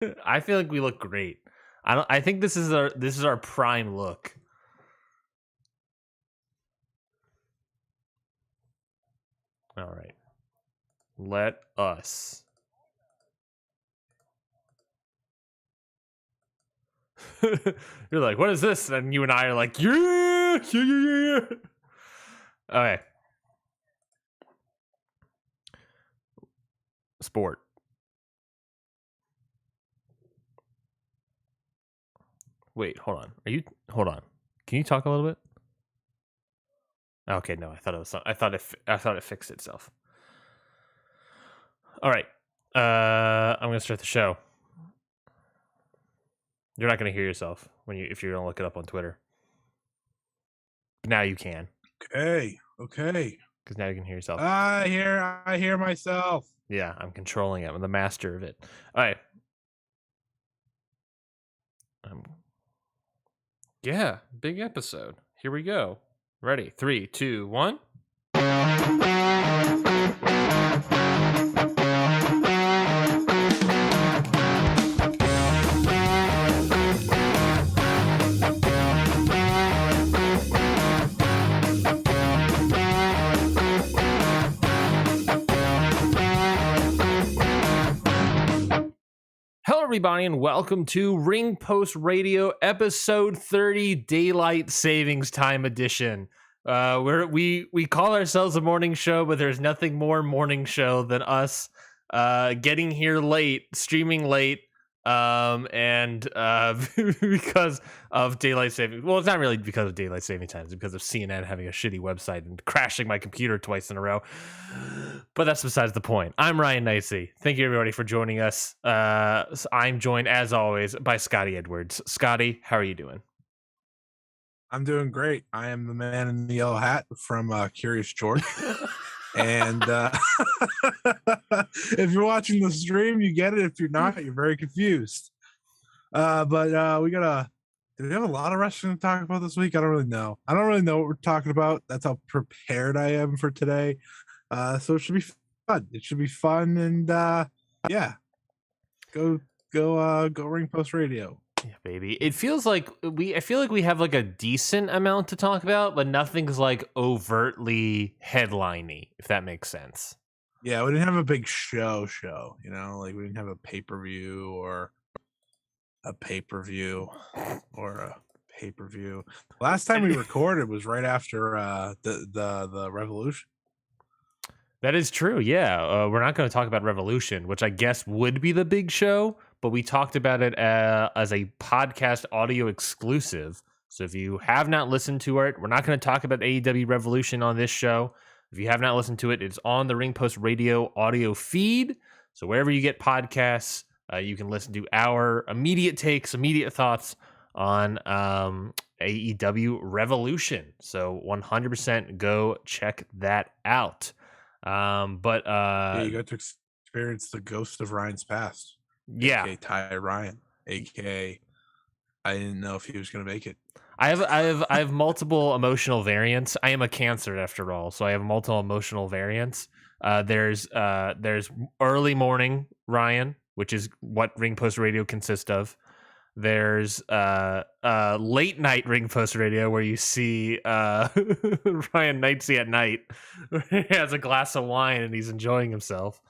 I feel like we look great. I think this is our prime look. All right. Let us. You're like, what is this? And you and I are like, yeah. Okay. Sport. Wait, hold on. Hold on. Can you talk a little bit? Okay, no, I thought it was. I thought it fixed itself. All right. I'm gonna start the show. You're not gonna hear yourself if you're gonna look it up on Twitter. But now you can. Okay. Because now you can hear yourself. I hear myself. Yeah, I'm controlling it. I'm the master of it. All right. Yeah, big episode. Here we go. Ready? 3, 2, 1. Hello, everybody, and welcome to Ring Post Radio, episode 30, Daylight Savings Time edition. We call ourselves a morning show, but there's nothing more morning show than us getting here late, streaming late, and because of daylight saving. Well, it's not really because of daylight saving time. It's because of CNN having a shitty website and crashing my computer twice in a row. But that's besides the point. I'm Ryan Knightsey. Thank you, everybody, for joining us. I'm joined, as always, by Scotty Edwards. Scotty, how are you doing? I'm doing great. I am the man in the yellow hat from Curious George. And if you're watching the stream, you get it. If you're not, you're very confused. But do we have a lot of wrestling to talk about this week? I don't really know. I don't really know what we're talking about. That's how prepared I am for today. So it should be fun. It should be fun, and yeah, go Ring Post Radio. Yeah, baby. I feel like we have like a decent amount to talk about, but nothing's like overtly headliney, if that makes sense. Yeah, we didn't have a big show, you know, like we didn't have a pay-per-view or a pay-per-view or a pay-per-view. Last time we recorded was right after the Revolution. That is true. Yeah, we're not going to talk about Revolution, which I guess would be the big show, but we talked about it as a podcast audio exclusive. So if you have not listened to it, we're not going to talk about AEW Revolution on this show. If you have not listened to it, it's on the Ring Post Radio audio feed. So wherever you get podcasts, you can listen to our immediate takes, immediate thoughts on AEW Revolution. So 100% go check that out. Yeah, you got to experience the ghost of Ryan's past. Yeah, aka Ty Ryan, aka I didn't know if he was going to make it. I have multiple emotional variants. I am a Cancer after all, so I have multiple emotional variants. There's early morning Ryan, which is what Ring Post Radio consists of. There's late night Ring Post Radio, where you see Ryan Knightsey at night, where he has a glass of wine and he's enjoying himself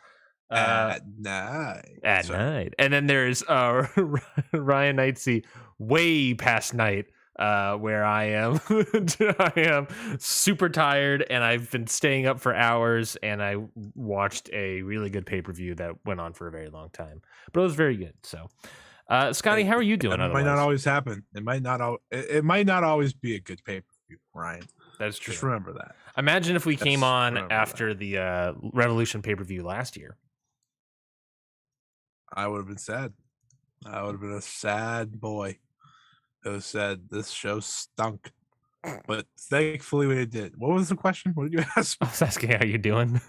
at night. Night. And then there's Ryan Knightsey way past night, where I am I am super tired and I've been staying up for hours, and I watched a really good pay-per-view that went on for a very long time, but it was very good. So Scotty, how are you doing? It might not always happen. It might not always be a good pay-per-view, Ryan. That's true. Just remember that. Imagine if we came on after the Revolution pay-per-view last year. I would have been sad. I would have been a sad boy who said this show stunk. But thankfully we did. What was the question? What did you ask? I was asking how you doing.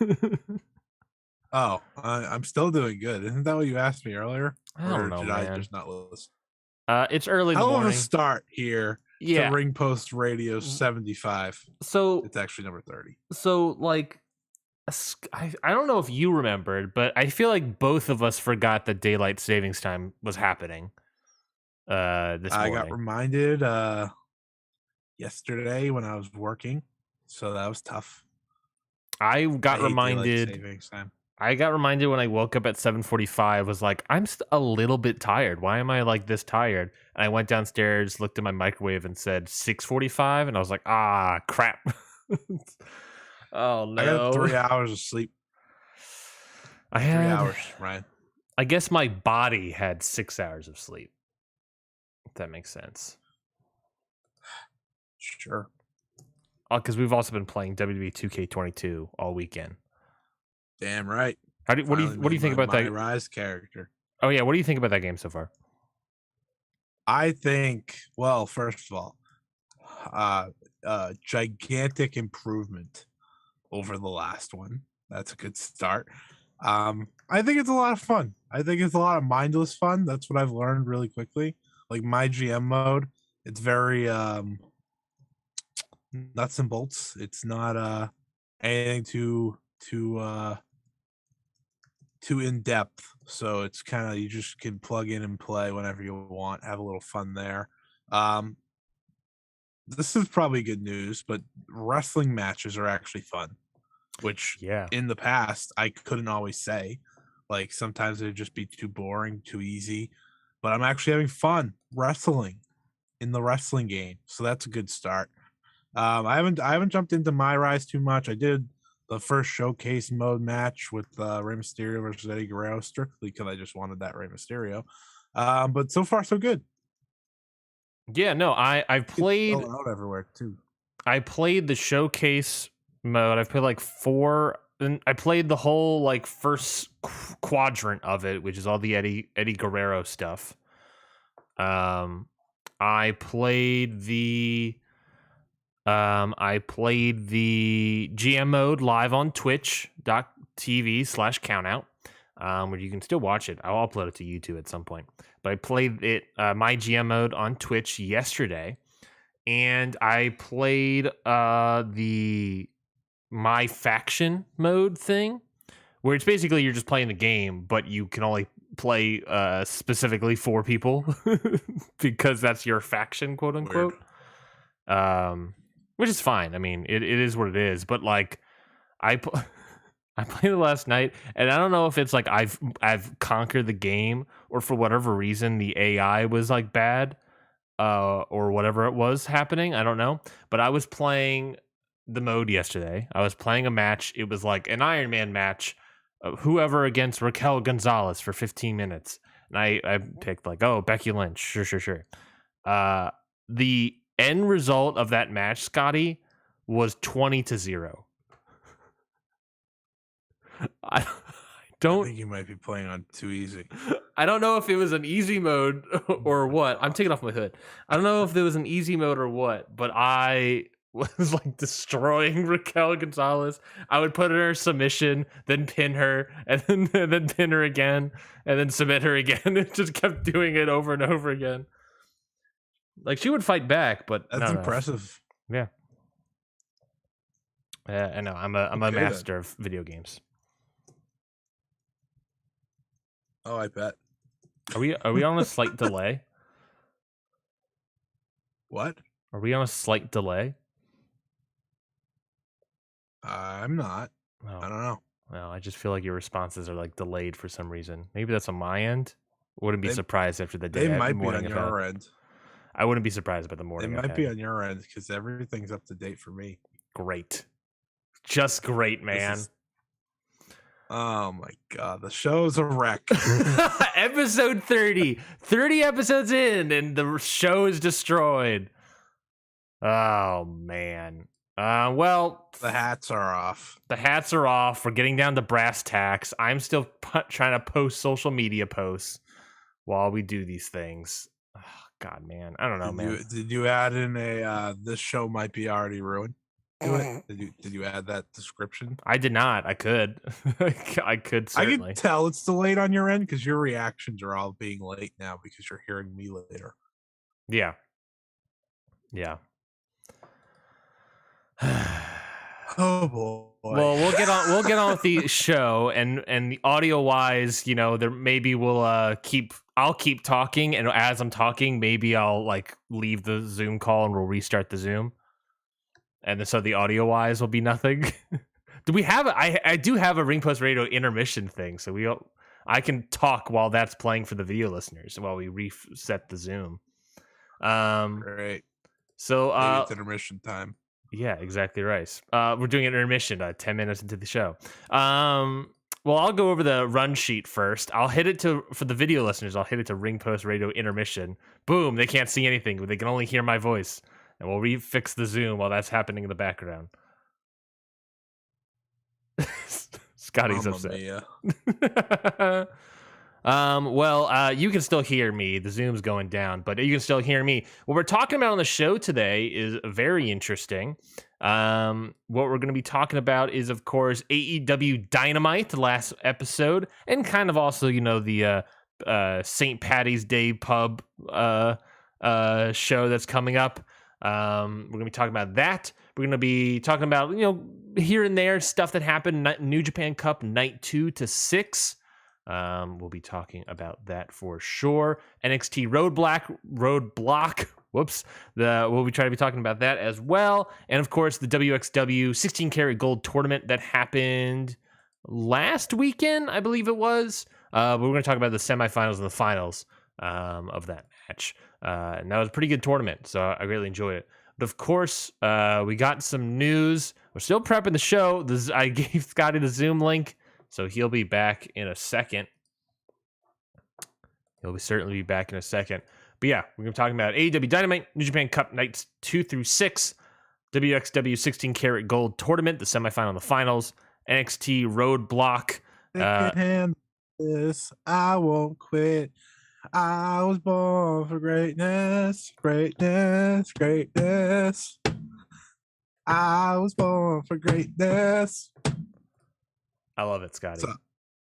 Oh, I'm still doing good. Isn't that what you asked me earlier? I don't know, man. I just not listen? It's early in the morning. Hell of a start here. Yeah. To Ring Post Radio 75. So it's actually number 30. So like I don't know if you remembered, but I feel like both of us forgot that daylight savings time was happening. This I morning. got reminded yesterday when I was working, so that was tough. I I got hate daylight reminded. savings time. I got reminded when I woke up at 7:45. Was like, I'm a little bit tired. Why am I like this tired? And I went downstairs, looked at my microwave, and said 6:45, and I was like, ah, crap. Oh no! I got 3 hours of sleep. I 3 had. hours, Ryan. I guess my body had 6 hours of sleep. If that makes sense. Sure. Because we've also been playing WWE 2K22 all weekend. Damn right. What do you think about that? Rise character. Oh yeah, what do you think about that game so far? I think, well, first of all, gigantic improvement over the last one. That's a good start. I think it's a lot of fun. I think it's a lot of mindless fun. That's what I've learned really quickly. Like my GM mode, it's very nuts and bolts. It's not anything too in depth. So it's kind of, you just can plug in and play whenever you want, have a little fun there. This is probably good news, but wrestling matches are actually fun, which in the past I couldn't always say. Like sometimes it'd just be too boring, too easy, but I'm actually having fun wrestling in the wrestling game. So that's a good start. I haven't jumped into My Rise too much. I did the first showcase mode match with Rey Mysterio versus Eddie Guerrero strictly because I just wanted that Rey Mysterio. But so far so good. Yeah, no, I've played out everywhere too. I played the showcase mode. I've played like 4, and I played the whole like first quadrant of it, which is all the Eddie Guerrero stuff. I played the GM mode live on twitch.tv/countout, where you can still watch it. I'll upload it to YouTube at some point. But I played it, my GM mode on Twitch yesterday, and I played the My Faction mode thing, where it's basically you're just playing the game, but you can only play specifically 4 people because that's your faction, quote unquote. Which is fine. I mean, it is what it is. But like, I played it last night, and I don't know if it's like I've conquered the game, or for whatever reason the AI was like bad, or whatever it was happening. I don't know. But I was playing the mode yesterday. I was playing a match. It was like an Iron Man match, whoever against Raquel Gonzalez for 15 minutes, and I picked like, oh, Becky Lynch, sure. The end result of that match, Scotty, was 20-0. I think you might be playing on too easy. I don't know if it was an easy mode or what. I'm taking off my hood. I don't know if there was an easy mode or what, but I was like destroying Raquel Gonzalez. I would put her in her submission, then pin her, and then pin her again, and then submit her again. It just kept doing it over and over again. Like, she would fight back, but that's impressive. Yeah. I know. I'm a master of video games. Oh, I bet. Are we on a slight delay? What? Are we on a slight delay? I'm not. Oh. I don't know. Well, I just feel like your responses are like delayed for some reason. Maybe that's on my end. Wouldn't be surprised after the day. They might be on your end. I wouldn't be surprised about the morning. It might be on your end because everything's up to date for me. Great. Just great, man. Oh my God. The show's a wreck. Episode 30. 30 episodes in, and the show is destroyed. Oh, man. Well, the hats are off. The hats are off. We're getting down to brass tacks. I'm still trying to post social media posts while we do these things. Oh, God, man. I don't know, man. Did you add in a this show might be already ruined? Did you add that description? I did not. I could. I could certainly. I can tell it's delayed on your end because your reactions are all being late now because you're hearing me later. Yeah. Oh boy. Well, we'll get on with the show, and the audio wise, there maybe I'll keep talking, and as I'm talking, maybe I'll like leave the Zoom call and we'll restart the Zoom, and so the audio wise will be nothing. Do we have I do have a Ring Post Radio intermission thing, so I can talk while that's playing for the video listeners while we reset the Zoom. Great. So maybe it's intermission time. Yeah, exactly right. We're doing an intermission 10 minutes into the show. Well, I'll go over the run sheet first. I'll hit it for the video listeners, I'll hit it to Ring Post Radio intermission. Boom, they can't see anything, but they can only hear my voice. And we'll refix the Zoom while that's happening in the background. Scotty's upset. Well, you can still hear me. The Zoom's going down, but you can still hear me. What we're talking about on the show today is very interesting. What we're going to be talking about is, of course, AEW Dynamite, the last episode, and kind of also, the St. Patty's Day pub show that's coming up. We're going to be talking about that. We're going to be talking about, here and there stuff that happened. New Japan Cup Night 2 to 6. We'll be talking about that for sure. NXT Roadblock. Whoops. We'll be trying to be talking about that as well. And of course, the wXw 16 Carat Gold Tournament that happened last weekend, I believe it was. But we're going to talk about the semifinals and the finals of that match. And that was a pretty good tournament, so I really enjoyed it. But of course, we got some news. We're still prepping the show. I gave Scotty the Zoom link, so he'll be back in a second. He'll certainly be back in a second. But yeah, we're going to be talking about AEW Dynamite, New Japan Cup Nights 2 through 6, wXw 16 Carat Gold Tournament, the semifinal and the finals, NXT Roadblock. I won't quit. I was born for greatness, greatness, greatness. I was born for greatness. I love it, Scotty.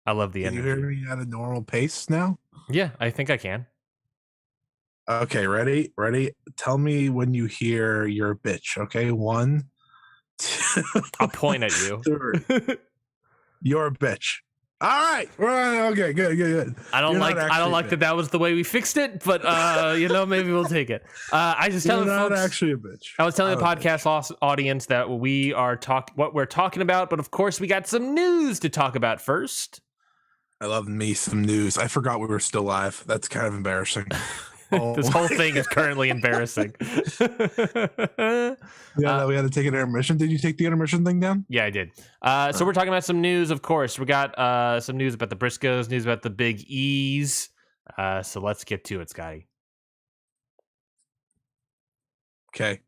I love the energy. Can you hear me at a normal pace now? Yeah, I think I can. Okay, ready? Tell me when you hear you're a bitch, okay? 1, 2. I'll point at you. 3. You're a bitch. All right. Okay, good. I don't like that was the way we fixed it, but maybe we'll take it. I just tell not folks, actually a bitch. I was telling the podcast audience that we are what we're talking about, but of course we got some news to talk about first. I love me some news. I forgot we were still live. That's kind of embarrassing. This whole thing is currently embarrassing. We had to take an intermission. Did you take the intermission thing down? Yeah, I did. So we're talking about some news, of course. We got some news about the Briscoes, news about the Big E's. So let's get to it, Scotty. Okay.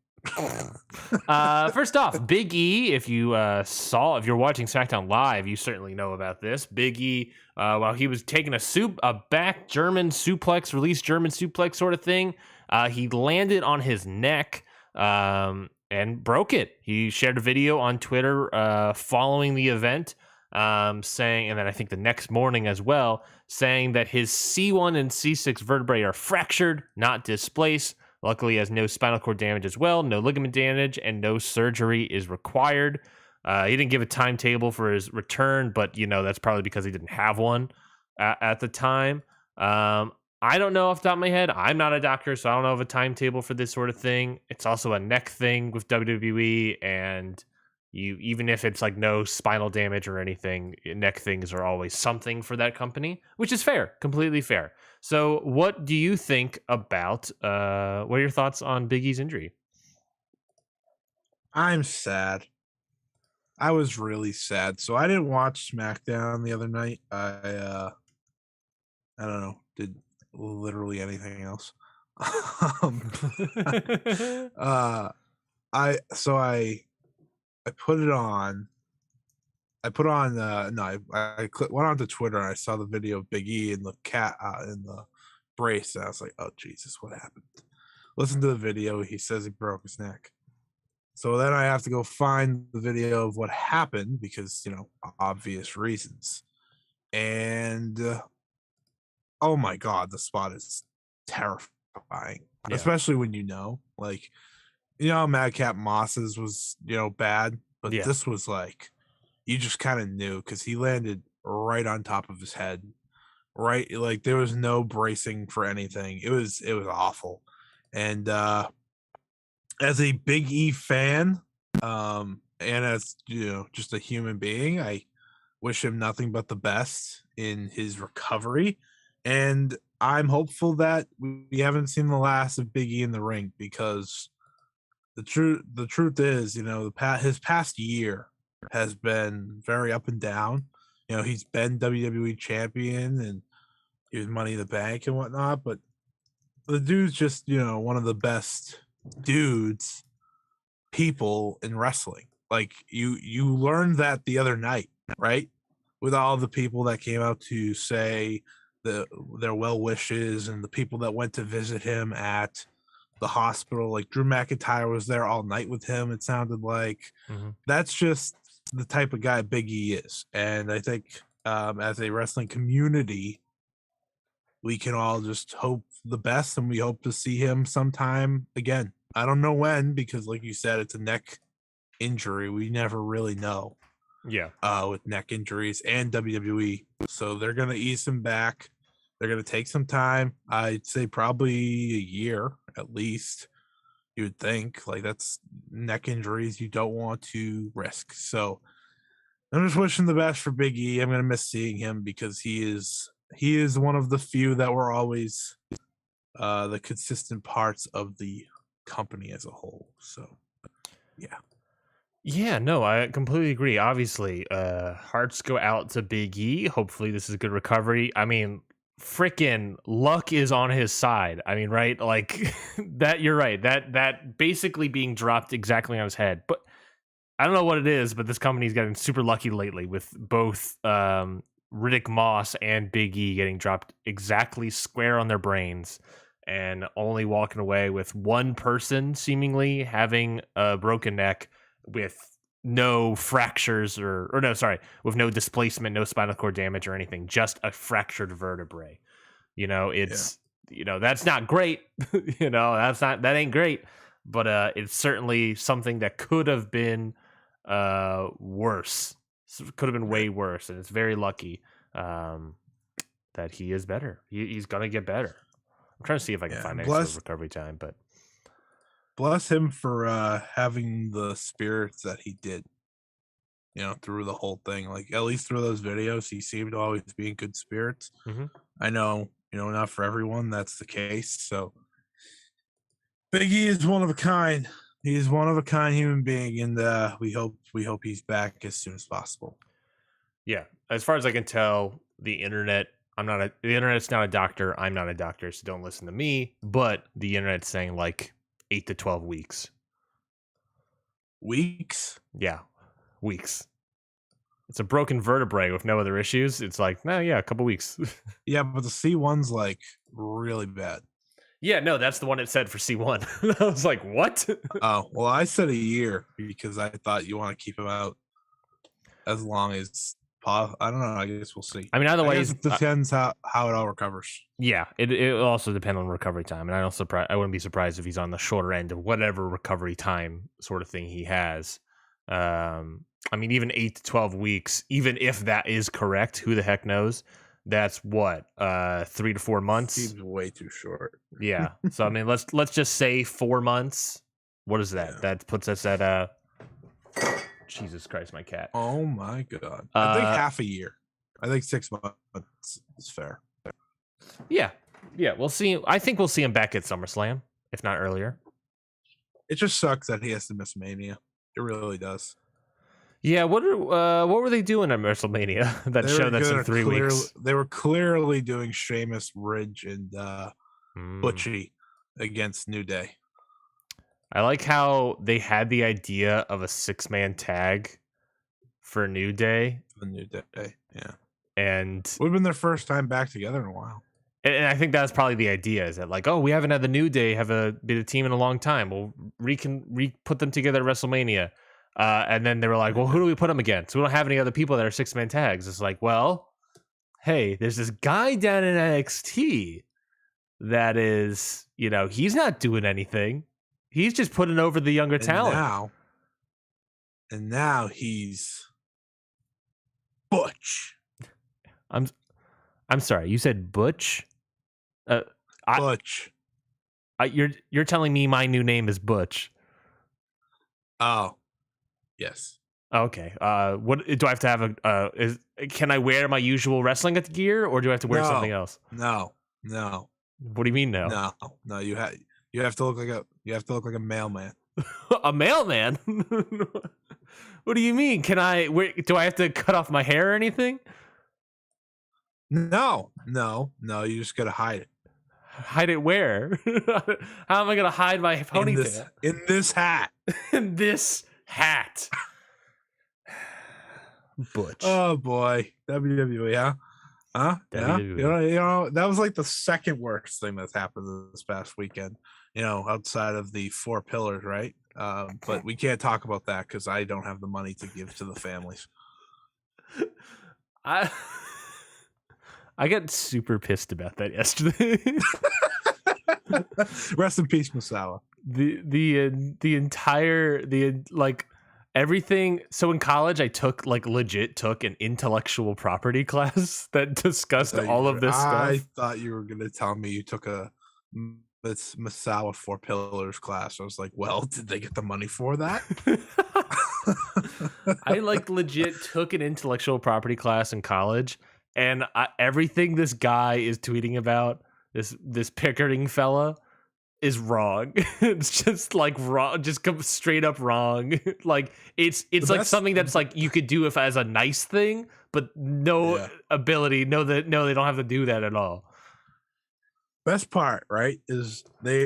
First off, Big E, if you're watching SmackDown Live, you certainly know about this. Big E, while he was taking a back German suplex, release German suplex sort of thing, he landed on his neck and broke it. He shared a video on Twitter following the event, saying, and then I think the next morning as well, saying that his C1 and C6 vertebrae are fractured, not displaced. Luckily, he has no spinal cord damage as well, no ligament damage, and no surgery is required. He didn't give a timetable for his return, but, that's probably because he didn't have one at the time. I don't know off the top of my head. I'm not a doctor, so I don't know of a timetable for this sort of thing. It's also a neck thing with WWE, and even if it's like no spinal damage or anything, neck things are always something for that company, which is fair, completely fair. So what do you think about, what are your thoughts on Big E's injury? I'm sad. I was really sad. So I didn't watch SmackDown the other night. I don't know, did literally anything else. I put it on. I went onto Twitter and I saw the video of Big E and the cat in the brace. And I was like, oh, Jesus, what happened? Listen to the video. He says he broke his neck. So then I have to go find the video of what happened because, obvious reasons. And, oh my God, the spot is terrifying, especially when Madcap Moss's was, bad. but Yeah. this was like you just kind of knew because he landed right on top of his head. Right, like there was no bracing for anything. It was awful. And as a Big E fan, and as just a human being, I wish him nothing but the best in his recovery. And I'm hopeful that we haven't seen the last of Big E in the ring because the truth is, his past year has been very up and down. He's been WWE champion and he was Money in the Bank and whatnot, but the dude's just, one of the best people in wrestling. Like you learned that the other night, right? With all the people that came out to say their well wishes and the people that went to visit him at the hospital. Like Drew McIntyre was there all night with him. It sounded like that's just the type of guy Big E is. And I think as a wrestling community, we can all just hope the best, and we hope to see him sometime again. I don't know when, because like you said, it's a neck injury. We never really know. Yeah. With neck injuries and WWE. So they're going to ease him back. They're going to take some time. I'd say probably a year at least. You would think. Like, that's neck injuries you don't want to risk. So I'm just wishing the best for Big E. I'm going to miss seeing him because he is one of the few that were always the consistent parts of the company as a whole. So, yeah. Yeah, no, I completely agree. Obviously, hearts go out to Big E. Hopefully, this is a good recovery. I mean, freaking luck is on his side. I mean, right? Like that. You're right. That basically being dropped exactly on his head. But I don't know what it is. But this company's gotten super lucky lately with both Riddick Moss and Big E getting dropped exactly square on their brains, and only walking away with one person seemingly having a broken neck, with no fractures with no displacement, no spinal cord damage or anything, just a fractured vertebrae. That's not great. That ain't great, but it's certainly something that could have been worse. Could have been way worse, and it's very lucky that he is better. He's gonna get better. I'm trying to see if I can find any sort of recovery time, but bless him for having the spirits that he did, through the whole thing. Like, at least through those videos, he seemed to always be in good spirits. I know, not for everyone that's the case. So Big E is one of a kind. He is one of a kind human being, and we hope he's back as soon as possible. Yeah, as far as I can tell, the internet's not a doctor. I'm not a doctor, so don't listen to me. But the internet's saying like 8 to 12 weeks. Weeks? Yeah, weeks. It's a broken vertebrae with no other issues. It's like, a couple weeks. Yeah, but the C1's like really bad. Yeah, no, that's the one it said for C1. I was like, what? Oh, well, I said a year because I thought you want to keep him out as long as possible. I don't know. I guess we'll see. I mean, either way, it depends how it all recovers. Yeah, it also depends on recovery time, and I wouldn't be surprised if he's on the shorter end of whatever recovery time sort of thing he has. I mean, even 8 to 12 weeks, even if that is correct, who the heck knows? That's what 3 to 4 months. Seems way too short. Yeah. So I mean, let's just say 4 months. What is that? Yeah. That puts us at Jesus Christ, my cat. Oh my God. I think half a year. I think 6 months is fair. Yeah. We'll see. I think we'll see him back at SummerSlam, if not earlier. It just sucks that he has to miss Mania. It really does. Yeah, what were they doing at WrestleMania? That show that's in 3 weeks. They were clearly doing Sheamus, Ridge, and Butchie against New Day. I like how they had the idea of a 6-man tag for New Day. The New Day, yeah. And it would have been their first time back together in a while. And I think that's probably the idea, is that like, we haven't had the New Day be a team in a long time. We'll put them together at WrestleMania. And then they were like, well, who do we put them against? We don't have any other people that are 6-man tags. It's like, well, hey, there's this guy down in NXT that is, he's not doing anything. He's just putting over the younger talent. and now he's Butch. I'm sorry. You said Butch. Butch. You're telling me my new name is Butch. Oh, yes. Okay. What do I have to have? Can I wear my usual wrestling gear, or do I have to wear something else? No. What do you mean no? No. You have to look like a mailman. A mailman? What do you mean? Do I have to cut off my hair or anything? No. You just gotta hide it. Hide it where? How am I gonna hide my ponytail? In this hat. In this hat. Butch. Oh boy, WWE, huh? WWE. Yeah, you know that was like the second worst thing that's happened this past weekend. Outside of the 4 pillars, right? But we can't talk about that because I don't have the money to give to the families. I got super pissed about that yesterday. Rest in peace, Masawa. The entire everything. So in college, I took an intellectual property class that discussed all of this stuff. I thought you were gonna tell me you took this Masawa 4 pillars class. I was like, well, did they get the money for that? I legit took an intellectual property class in college, and everything this guy is tweeting about, this Pickering fella, is wrong. It's just wrong, just straight up wrong. It's something that's you could do as a nice thing, but no ability. No, they don't have to do that at all. Best part, right, is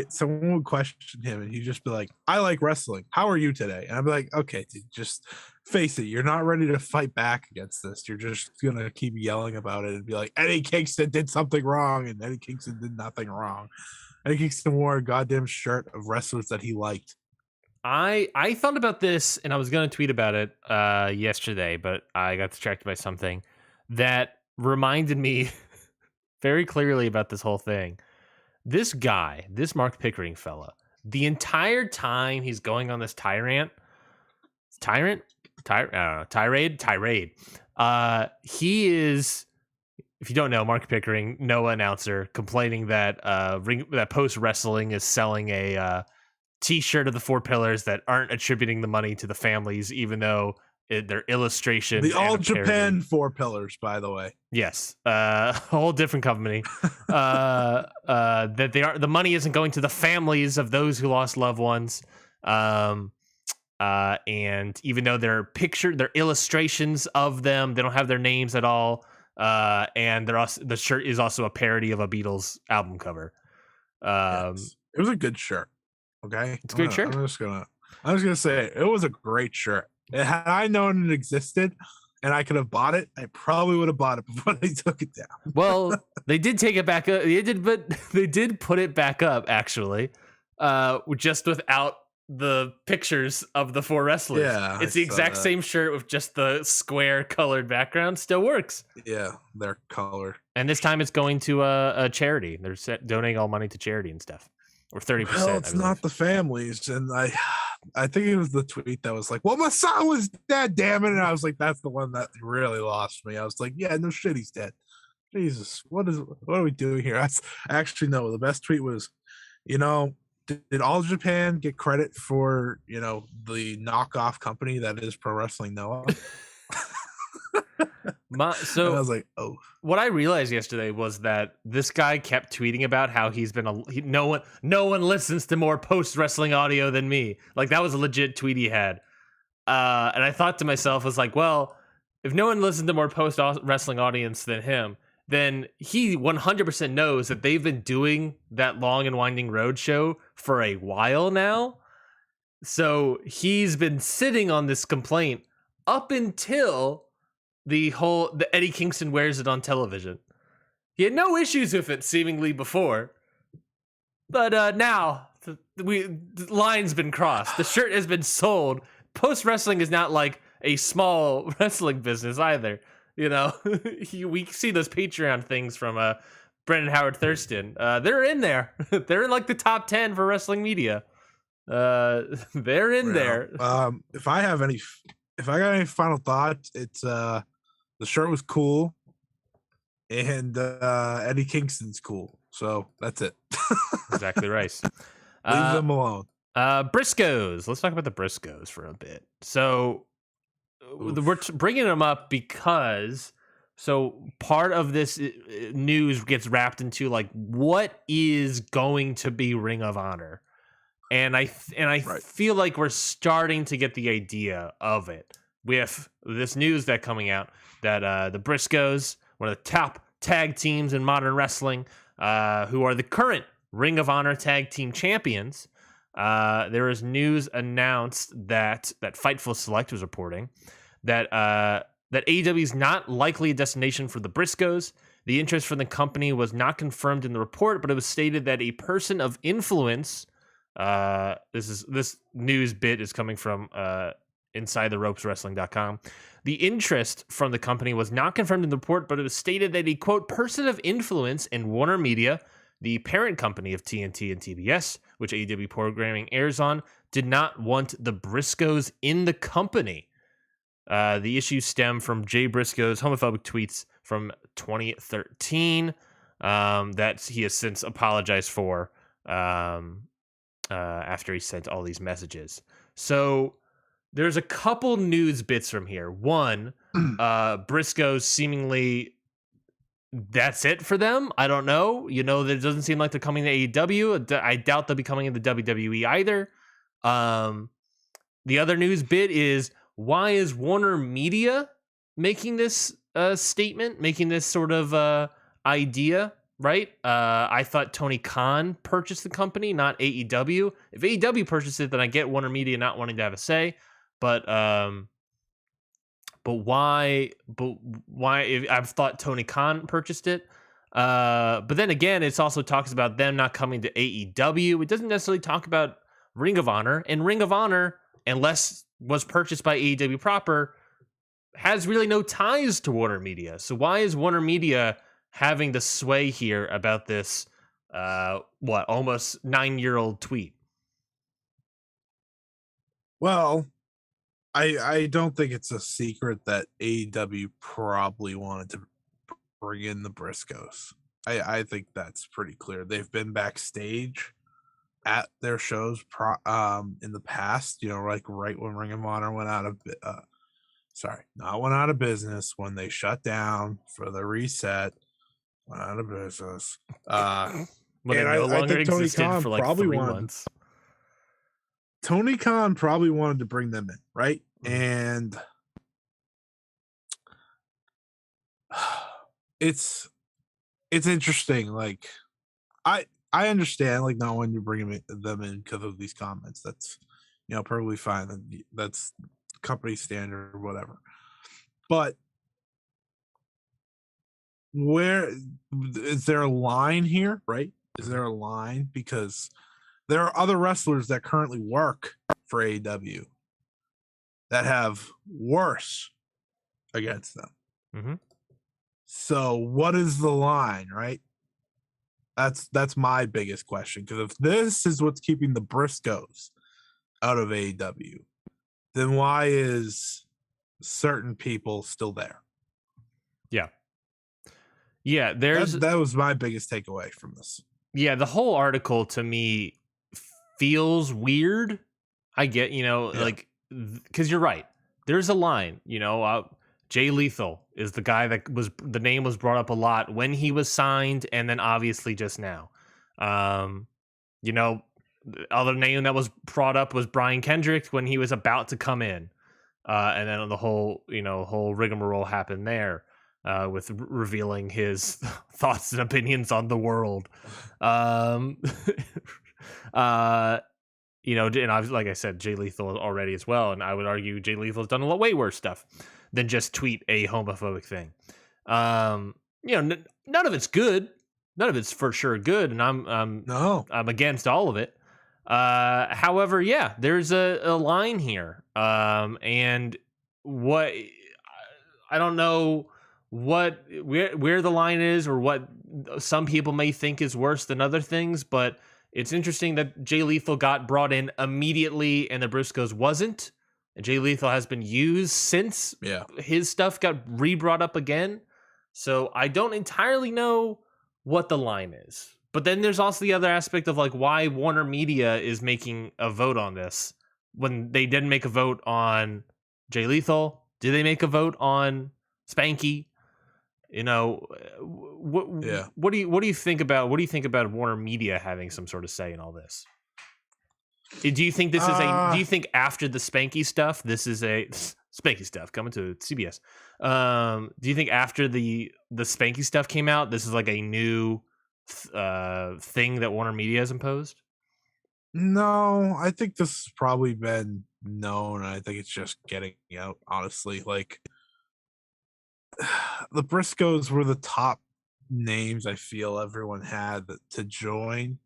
someone would question him and he'd just be like, I like wrestling. How are you today? And I'd be like, okay, dude, just face it. You're not ready to fight back against this. You're just going to keep yelling about it and be like, Eddie Kingston did something wrong. And Eddie Kingston did nothing wrong. Eddie Kingston wore a goddamn shirt of wrestlers that he liked. I thought about this and I was going to tweet about it yesterday, but I got distracted by something that reminded me very clearly about this whole thing. This guy, this Mark Pickering fella, the entire time he's going on this tirade. He is, if you don't know, Mark Pickering, Noah announcer, complaining that that Post Wrestling is selling a T-shirt of the 4 pillars that aren't attributing the money to the families, even though their illustration. The All Japan 4 pillars, by the way. Yes, a whole different company. That the money isn't going to the families of those who lost loved ones. And even though they're illustrations of them, they don't have their names at all. And the shirt is also a parody of a Beatles album cover. Yes. It was a good shirt. Okay, it's a good shirt. I'm just gonna say it was a great shirt. Had I known it existed and I could have bought it, I probably would have bought it before they took it down. Well, they did take it back up. But they did put it back up actually, just without the pictures of the 4 wrestlers. Yeah, it's the exact same shirt with just the square colored background. Still works. Yeah, their color. And this time it's going to a charity. They're donating all money to charity and stuff, or 30%. Well, it's not the families, and I think it was the tweet that was like, well, my son was dead, damn it. And I was like, that's the one that really lost me. I was like, yeah, no shit, he's dead. Jesus, what are we doing here? Actually, no, the best tweet was, did All Japan get credit for, the knockoff company that is Pro Wrestling Noah? So and I was like, oh. What I realized yesterday was that this guy kept tweeting about how he's been no one listens to more post wrestling audio than me. That was a legit tweet he had, and I thought to myself, I was like, well, if no one listens to more post wrestling audience than him, then he 100% knows that they've been doing that long and winding road show for a while now. So he's been sitting on this complaint up until the Eddie Kingston wears it on television. He had no issues with it seemingly before, but now the line's been crossed. The shirt has been sold. Post wrestling is not like a small wrestling business either. We see those Patreon things from Brendan Howard Thurston. They're in there. They're in the top 10 for wrestling media. They're in there. If I got any final thoughts, it's the shirt was cool, and Eddie Kingston's cool. So that's it. Exactly right. Leave them alone. Briscoes. Let's talk about the Briscoes for a bit. So we're bringing them up because part of this news gets wrapped into like what is going to be Ring of Honor, and I feel like we're starting to get the idea of it with this news that coming out that the Briscoes, one of the top tag teams in modern wrestling, who are the current Ring of Honor tag team champions. There is news announced that Fightful Select was reporting that AEW is not likely a destination for the Briscoes. The interest from the company was not confirmed in the report, but it was stated that a person of influence. This news bit is coming from InsideTheRopesWrestling.com. The interest from the company was not confirmed in the report, but it was stated that a quote person of influence in Warner Media, the parent company of TNT and TBS, which AEW programming airs on, did not want the Briscoes in the company. The issue stemmed from Jay Briscoe's homophobic tweets from 2013 that he has since apologized for after he sent all these messages. So there's a couple news bits from here. One, Briscoes seemingly that's it for them. I don't know. It doesn't seem like they're coming to AEW. I doubt they'll be coming into WWE either. The other news bit is, why is Warner Media making this statement, making this sort of idea, right? I thought Tony Khan purchased the company, not AEW. If AEW purchased it, then I get Warner Media not wanting to have a say. But why? I've thought Tony Khan purchased it. But then again, it also talks about them not coming to AEW. It doesn't necessarily talk about Ring of Honor. And Ring of Honor, unless was purchased by AEW proper, has really no ties to Warner Media. So why is Warner Media having the sway here about this, almost 9-year-old tweet? Well, I don't think it's a secret that AEW probably wanted to bring in the Briscoes. I think that's pretty clear. They've been backstage at their shows in the past, like right when Ring of Honor went out of business, when they shut down for the reset, went out of business. When it no longer existed for like 3 months. Tony Khan probably wanted to bring them in, right? And it's interesting. Like, I understand, like, not wanting to bring them in because of these comments. That's, perfectly fine. That's company standard or whatever. But where is there a line here, right? Is there a line? Because there are other wrestlers that currently work for AEW that have worse against them. Mm-hmm. So what is the line, right? That's my biggest question. Because if this is what's keeping the Briscoes out of AEW, then why is certain people still there? Yeah. That was my biggest takeaway from this. Yeah, the whole article to me feels weird. I get, like, because you're right. There's a line, Jay Lethal is the guy that the name was brought up a lot when he was signed, and then obviously just now. The other name that was brought up was Brian Kendrick when he was about to come in, and then the whole rigmarole happened there with revealing his thoughts and opinions on the world. And like I said, Jay Lethal already as well, and I would argue Jay Lethal has done a lot way worse stuff than just tweet a homophobic thing. None of it's good. None of it's for sure good, and I'm against all of it. However, yeah, there's a line here, and what I don't know where the line is, or what some people may think is worse than other things, but It's interesting that Jay Lethal got brought in immediately and the Briscoes wasn't. And Jay Lethal has been used since his stuff got re-brought up again. So I don't entirely know what the line is. But then there's also the other aspect of like why Warner Media is making a vote on this when they didn't make a vote on Jay Lethal. Did they make a vote on Spanky? You know, what do you think about Warner Media having some sort of say in all this? Do you think this is do you think after the Spanky stuff, this is a Spanky stuff coming to CBS? Do you think after the Spanky stuff came out, this is like a new thing that Warner Media has imposed? No, I think this has probably been known. I think it's just getting out, honestly. Like, the Briscoes were the top names I feel everyone had to join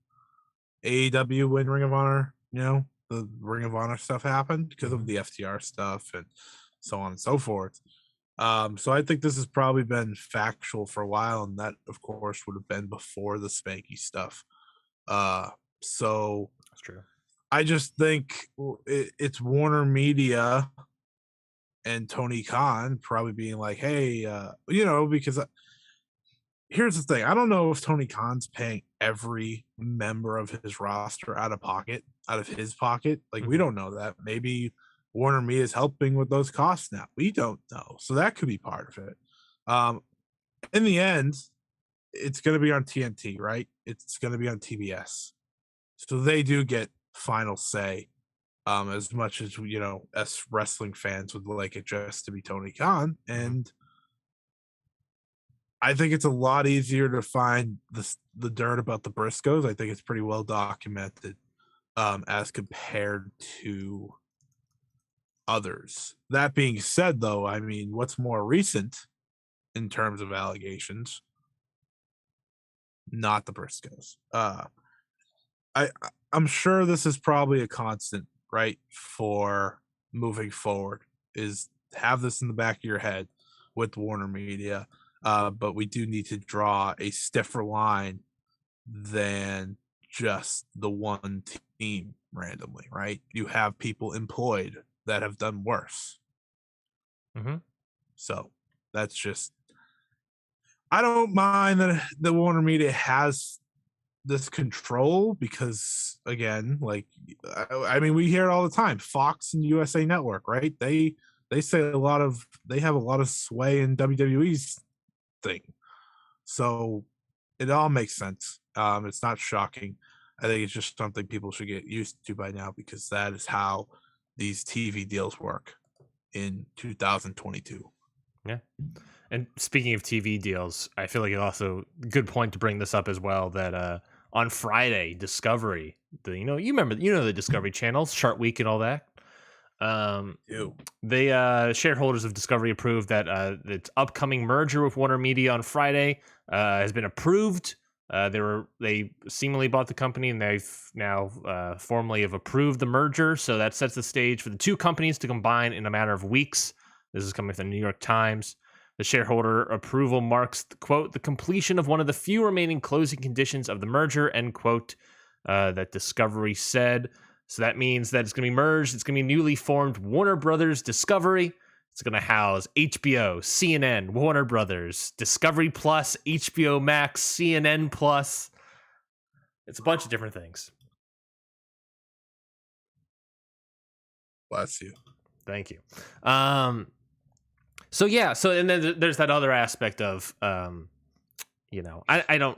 AEW when Ring of Honor, the Ring of Honor stuff happened because of the FTR stuff and so on and so forth. So I think this has probably been factual for a while, and that, of course, would have been before the Spanky stuff. So that's true. I just think it's Warner Media and Tony Khan probably being like, hey, because here's the thing. I don't know if Tony Khan's paying every member of his roster out of his pocket. Like, we don't know that. Maybe Warner Media is helping with those costs now. We don't know. So that could be part of it. In the end, it's going to be on TNT, right? It's going to be on TBS. So they do get final say, as much as, us wrestling fans would like it just to be Tony Khan. And I think it's a lot easier to find the dirt about the Briscoes. I think it's pretty well documented, as compared to others. That being said, though, I mean, what's more recent in terms of allegations? Not the Briscoes. I'm sure this is probably a constant, right, for moving forward, is have this in the back of your head with Warner Media. But we do need to draw a stiffer line than just the one team randomly, right? You have people employed that have done worse. So that's just, I don't mind that the Warner Media has this control because, again, like, I mean, we hear it all the time. Fox and USA Network, right? They say they have a lot of sway in WWE's thing. So it all makes sense. It's not shocking. I think it's just something people should get used to by now, because that is how these TV deals work in 2022. Yeah. And speaking of TV deals, I feel like it's also a good point to bring this up as well, that on Friday, Discovery, you know the Discovery channels, Chart Week and all that. They shareholders of Discovery approved that its upcoming merger with Warner Media on Friday has been approved. They seemingly bought the company, and they've now formally have approved the merger. So that sets the stage for the two companies to combine in a matter of weeks. This is coming from the New York Times. The shareholder approval marks, quote, the completion of one of the few remaining closing conditions of the merger, end quote, that Discovery said. So that means that it's going to be merged. It's going to be newly formed Warner Brothers Discovery. It's going to house HBO, CNN, Warner Brothers, Discovery Plus, HBO Max, CNN Plus. It's a bunch of different things. Bless you. Thank you. So yeah, and then there's that other aspect of, I don't,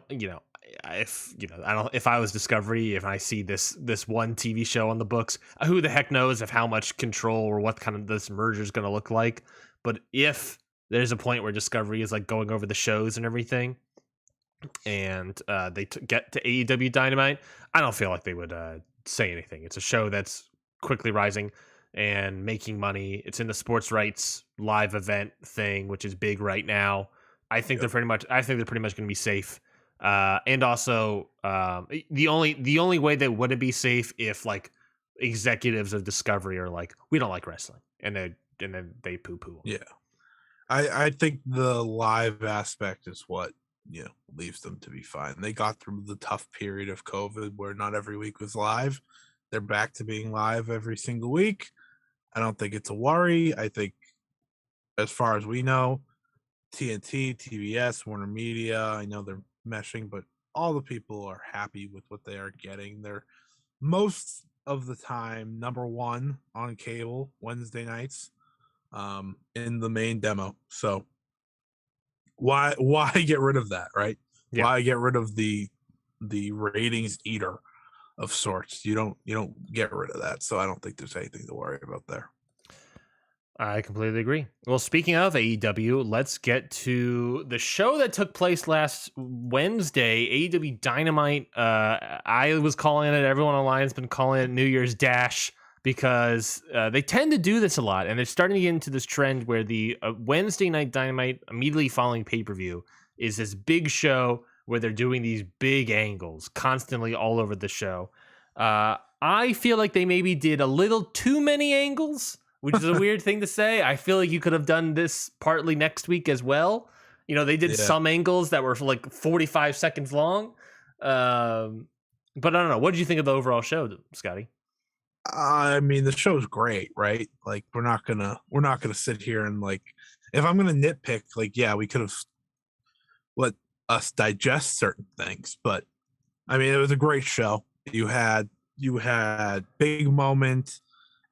if I was Discovery, if I see this one TV show on the books, who the heck knows of how much control or what kind of this merger is going to look like. But if there's a point where Discovery is like going over the shows and everything, and they get to AEW Dynamite, I don't feel like they would say anything. It's a show that's quickly rising and making money. It's in the sports rights live event thing, which is big right now. I think they're pretty much going to be safe. And also, the only way they wouldn't be safe if like executives of Discovery are like, we don't like wrestling, and then they poo poo. Yeah, I think the live aspect is what leaves them to be fine. They got through the tough period of COVID where not every week was live. They're back to being live every single week. I don't think it's a worry. I think, as far as we know, TNT, TBS, Warner Media, I know they're meshing, but all the people are happy with what they are getting. They're most of the time number one on cable Wednesday nights in the main demo. So why get rid of that, right? Yeah. Why get rid of the ratings eater of sorts? You don't get rid of that. So I don't think there's anything to worry about there. I completely agree. Well, speaking of AEW, let's get to the show that took place last Wednesday, AEW Dynamite. I was calling it, everyone online has been calling it New Year's Dash, because they tend to do this a lot, and they're starting to get into this trend where the Wednesday night Dynamite immediately following pay-per-view is this big show where they're doing these big angles constantly all over the show. I feel like they maybe did a little too many angles, which is a weird thing to say. I feel like you could have done this partly next week as well. They did some angles that were like 45 seconds long. But I don't know. What did you think of the overall show, Scotty? I mean, the show's great, right? Like, we're not gonna sit here and, like, if I'm gonna nitpick, like, yeah, we could have let us digest certain things, but I mean, it was a great show. You had big moment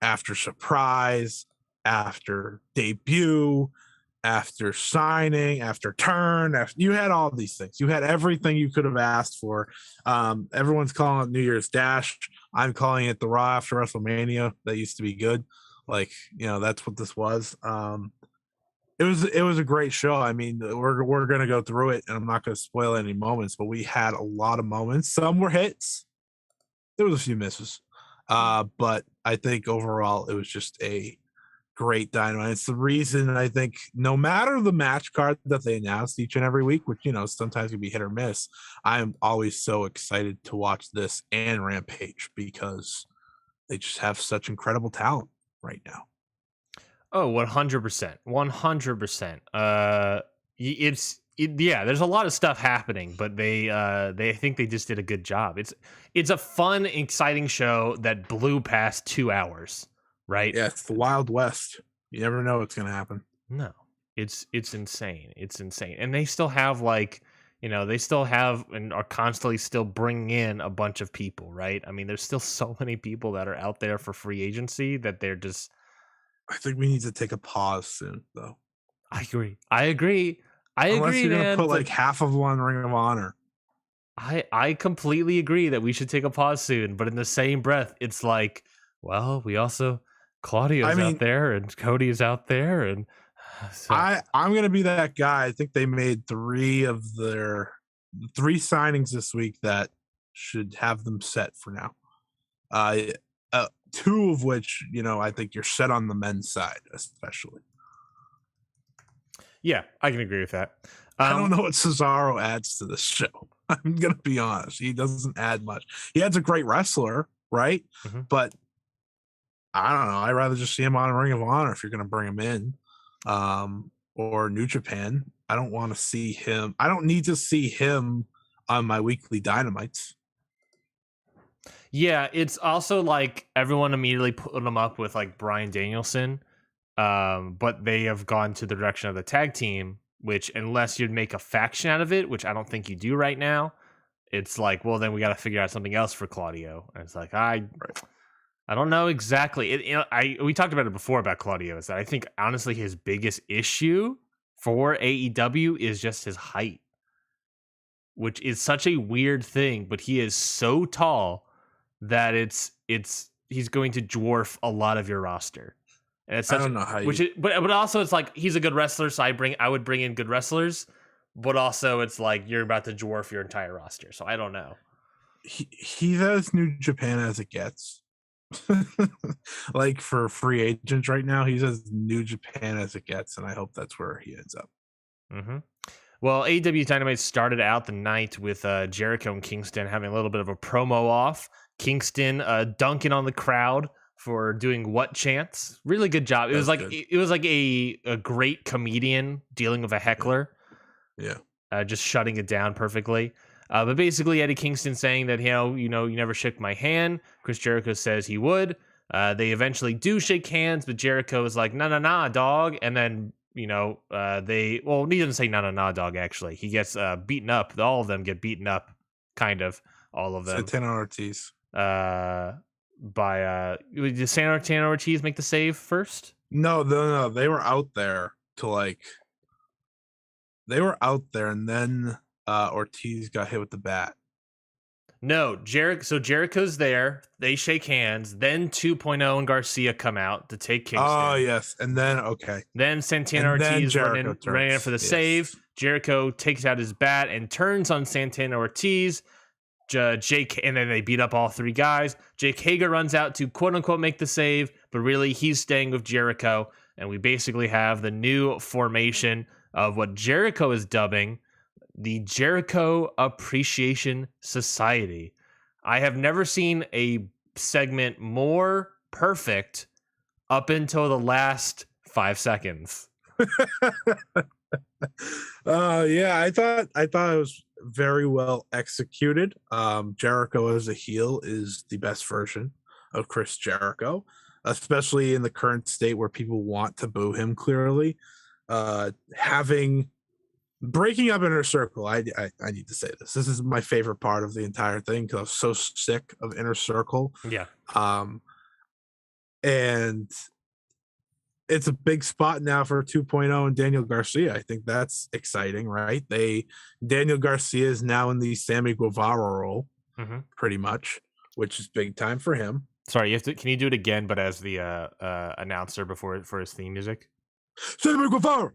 after surprise, after debut, after signing, after turn, you had all these things. You had everything you could have asked for. Everyone's calling it New Year's Dash. I'm calling it the Raw after WrestleMania. That used to be good. Like, that's what this was. It was a great show. I mean, we're gonna go through it, and I'm not gonna spoil any moments, but we had a lot of moments. Some were hits. There was a few misses. But I think overall it was just a great Dynamite. It's the reason I think, no matter the match card that they announced each and every week, which sometimes can be hit or miss, I'm always so excited to watch this and Rampage because they just have such incredible talent right now. Oh, 100%. 100%. There's a lot of stuff happening, but they think they just did a good job. It's a fun, exciting show that blew past 2 hours, right? Yeah, it's the Wild West. You never know what's gonna happen. No, it's insane. It's insane, and they still have and are constantly still bringing in a bunch of people, right? I mean, there's still so many people that are out there for free agency that they're just. I think we need to take a pause soon, though. I agree. Unless you're gonna put like half of one Ring of Honor. I completely agree that we should take a pause soon, but in the same breath, it's like, well, we also Claudio's out there and Cody is out there, and so. I'm gonna be that guy. I think they made 3 signings this week that should have them set for now. 2 of which, I think you're set on the men's side, especially. Yeah, I can agree with that. I don't know what Cesaro adds to this show. I'm going to be honest. He doesn't add much. He adds a great wrestler, right? Mm-hmm. But I don't know. I'd rather just see him on Ring of Honor if you're going to bring him in. Or New Japan. I don't want to see him. I don't need to see him on my weekly Dynamites. Yeah, it's also like everyone immediately put him up with like Bryan Danielson. But they have gone to the direction of the tag team, which unless you'd make a faction out of it, which I don't think you do right now, it's like, well, then we got to figure out something else for Claudio. And it's like, I don't know exactly. We talked about it before about Claudio, is that I think honestly his biggest issue for AEW is just his height, which is such a weird thing, but he is so tall that he's going to dwarf a lot of your roster. And it's such, I don't know how but also it's like he's a good wrestler, so I would bring in good wrestlers, but also it's like you're about to dwarf your entire roster. So I don't know. He's as New Japan as it gets. Like for free agents right now, he's as New Japan as it gets, and I hope that's where he ends up. Mm-hmm. Well, AEW Dynamite started out the night with Jericho and Kingston having a little bit of a promo off. Kingston dunking on the crowd for doing what chants. Really good job. It was like a great comedian dealing with a heckler. Yeah. just shutting it down perfectly. But basically, Eddie Kingston saying that, you never shook my hand. Chris Jericho says he would. They eventually do shake hands, but Jericho is like, nah, dog. And then, he doesn't say nah, dog, actually. He gets beaten up. All of them get beaten up, kind of. All of them. Santana Ortiz. Did Santana Ortiz make the save first? No. They were out there and then Ortiz got hit with the bat. No, Jericho's there. They shake hands. Then 2.0 and Garcia come out to take Kingston. Oh, yes. And then, okay. Then Santana Ortiz running in for the save. Jericho takes out his bat and turns on Santana Ortiz. And then they beat up all three guys. Jake Hager runs out to quote-unquote make the save, but really he's staying with Jericho. And we basically have the new formation of what Jericho is dubbing the Jericho Appreciation Society. I have never seen a segment more perfect up until the last 5 seconds. Yeah, I thought it was very well executed. Jericho as a heel is the best version of Chris Jericho, especially in the current state where people want to boo him. Clearly, breaking up Inner Circle, I need to say this. This is my favorite part of the entire thing because I was so sick of Inner Circle. Yeah. And it's a big spot now for 2.0 and Daniel Garcia. I think that's exciting, right? Daniel Garcia is now in the Sammy Guevara role, pretty much, which is big time for him. Sorry, can you do it again, but as the announcer for his theme music? Sammy Guevara!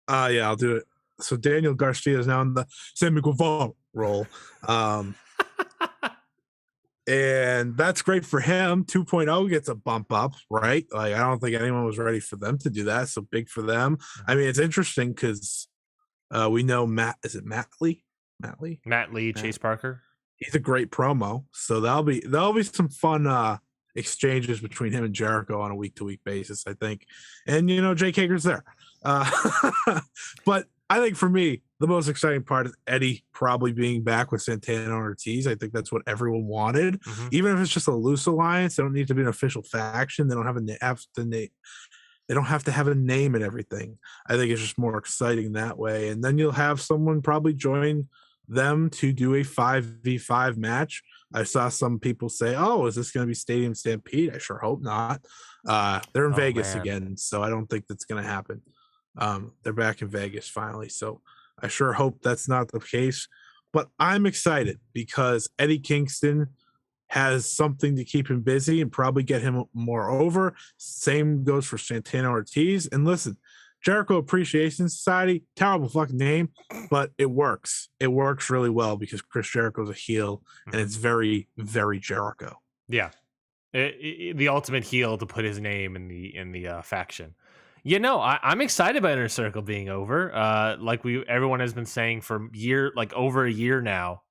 Yeah, I'll do it. So Daniel Garcia is now in the Sammy Guevara role. And that's great for him. 2.0 gets a bump up, right? Like, I don't think anyone was ready for them to do that. So big for them. I mean, it's interesting because we know Matt Lee? Matt Lee, Chase Parker. He's a great promo. So that'll be some fun exchanges between him and Jericho on a week-to-week basis, I think. And, Jake Hager's there. But I think for me, the most exciting part is Eddie probably being back with Santana Ortiz. I think that's what everyone wanted. Even if it's just a loose alliance, they don't need to be an official faction. They don't have they don't have to have a name and everything. I think it's just more exciting that way. And then you'll have someone probably join them to do a 5v5 match. I saw some people say, oh, is this going to be Stadium Stampede? I sure hope not. They're in Vegas again, so I don't think that's going to happen. They're back in Vegas finally, so I sure hope that's not the case. But I'm excited because Eddie Kingston has something to keep him busy and probably get him more over. Same goes for Santana Ortiz. And listen, Jericho Appreciation Society, terrible fucking name, but it works. It works really well because Chris Jericho's a heel, and it's very, very Jericho. Yeah, the ultimate heel to put his name in the faction. I'm excited about Inner Circle being over. Everyone has been saying for over a year now.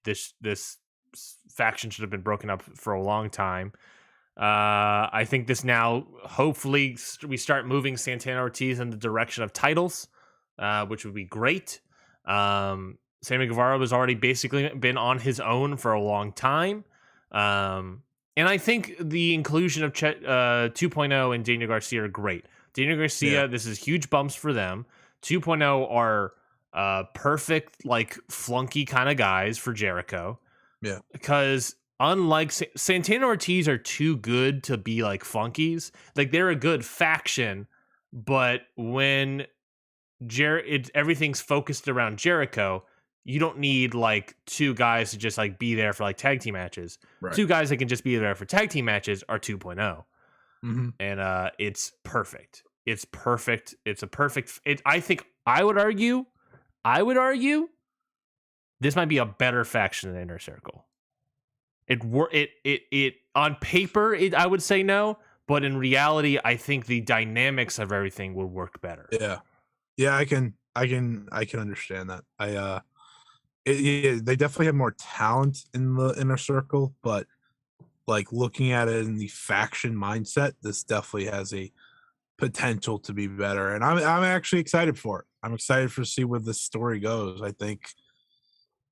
This faction should have been broken up for a long time. I think this now, hopefully, we start moving Santana Ortiz in the direction of titles, which would be great. Sammy Guevara was already basically been on his own for a long time. And I think the inclusion of 2.0 and Daniel Garcia are great. Daniel Garcia, This is huge bumps for them. 2.0 are perfect, flunky kind of guys for Jericho. Yeah. Because unlike Santana Ortiz are too good to be flunkies. They're a good faction, but when everything's focused around Jericho, you don't need two guys to just be there for tag team matches. Right. Two guys that can just be there for tag team matches are 2.0. And it's perfect. It's perfect. It's a perfect. I would argue this might be a better faction than Inner Circle. It on paper, I would say no, but in reality, I think the dynamics of everything would work better. Yeah, I can understand that. They definitely have more talent in the Inner Circle, but looking at it in the faction mindset, this definitely has a potential to be better, and I'm actually excited for it. I'm excited to see where this story goes. I think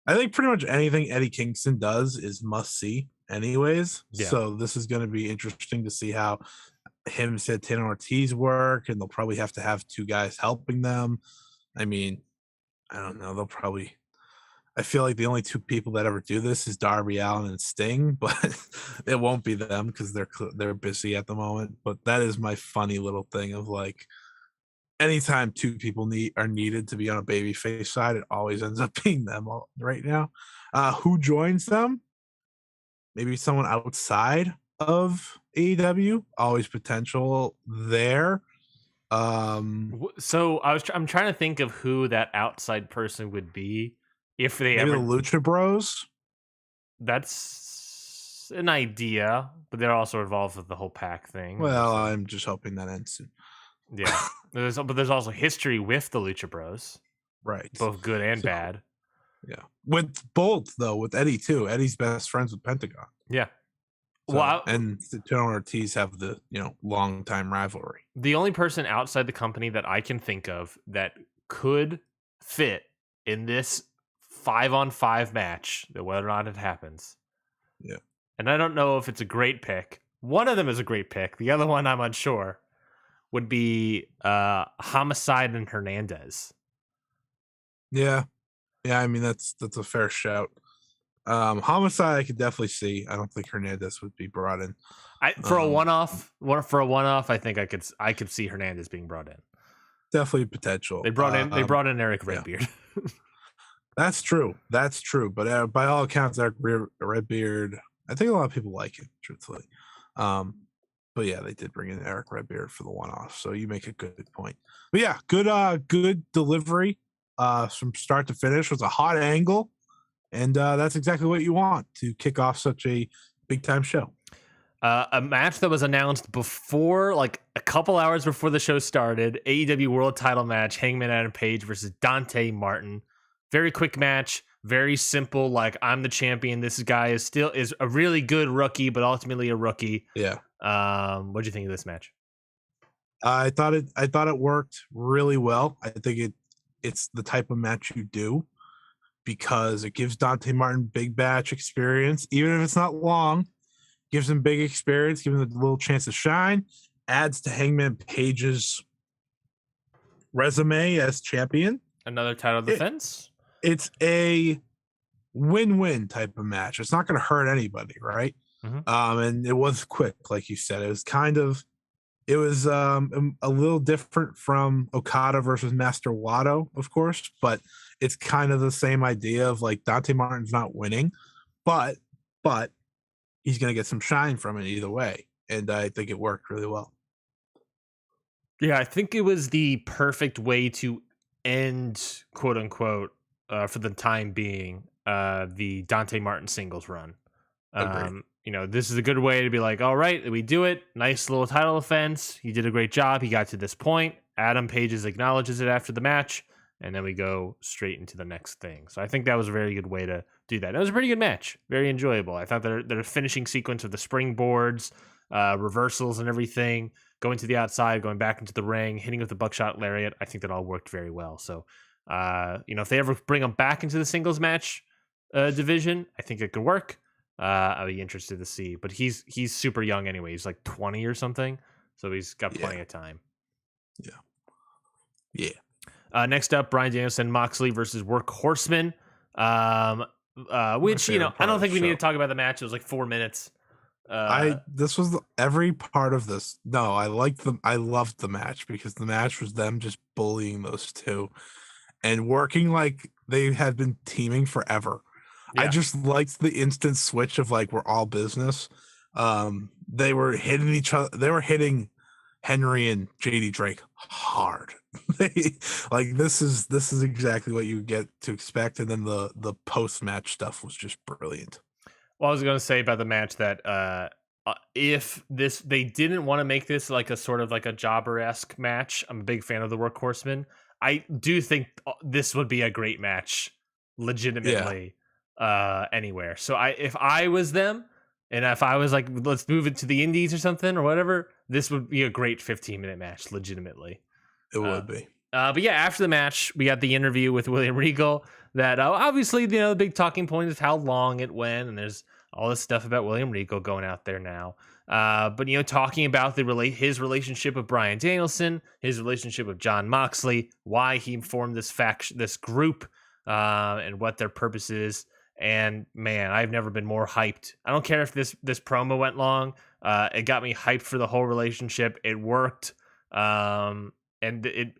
pretty much anything Eddie Kingston does is must see, anyways. Yeah. So this is going to be interesting to see how him and Santana Ortiz work, and they'll probably have to have two guys helping them. I mean, I don't know. They'll probably. I feel like the only two people that ever do this is Darby Allin and Sting, but it won't be them because they're busy at the moment. But that is my funny little thing of like, anytime two people are needed to be on a babyface side, it always ends up being them right now. Who joins them? Maybe someone outside of AEW. Always potential there. So I'm trying to think of who that outside person would be if they maybe ever. The Lucha Bros. That's an idea, but they're also involved with the whole pack thing. Well, I'm just hoping that ends soon. Yeah, but there's also history with the Lucha Bros, right? Both good and bad. Yeah, with both though, with Eddie too. Eddie's best friends with Pentagon. Yeah. So, well, and Santana Ortiz have the long time rivalry. The only person outside the company that I can think of that could fit in this 5-on-5 match, whether or not it happens. Yeah. And I don't know if it's a great pick. One of them is a great pick. The other one I'm unsure. Would be Homicide and Hernandez. Yeah. I mean that's a fair shout. Homicide I could definitely see. I don't think Hernandez would be brought in. For a one-off, I think I could see Hernandez being brought in. Definitely potential. They brought in Eric Redbeard. Yeah. That's true. But by all accounts, Eric Redbeard, I think a lot of people like him, truthfully. But yeah, they did bring in Eric Redbeard for the one-off. So you make a good point. But yeah, good delivery from start to finish. It was a hot angle. And that's exactly what you want to kick off such a big-time show. A match that was announced before, like a couple hours before the show started. AEW World Title match, Hangman Adam Page versus Dante Martin. Very quick match, very simple. Like, I'm the champion. This guy is a really good rookie, but ultimately a rookie. Yeah. What do you think of this match? I thought it worked really well. I think it's the type of match you do because it gives Dante Martin big match experience, even if it's not long. Gives him big experience, gives him a little chance to shine. Adds to Hangman Page's resume as champion. Another title defense. It's a win-win type of match. It's not going to hurt anybody, right? Mm-hmm. And it was quick, like you said. It was a little different from Okada versus Master Wato, of course, but it's kind of the same idea of like Dante Martin's not winning, but he's going to get some shine from it either way. And I think it worked really well. Yeah, I think it was the perfect way to end, quote unquote, for the time being, the Dante Martin singles run. This is a good way to be like, all right, we do it. Nice little title defense. He did a great job. He got to this point. Adam Page acknowledges it after the match, and then we go straight into the next thing. So I think that was a very good way to do that. It was a pretty good match. Very enjoyable. I thought their finishing sequence of the springboards, reversals and everything, going to the outside, going back into the ring, hitting with the buckshot lariat, I think that all worked very well. So, if they ever bring him back into the singles match division, I think it could work. I'll be interested to see. But he's super young anyway. He's like 20 or something. So he's got plenty of time. Yeah. Next up, Bryan Danielson, Moxley versus Workhorsemen. Which, I don't think we need to talk about the match. It was like 4 minutes. This was every part of this. No, I loved the match because the match was them just bullying those two and working like they had been teaming forever. Yeah. I just liked the instant switch of like, we're all business. They were hitting each other. They were hitting Henry and JD Drake hard. This is exactly what you get to expect. And then the post-match stuff was just brilliant. Well, I was going to say about the match that if they didn't want to make this like a sort of like a jobber-esque match, I'm a big fan of the Workhorsemen. I do think this would be a great match, legitimately, anywhere. So if I was them, And if I was like, let's move it to the indies or something or whatever, this would be a great 15-minute match, legitimately. It would be. But yeah, after the match, we got the interview with William Regal. That obviously, the big talking point is how long it went, and there's all this stuff about William Regal going out there now. But talking about his relationship with Bryan Danielson, his relationship with Jon Moxley, why he formed this group, and what their purpose is. And man, I've never been more hyped. I don't care if this promo went long. It got me hyped for the whole relationship. It worked. And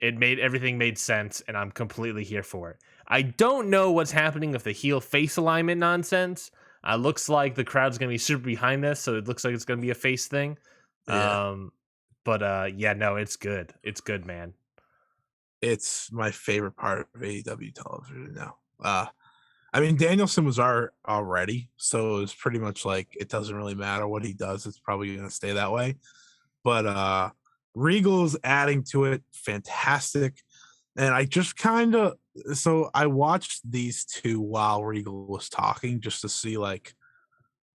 everything made sense, and I'm completely here for it. I don't know what's happening with the heel face alignment nonsense. Looks like the crowd's gonna be super behind this, so it looks like it's gonna be a face thing. Yeah. No, it's good. It's good, man. It's my favorite part of AEW television now. I mean, Danielson was already, so it was pretty much like it doesn't really matter what he does. It's probably going to stay that way. But Regal's adding to it, fantastic. And I just so I watched these two while Regal was talking just to see like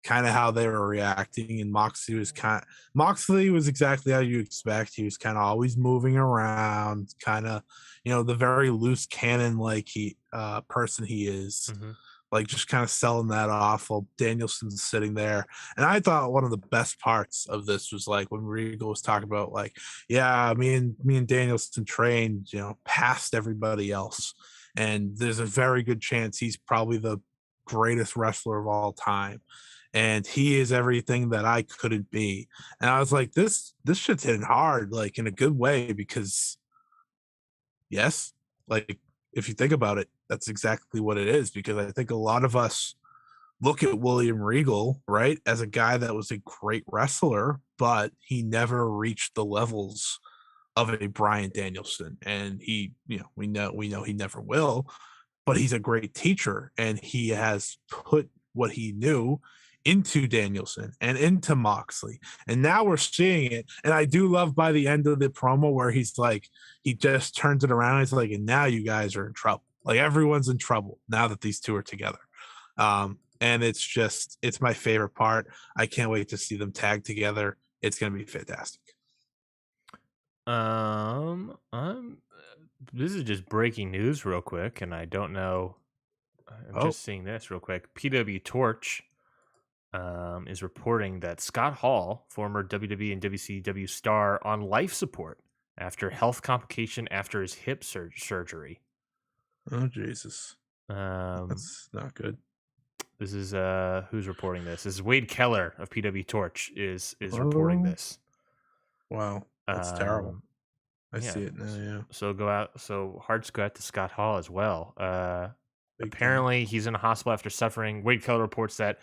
kind of how they were reacting. And Moxley was exactly how you expect. He was kind of always moving around, kind of, the very loose cannon like person he is. Mm-hmm. Like just kind of selling that off while Danielson's sitting there. And I thought one of the best parts of this was like when Regal was talking about like, yeah, me and Danielson trained, past everybody else. And there's a very good chance he's probably the greatest wrestler of all time. And he is everything that I couldn't be. And I was like, this shit's hitting hard, like in a good way, because yes, like if you think about it, that's exactly what it is. Because I think a lot of us look at William Regal, right, as a guy that was a great wrestler, but he never reached the levels of a Bryan Danielson. And he, we know he never will, but he's a great teacher, and he has put what he knew into Danielson and into Moxley. And now we're seeing it. And I do love by the end of the promo where he's like, he just turns it around. He's like, and now you guys are in trouble. Like everyone's in trouble now that these two are together. And it's my favorite part. I can't wait to see them tag together. It's going to be fantastic. This is just breaking news real quick, and I don't know. I'm just seeing this real quick. PW Torch is reporting that Scott Hall, former WWE and WCW star, on life support after health complication after his hip surgery. Oh, Jesus. That's not good. This is who's reporting this? This is Wade Keller of PW Torch is reporting this. Wow, that's terrible. I see it now. Yeah. So hearts go out to Scott Hall as well. Apparently, he's in a hospital after suffering. Wade Keller reports that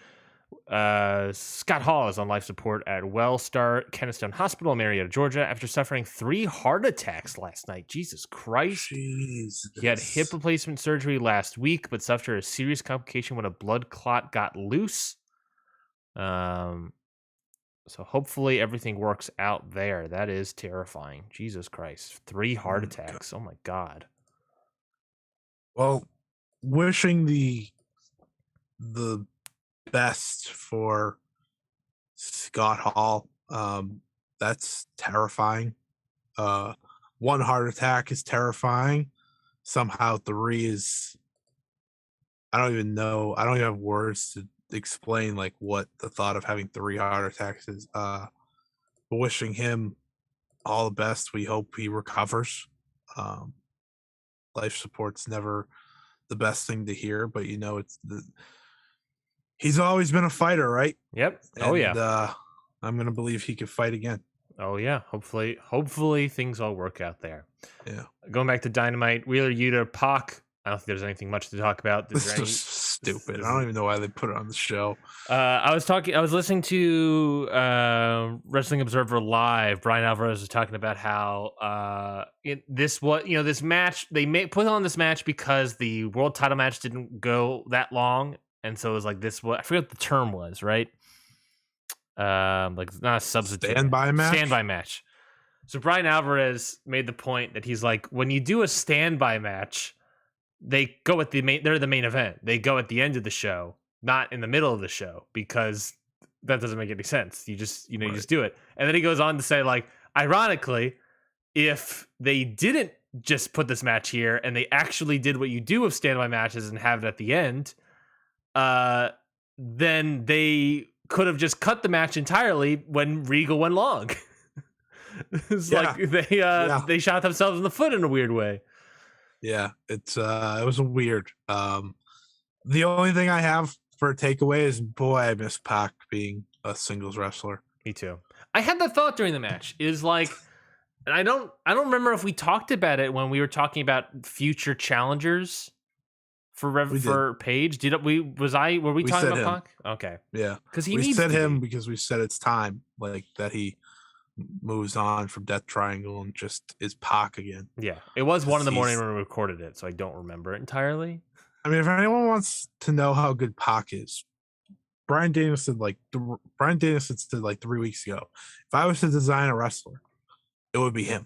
Scott Hall is on life support at Wellstar Kennestone Hospital in Marietta, Georgia, after suffering 3 heart attacks last night. Jesus Christ. Jesus. He had hip replacement surgery last week, but suffered a serious complication when a blood clot got loose. So hopefully everything works out there. That is terrifying. Jesus Christ. 3 heart attacks. Oh my God. Well, wishing the best for Scott Hall. That's terrifying. 1 heart attack is terrifying. Somehow 3 is, I don't even know. I don't even have words to explain like what the thought of having 3 heart attacks is. But wishing him all the best. We hope he recovers. Life support's never the best thing to hear, but he's always been a fighter, right? Yep. And I'm going to believe he can fight again. Oh, yeah. Hopefully things all work out there. Yeah. Going back to Dynamite, Wheeler, Yuta, Pac. I don't think there's anything much to talk about. This is just stupid. I don't even know why they put it on the show. I was listening to Wrestling Observer Live. Brian Alvarez was talking about how this match, they put on this match because the world title match didn't go that long. And so it was like I forget what the term was, right? Like it's not a substitute. Standby match. So Brian Alvarez made the point that he's like, when you do a standby match, they go at they're the main event. They go at the end of the show, not in the middle of the show, because that doesn't make any sense. You just, you Right. just do it. And then he goes on to say, like, ironically, if they didn't just put this match here and they actually did what you do with standby matches and have it at the end, then they could have just cut the match entirely when Regal went long. It's like they shot themselves in the foot in a weird way. Yeah, it was a weird. The only thing I have for a takeaway is, boy, I miss Pac being a singles wrestler. Me too. I had that thought during the match. Is like, and I don't remember if we talked about it when we were talking about future challengers for Paige. Were we talking about Pac? Okay. Yeah. Because we said him because we said it's time, like, that he moves on from Death Triangle and just is Pac again. Yeah. It was 1 a.m. when we recorded it, so I don't remember it entirely. I mean, if anyone wants to know how good Pac is, Bryan Danielson said like 3 weeks ago, if I was to design a wrestler, it would be him.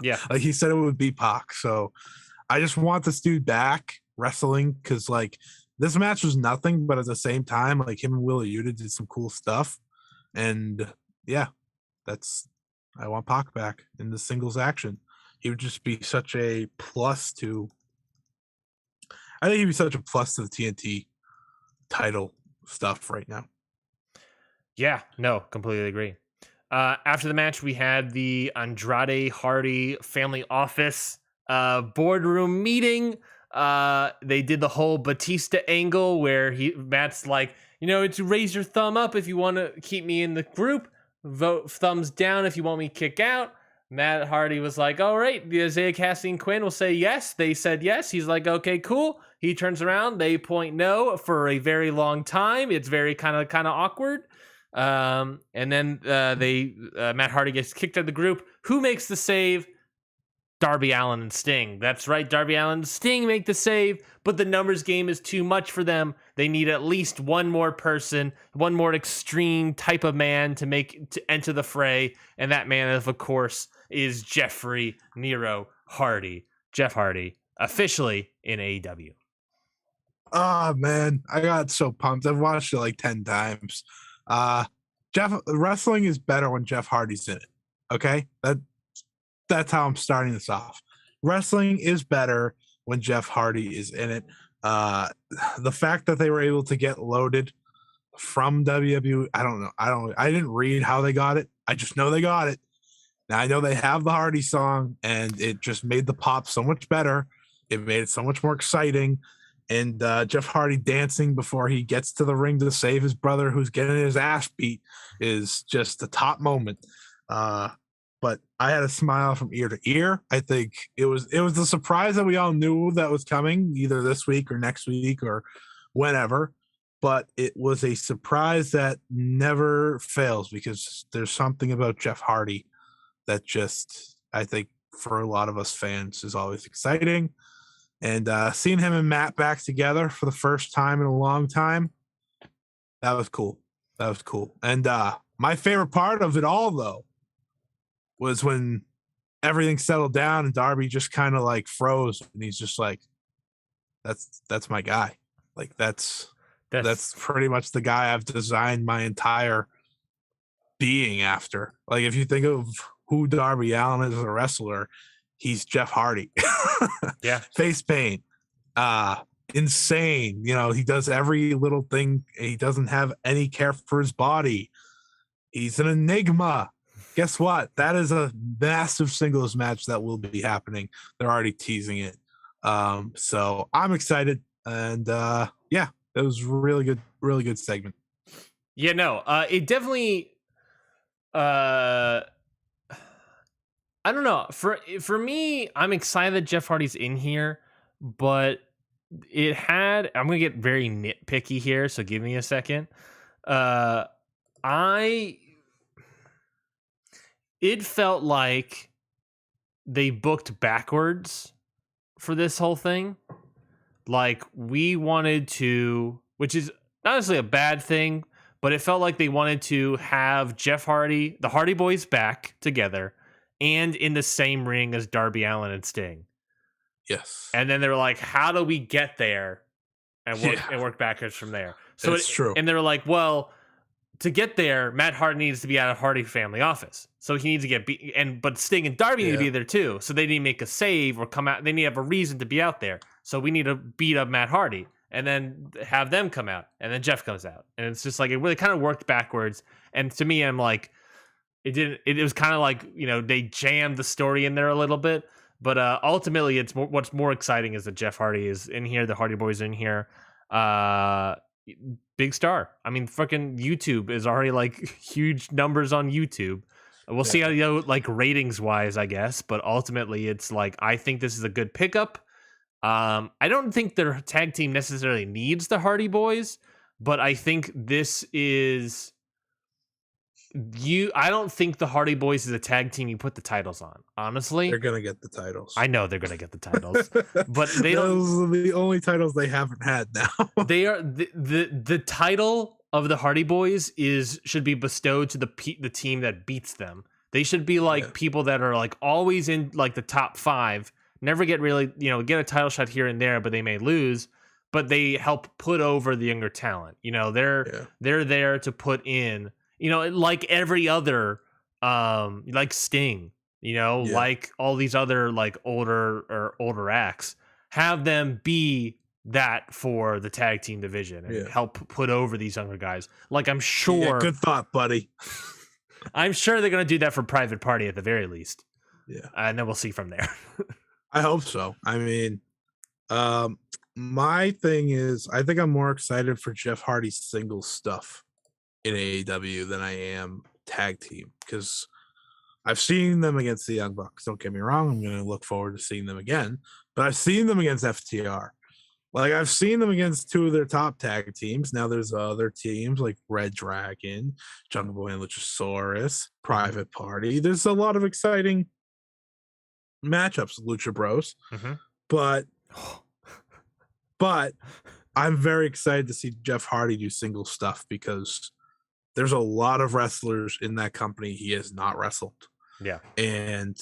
Yeah. Like, he said it would be Pac. So I just want this dude back wrestling, because, like, this match was nothing, but at the same time, like, him and Wheeler Yuta did some cool stuff. And yeah, I want Pac back in the singles action. He would just be such a plus to, I think he'd be such a plus to the TNT title stuff right now. Yeah, no, completely agree. After the match, we had the Andrade Hardy family office boardroom meeting. They did the whole Batista angle where Matt's like, it's raise your thumb up if you want to keep me in the group. Vote thumbs down if you want me to kick out. Matt Hardy was like, all right, the Isaiah Cassidy and Quinn will say yes. They said yes. He's like, okay, cool. He turns around. They point no for a very long time. It's very kind of awkward. And then Matt Hardy gets kicked out of the group. Who makes the save? Darby Allin and Sting. That's right. Darby Allin and Sting make the save, but the numbers game is too much for them. They need at least one more person, one more extreme type of man to enter the fray. And that man, of course, is Jeffrey Nero Hardy. Jeff Hardy, officially in AEW. Oh, man, I got so pumped. I've watched it like 10 times. Wrestling is better when Jeff Hardy's in it. Okay? That's how I'm starting this off. Wrestling is better when Jeff Hardy is in it. The fact that they were able to get loaded from WWE, I don't know. I didn't read how they got it. I just know they got it. Now I know they have the Hardy song, and it just made the pop so much better. It made it so much more exciting. And Jeff Hardy dancing before he gets to the ring to save his brother who's getting his ass beat is just the top moment. But I had a smile from ear to ear. I think it was the surprise that we all knew that was coming, either this week or next week or whenever. But it was a surprise that never fails, because there's something about Jeff Hardy that just, I think, for a lot of us fans is always exciting. And seeing him and Matt back together for the first time in a long time, that was cool. And my favorite part of it all, though, was when everything settled down and Darby just kind of like froze, and he's just like, that's my guy. Like, that's pretty much the guy I've designed my entire being after. Like, if you think of who Darby Allin is as a wrestler, he's Jeff Hardy. Yeah. Face paint. Insane. He does every little thing. He doesn't have any care for his body. He's an enigma. Guess what? That is a massive singles match that will be happening. They're already teasing it. So I'm excited. And yeah, it was really good segment. Yeah, no, it definitely, I don't know. For me, I'm excited that Jeff Hardy's in here, but I'm going to get very nitpicky here, so give me a second. It felt like they booked backwards for this whole thing. Like, we wanted to, which is not necessarily a bad thing, but it felt like they wanted to have Jeff Hardy, the Hardy Boys, back together and in the same ring as Darby Allin and Sting. Yes. And then they were like, how do we get there and work backwards from there? So it's true. And they were like, well, to get there, Matt Hardy needs to be at a Hardy family office. So he needs to get but Sting and Darby need to be there too. So they need to make a save or come out. They need to have a reason to be out there. So we need to beat up Matt Hardy and then have them come out. And then Jeff comes out. And it's just like, it really kind of worked backwards. And to me, I'm like, it was kind of like, they jammed the story in there a little bit. But ultimately, what's more exciting is that Jeff Hardy is in here. The Hardy Boys are in here. Big star. I mean, fucking YouTube is already like huge numbers on YouTube. We'll see how like ratings wise, I guess. But ultimately, it's like, I think this is a good pickup. I don't think their tag team necessarily needs the Hardy Boys, but I think this is. I don't think the Hardy Boys is a tag team you put the titles on. Honestly, they're gonna get the titles. I know they're gonna get the titles, but they don't. Those are the only titles they haven't had now. They are the title of the Hardy Boys should be bestowed to the team that beats them. They should be like people that are like always in like the top 5, never get really get a title shot here and there, but they may lose. But they help put over the younger talent. They're there to put in. Like every other, like Sting, like all these other like older acts, have them be that for the tag team division and help put over these younger guys. Like I'm sure. Yeah, good thought, buddy. I'm sure they're gonna do that for Private Party at the very least. Yeah, and then we'll see from there. I hope so. I mean, my thing is, I think I'm more excited for Jeff Hardy's single stuff in AEW than I am tag team, because I've seen them against the Young Bucks. Don't get me wrong, I'm going to look forward to seeing them again, but I've seen them against FTR. Like I've seen them against 2 of their top tag teams. Now there's other teams like Red Dragon, Jungle Boy and Luchasaurus, Private Party. There's a lot of exciting matchups, Lucha Bros. Mm-hmm. But I'm very excited to see Jeff Hardy do single stuff, because there's a lot of wrestlers in that company he has not wrestled. Yeah. And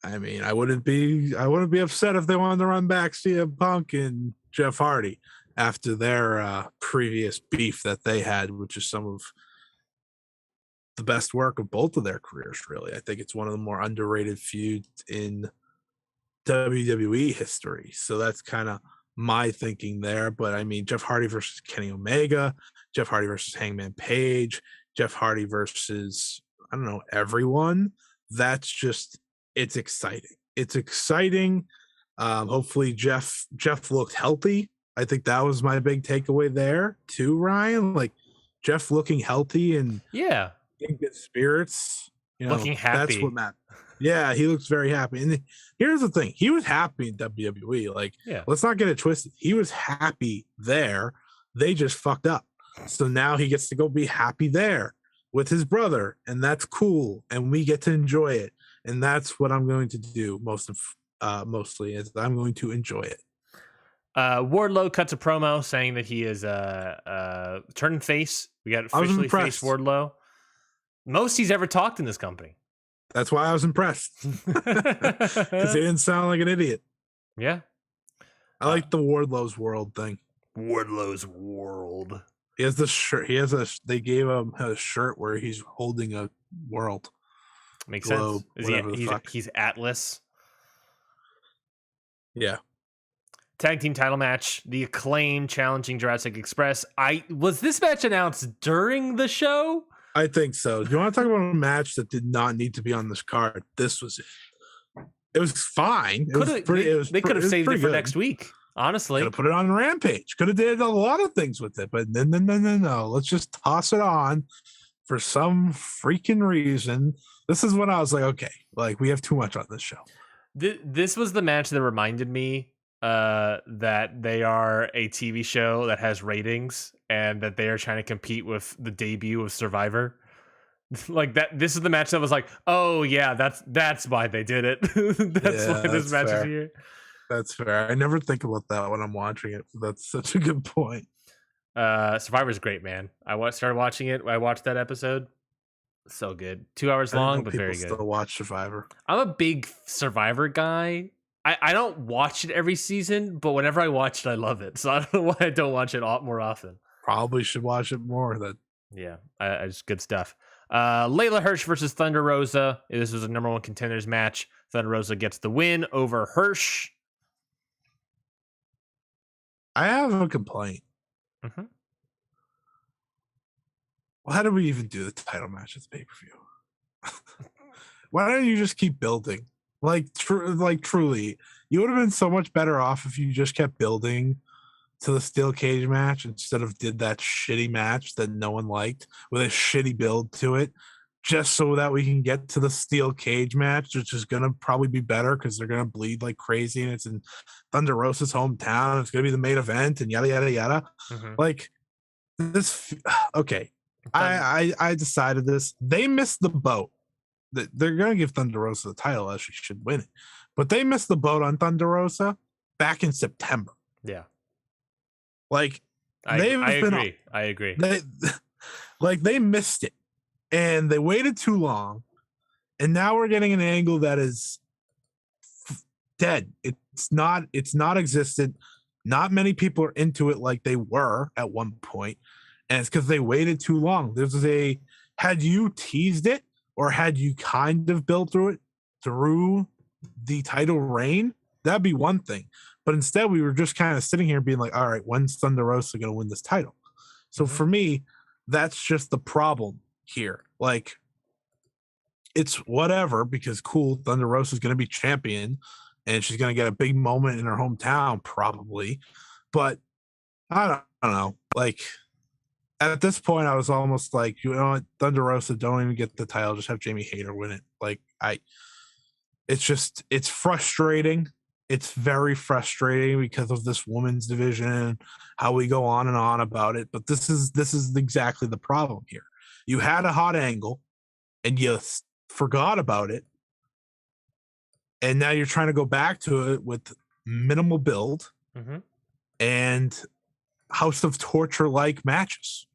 I mean, I wouldn't be upset if they wanted to run back CM Punk and Jeff Hardy after their previous beef that they had, which is some of the best work of both of their careers, really. I think it's one of the more underrated feuds in WWE history. So that's kind of my thinking there. But I mean, Jeff Hardy versus Kenny Omega, Jeff Hardy versus Hangman Page, Jeff Hardy versus, I don't know, everyone. That's just, it's exciting. It's exciting. Hopefully Jeff looked healthy. I think that was my big takeaway there too, Ryan. Like Jeff looking healthy and in good spirits. Looking happy. That's what matters. Yeah, he looks very happy. And here's the thing. He was happy in WWE. Like, let's not get it twisted. He was happy there. They just fucked up. So now he gets to go be happy there with his brother. And that's cool. And we get to enjoy it. And that's what I'm going to do mostly is I'm going to enjoy it. Wardlow cuts a promo saying that he is turning face. We got officially face Wardlow. Most he's ever talked in this company. That's why I was impressed. Because he didn't sound like an idiot. Yeah. I like the Wardlow's World thing. Wardlow's World. He has this shirt. They gave him a shirt where he's holding a world. Makes globe, sense. He's Atlas. Yeah. Tag team title match. The Acclaim challenging Jurassic Express. Was this match announced during the show? I think so. Do you want to talk about a match that did not need to be on this card? This was it. It was fine. They could have saved it for next week. Honestly, could have put it on Rampage. Could have did a lot of things with it, but no. Let's just toss it on for some freaking reason. This is when I was like, okay, like we have too much on this show. This was the match that reminded me that they are a TV show that has ratings and that they are trying to compete with the debut of Survivor. Like that. This is the match that was like, oh yeah, that's why they did it. That's why this match is here. That's fair. I never think about that when I'm watching it. That's such a good point. Survivor's great, man. I started watching it. I watched that episode. So good. 2 hours long, but very good. Still watch Survivor. I'm a big Survivor guy. I don't watch it every season, but whenever I watch it, I love it. So I don't know why I don't watch it more often. Probably should watch it more. That Yeah, just good stuff. Leila Hirsch versus Thunder Rosa. This was a number one contenders match. Thunder Rosa gets the win over Hirsch. I have a complaint. Mm-hmm. Well, how did we even do the title match at the pay-per-view? Why don't you just keep building? Truly, you would have been so much better off if you just kept building to the steel cage match instead of did that shitty match that no one liked with a shitty build to it, just so that we can get to the steel cage match, which is gonna probably be better because they're gonna bleed like crazy and it's in Thunder Rosa's hometown. It's gonna be the main event and yada yada yada. Mm-hmm. Like this, okay. I decided this. They missed the boat. They're gonna give Thunder Rosa the title as she should win it, but they missed the boat on Thunder Rosa back in September. Yeah. Like I agree. They missed it and they waited too long, and now we're getting an angle that is dead. It's not existent. Not many people are into it like they were at one point, and it's because they waited too long. Had you teased it or had you kind of built through it through the title reign, that'd be one thing. But instead, we were just kind of sitting here being like, all right, when's Thunder Rosa going to win this title? So for me, that's just the problem here. Like, it's whatever, because cool, Thunder Rosa is going to be champion and she's going to get a big moment in her hometown, probably. But I don't know. Like, at this point, I was almost like, you know what, Thunder Rosa, don't even get the title. Just have Jamie Hayter win it. Like, it's frustrating. It's very frustrating because of this women's division, how we go on and on about it. But this is exactly the problem here. You had a hot angle and you forgot about it. And now you're trying to go back to it with minimal build and House of Torture-like matches.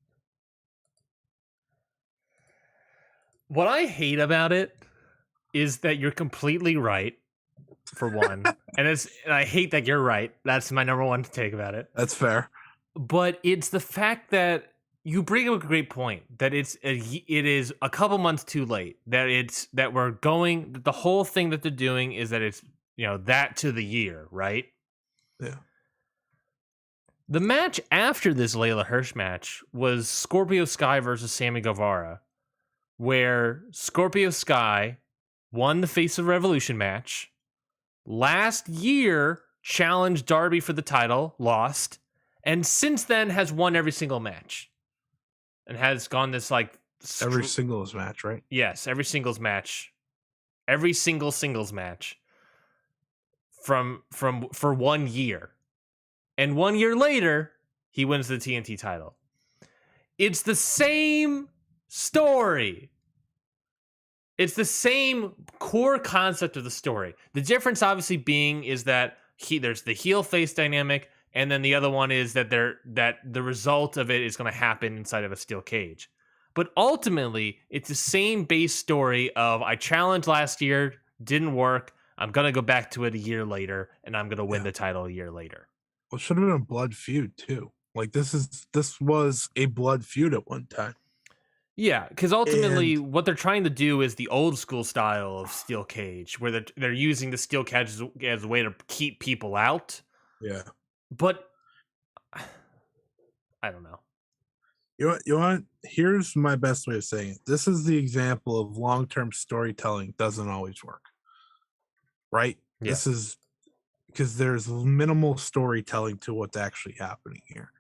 What I hate about it is that you're completely right, for one. and I hate that you're right. That's my number one take about it. That's fair. But it's the fact that you bring up a great point, that it is a couple months too late, that we're going, the whole thing that they're doing is that it's, that to the year, right? Yeah. The match after this Leila Hirsch match was Scorpio Sky versus Sammy Guevara, where Scorpio Sky won the Face of Revolution match. Last year, challenged Darby for the title, lost, and since then has won every single match. And has gone this every singles match, right? Yes, every singles match. Every single singles match for 1 year. And 1 year later, he wins the TNT title. It's the same story. It's the same core concept of the story. The difference obviously being is that there's the heel face dynamic, and then the other one is that the result of it is going to happen inside of a steel cage. But ultimately, it's the same base story of I challenged last year, didn't work. I'm going to go back to it a year later, and I'm going to win the title a year later. Well, it should have been a blood feud too. Like this was a blood feud at one time. Yeah, because ultimately what they're trying to do is the old school style of steel cage, where they're using the steel cage as a way to keep people out. Yeah. But I don't know. You want? Here's my best way of saying it. This is the example of long-term storytelling doesn't always work. Right? Yeah. This is because there's minimal storytelling to what's actually happening here.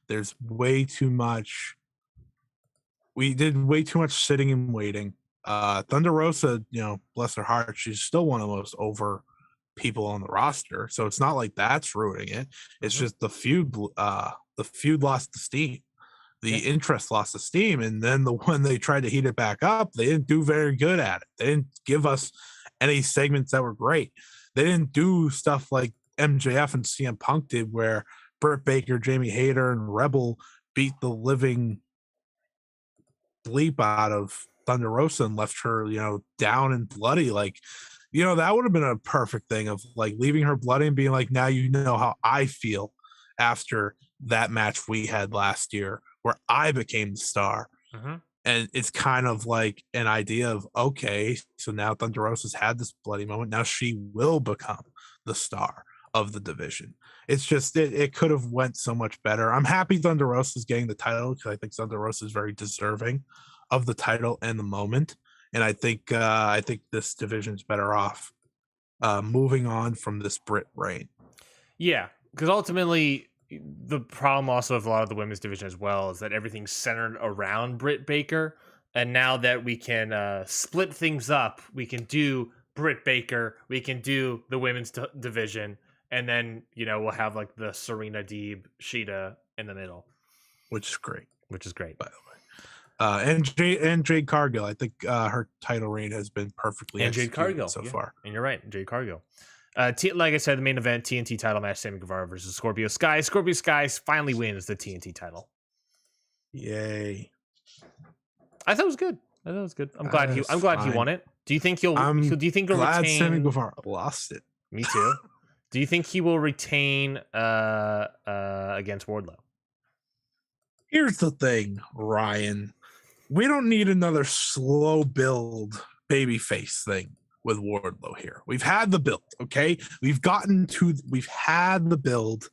There's way too much. We did way too much sitting and waiting. Thunder Rosa, bless her heart, she's still one of the most over people on the roster. So it's not like that's ruining it. It's just the feud lost the steam. The interest lost the steam. And then when they tried to heat it back up, they didn't do very good at it. They didn't give us any segments that were great. They didn't do stuff like MJF and CM Punk did, where Britt Baker, Jamie Hayter, and Rebel beat the living bleep out of Thunder Rosa and left her, down and bloody. Like, that would have been a perfect thing of like leaving her bloody and being like, now you know how I feel after that match we had last year where I became the star. And it's kind of like an idea of, okay, so now Thunder Rosa's had this bloody moment. Now she will become the star of the division. It's just, it could have went so much better. I'm happy Thunder Rosa's getting the title because I think Thunder Rosa is very deserving of the title and the moment. And I think this division's better off moving on from this Brit reign. Yeah, because ultimately the problem also of a lot of the women's division as well is that everything's centered around Britt Baker, and now that we can split things up, we can do Britt Baker, we can do the women's division, and then we'll have like the Serena Deeb Shida in the middle, which is great. By the way, and Jade Cargill, I think her title reign has been perfectly executed so far. And you're right, Jade Cargill. Like I said, the main event, TNT title match, Sammy Guevara versus Scorpio Sky. Scorpio Sky finally wins the TNT title. Yay! I thought it was good. I'm glad he won it. Do you think he'll glad retain? Sammy Guevara lost it. Me too. Do you think he will retain against Wardlow? Here's the thing, Ryan. We don't need another slow build babyface thing with Wardlow here. We've had the build, okay? We've had the build.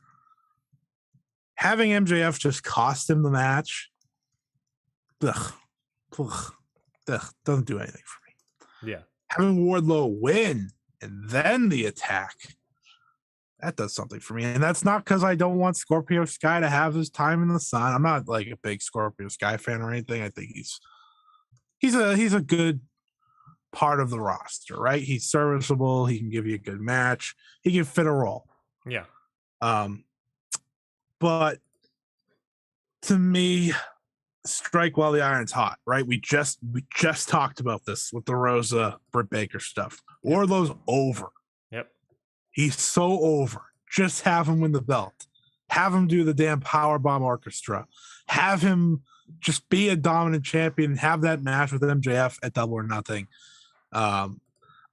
Having MJF just cost him the match, doesn't do anything for me. Yeah. Having Wardlow win and then the attack, that does something for me. And that's not because I don't want Scorpio Sky to have his time in the sun. I'm not like a big Scorpio Sky fan or anything. I think he's a good part of the roster, right? He's serviceable. He can give you a good match. He can fit a role. Yeah. But to me, strike while the iron's hot, right? We just talked about this with the Rosa Britt Baker stuff. Yep. Wardlow's over. Yep. He's so over. Just have him win the belt. Have him do the damn powerbomb orchestra. Have him just be a dominant champion and have that match with MJF at Double or Nothing.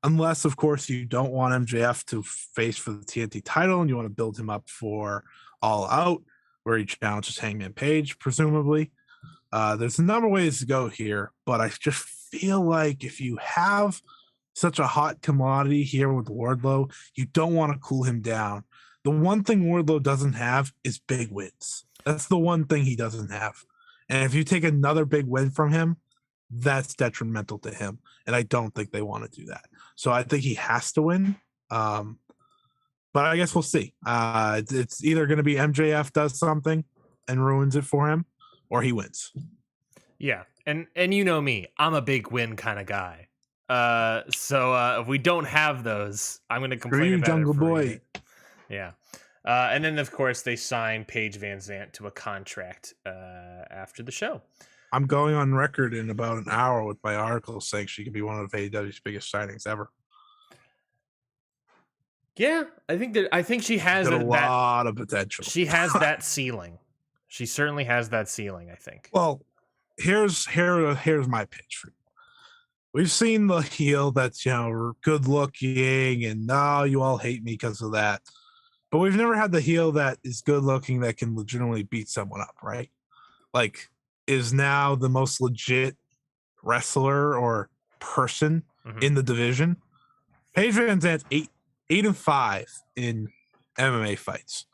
Unless, of course, you don't want MJF to face for the TNT title and you want to build him up for All Out, where he challenges Hangman Page, presumably. There's a number of ways to go here, but I just feel like if you have such a hot commodity here with Wardlow, you don't want to cool him down. The one thing Wardlow doesn't have is big wins. That's the one thing he doesn't have. And if you take another big win from him, that's detrimental to him. And I don't think they want to do that. So I think he has to win. But I guess we'll see. It's either going to be MJF does something and ruins it for him, or he wins. Yeah. And you know me, I'm a big win kind of guy. So if we don't have those, I'm going to complain about Jungle it. Boy. Yeah. And then, of course, they signed Paige Van Zant to a contract after the show. I'm going on record in about an hour with my article saying she could be one of AEW's biggest signings ever. Yeah, I think she has a lot of potential. She has that ceiling. She certainly has that ceiling, I think. Well, here's my pitch for you. We've seen the heel that's good looking and you all hate me because of that. But we've never had the heel that is good looking that can legitimately beat someone up, right? Like, is now the most legit wrestler or person in the division. Paige Van Zant's 8-5 in MMA fights.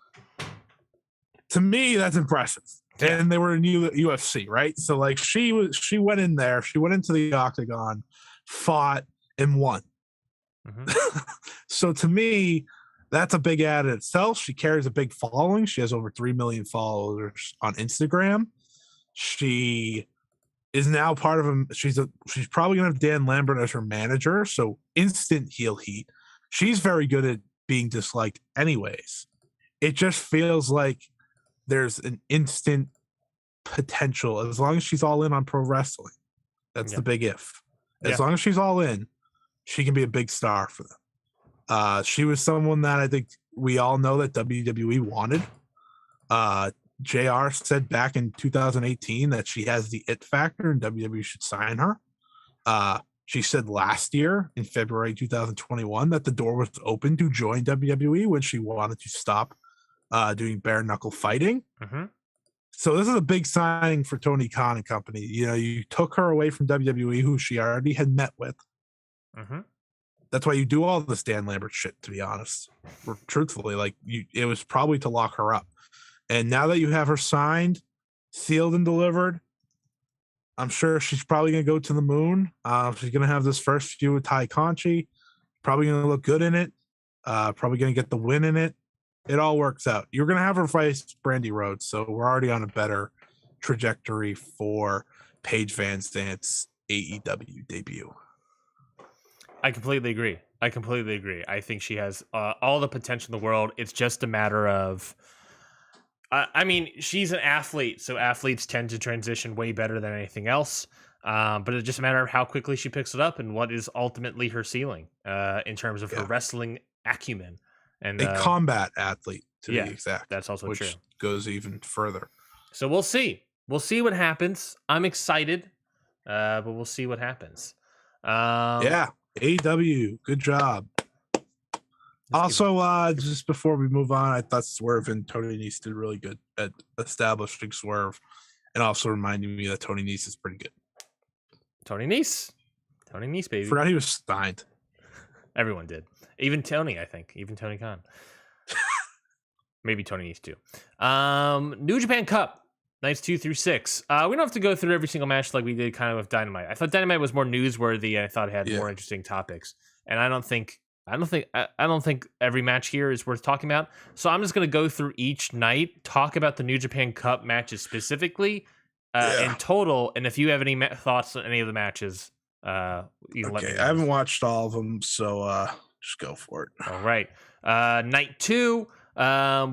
To me, that's impressive. Yeah. And they were in UFC, right? So like she went in there, she went into the octagon, fought and won. So to me, that's a big ad in itself. She carries a big following. She has over 3 million followers on Instagram. She is now part of she's probably gonna have Dan Lambert as her manager, so instant heel heat. She's very good at being disliked anyways. It just feels like there's an instant potential as long as she's all in on pro wrestling. That's the big if. As long as she's all in, she can be a big star for them. She was someone that I think we all know that WWE wanted. JR said back in 2018 that she has the it factor and WWE should sign her. She said last year in February 2021 that the door was open to join WWE when she wanted to stop doing bare knuckle fighting. So this is a big signing for Tony Khan and company. You know, you took her away from WWE, who she already had met with. Mm-hmm. That's why you do all this Dan Lambert shit, to be honest. Truthfully, it was probably to lock her up. And now that you have her signed, sealed, and delivered, I'm sure she's probably going to go to the moon. She's going to have this first feud with Ty Conchi. Probably going to look good in it. Probably going to get the win in it. It all works out. You're going to have her fight Brandy Rhodes, so we're already on a better trajectory for Paige Van Zandt's AEW debut. I completely agree. I think she has all the potential in the world. It's just a matter of... I mean, she's an athlete, so athletes tend to transition way better than anything else. But it's just a matter of how quickly she picks it up and what is ultimately her ceiling in terms of her wrestling acumen. And a combat athlete, to be exact. That's also which true. Goes even further. So we'll see. We'll see what happens. I'm excited, but we'll see what happens. AEW, good job. Also, just before we move on, I thought Swerve and Tony Nese did really good at establishing Swerve and also reminding me that Tony Nese is pretty good. Tony Nese, baby. Forgot he was signed. Everyone did. Even Tony, I think. Even Tony Khan. Maybe Tony Nese too. New Japan Cup, nights 2 through 6. We don't have to go through every single match like we did kind of with Dynamite. I thought Dynamite was more newsworthy. I thought it had more interesting topics. And I don't think every match here is worth talking about. So I'm just going to go through each night, talk about the New Japan Cup matches specifically, in total. And if you have any thoughts on any of the matches, you can let me know. I haven't watched all of them, so just go for it. All right. Night 2,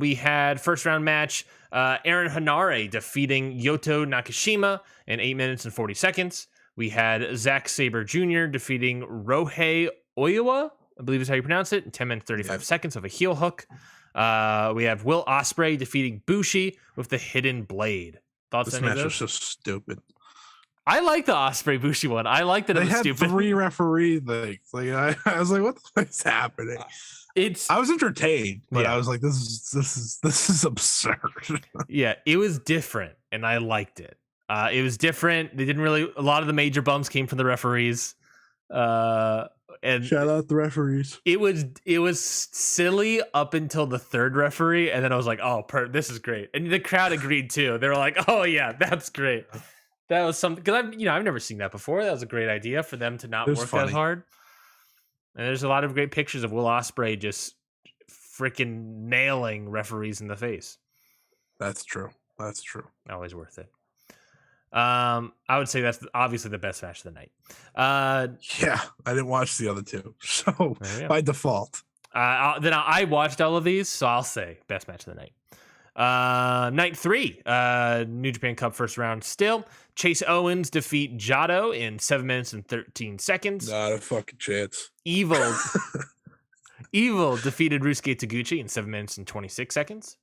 we had first round match, Aaron Hanare defeating Yoto Nakashima in 8 minutes and 40 seconds. We had Zack Sabre Jr. defeating Rohei Oiwa, I believe is how you pronounce it, in 10 minutes 35 seconds of a heel hook. We have Will Ospreay defeating Bushi with the Hidden Blade. Thoughts on this match was so stupid. I like the Ospreay Bushi one. I like that it was stupid. They had 3 referee things. Like I was like, what the fuck is happening? I was entertained, but I was like, this is absurd. Yeah, it was different, and I liked it. It was different. They didn't really. A lot of the major bumps came from the referees. And shout out the referees. It was silly up until the third referee, and then I was like, "Oh, this is great!" And the crowd agreed too. They were like, "Oh yeah, that's great." That was something because I've never seen that before. That was a great idea for them to not work that hard. And there's a lot of great pictures of Will Ospreay just freaking nailing referees in the face. That's true. Always worth it. I would say that's obviously the best match of the night. I didn't watch the other 2, so by default. Then I watched all of these, so I'll say best match of the night. Night 3, New Japan Cup first round still. Chase Owens defeat Jado in 7 minutes and 13 seconds. Not a fucking chance. Evil defeated Ryusuke Taguchi in 7 minutes and 26 seconds.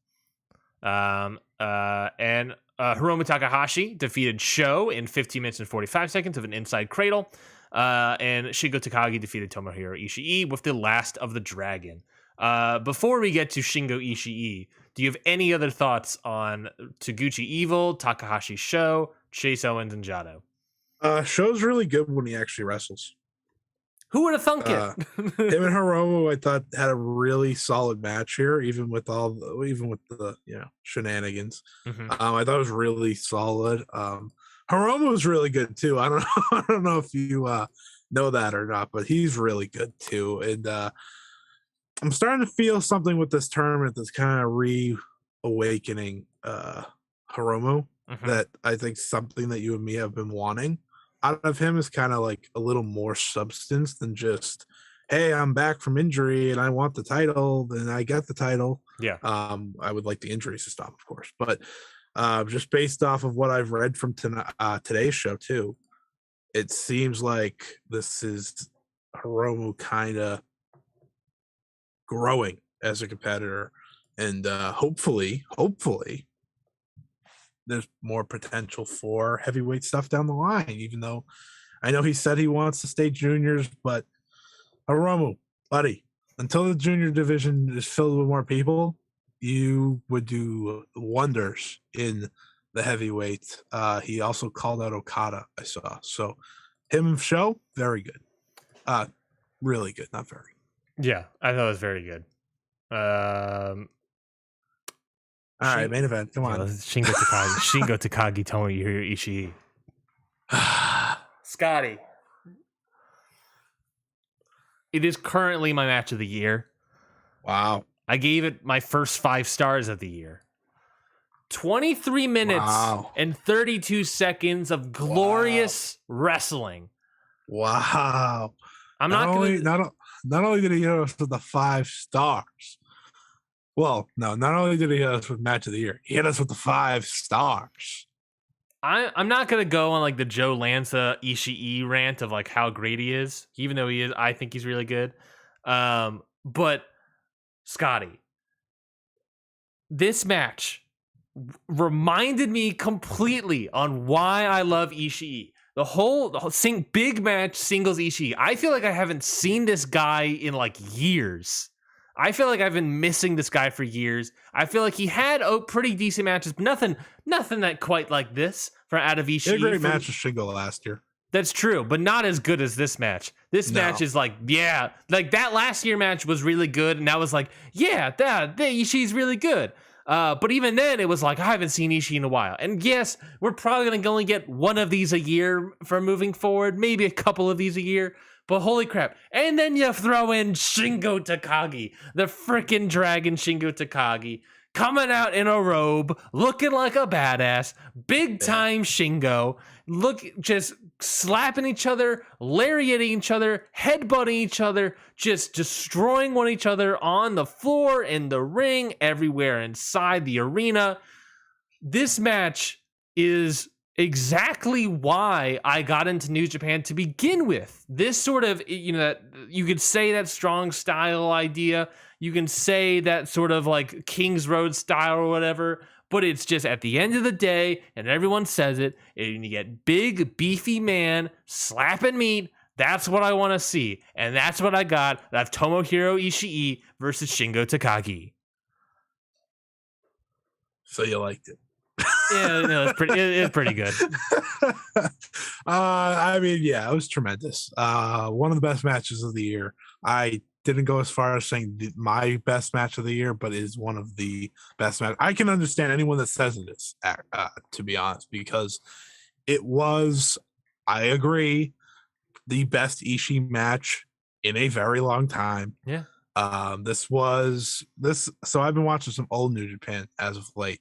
And Hiromu Takahashi defeated Sho in 15 minutes and 45 seconds of an inside cradle. And Shingo Takagi defeated Tomohiro Ishii with the Last of the Dragon. Before we get to Shingo Ishii, do you have any other thoughts on Taguchi Evil, Takahashi Sho, Chase Owens, and Jado? Sho's really good when he actually wrestles. Who would have thunk it? Him and Hiromu, I thought, had a really solid match here, even with the shenanigans. Mm-hmm. I thought it was really solid. Hiromu was really good too. I don't know if you know that or not, but he's really good too. And I'm starting to feel something with this tournament that's kind of reawakening Hiromu. Mm-hmm. That I think something that you and me have been wanting out of him is kind of like a little more substance than just, hey, I'm back from injury and I want the title, then I get the title. Yeah. I would like the injuries to stop, of course. But just based off of what I've read from today's show too, it seems like this is Hiromu kind of growing as a competitor. And hopefully there's more potential for heavyweight stuff down the line, even though I know he said he wants to stay juniors, but Hiromu, buddy, until the junior division is filled with more people, you would do wonders in the heavyweight. He also called out Okada, I saw. So him show, very good. Really good, not very. Yeah, I thought it was very good. All right, main event. Come on. Shingo Takagi, Tomohiri Ishii. Scotty. It is currently my match of the year. Wow. I gave it my first 5 stars of the year. 23 minutes and 32 seconds of glorious wrestling. Wow. Not only did he hit us with the 5 stars. Well, no, not only did he hit us with match of the year, he hit us with the 5 stars. I'm not gonna go on like the Joe Lanza Ishii rant of like how great he is, even though he is. I think he's really good. But Scotty, this match reminded me completely on why I love Ishii. The whole big match singles Ishii. I feel like I haven't seen this guy in like years. I feel like I've been missing this guy for years. I feel like he had pretty decent matches, but nothing that quite like this from out of Ishii. He had a great match with Shingo last year. That's true, but not as good as this match. This match is like, like that last year match was really good, and I was like, Ishii's really good. But even then, it was like, I haven't seen Ishii in a while. And yes, we're probably going to only get one of these a year from moving forward, maybe a couple of these a year. But holy crap. And then you throw in Shingo Takagi, the freaking dragon Shingo Takagi, coming out in a robe, looking like a badass, big time Shingo, just slapping each other, lariating each other, headbutting each other, just destroying one each other on the floor, in the ring, everywhere inside the arena. This match is exactly why I got into New Japan to begin with. This sort of, you could say that strong style idea. You can say that sort of like King's Road style or whatever, but it's just at the end of the day, and everyone says it, and you get big, beefy man slapping meat. That's what I want to see. And that's what I got. That's Tomohiro Ishii versus Shingo Takagi. So you liked it. Yeah, it's pretty good. I mean, yeah, it was tremendous. One of the best matches of the year. I didn't go as far as saying my best match of the year, but it is one of the best match. I can understand anyone that says it is, to be honest, because it was, I agree, the best Ishii match in a very long time. Yeah. So I've been watching some old New Japan as of late.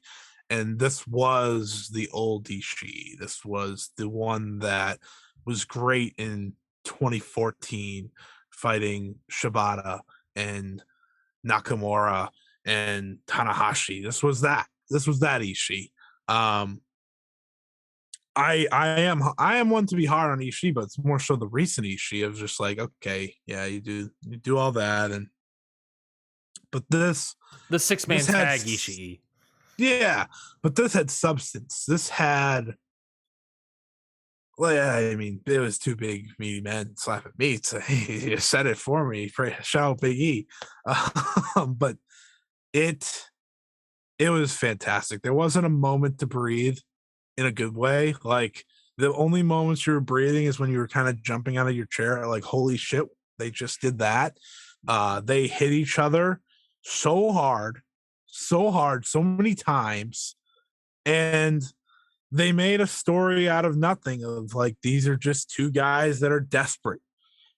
And this was the old Ishii. This was the one that was great in 2014, fighting Shibata and Nakamura and Tanahashi. This was that Ishii. I am one to be hard on Ishii, but it's more so the recent Ishii of just like, okay, yeah, you do all that, but the 6-man tag Ishii. Yeah, but this had substance. This had, well, yeah, I mean, it was 2 big meaty men slapping meats. You said it for me. Shout out Biggie. But it was fantastic. There wasn't a moment to breathe in a good way. Like, the only moments you were breathing is when you were kind of jumping out of your chair. Like, holy shit, they just did that. They hit each other so hard, so many times, and they made a story out of nothing of like, these are just 2 guys that are desperate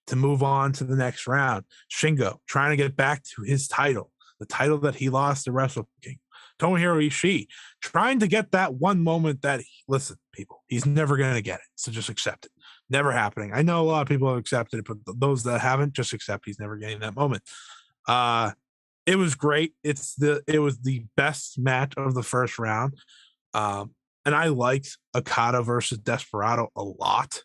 to move on to the next round. Shingo trying to get back to his title, the title that he lost to Wrestle King. Tomohiro Ishii trying to get that one moment that, listen, people, he's never going to get it, so just accept it. Never happening. I know a lot of people have accepted it, but those that haven't, just accept he's never getting that moment. It was great. It was the best match of the first round. And I liked Okada versus Desperado a lot,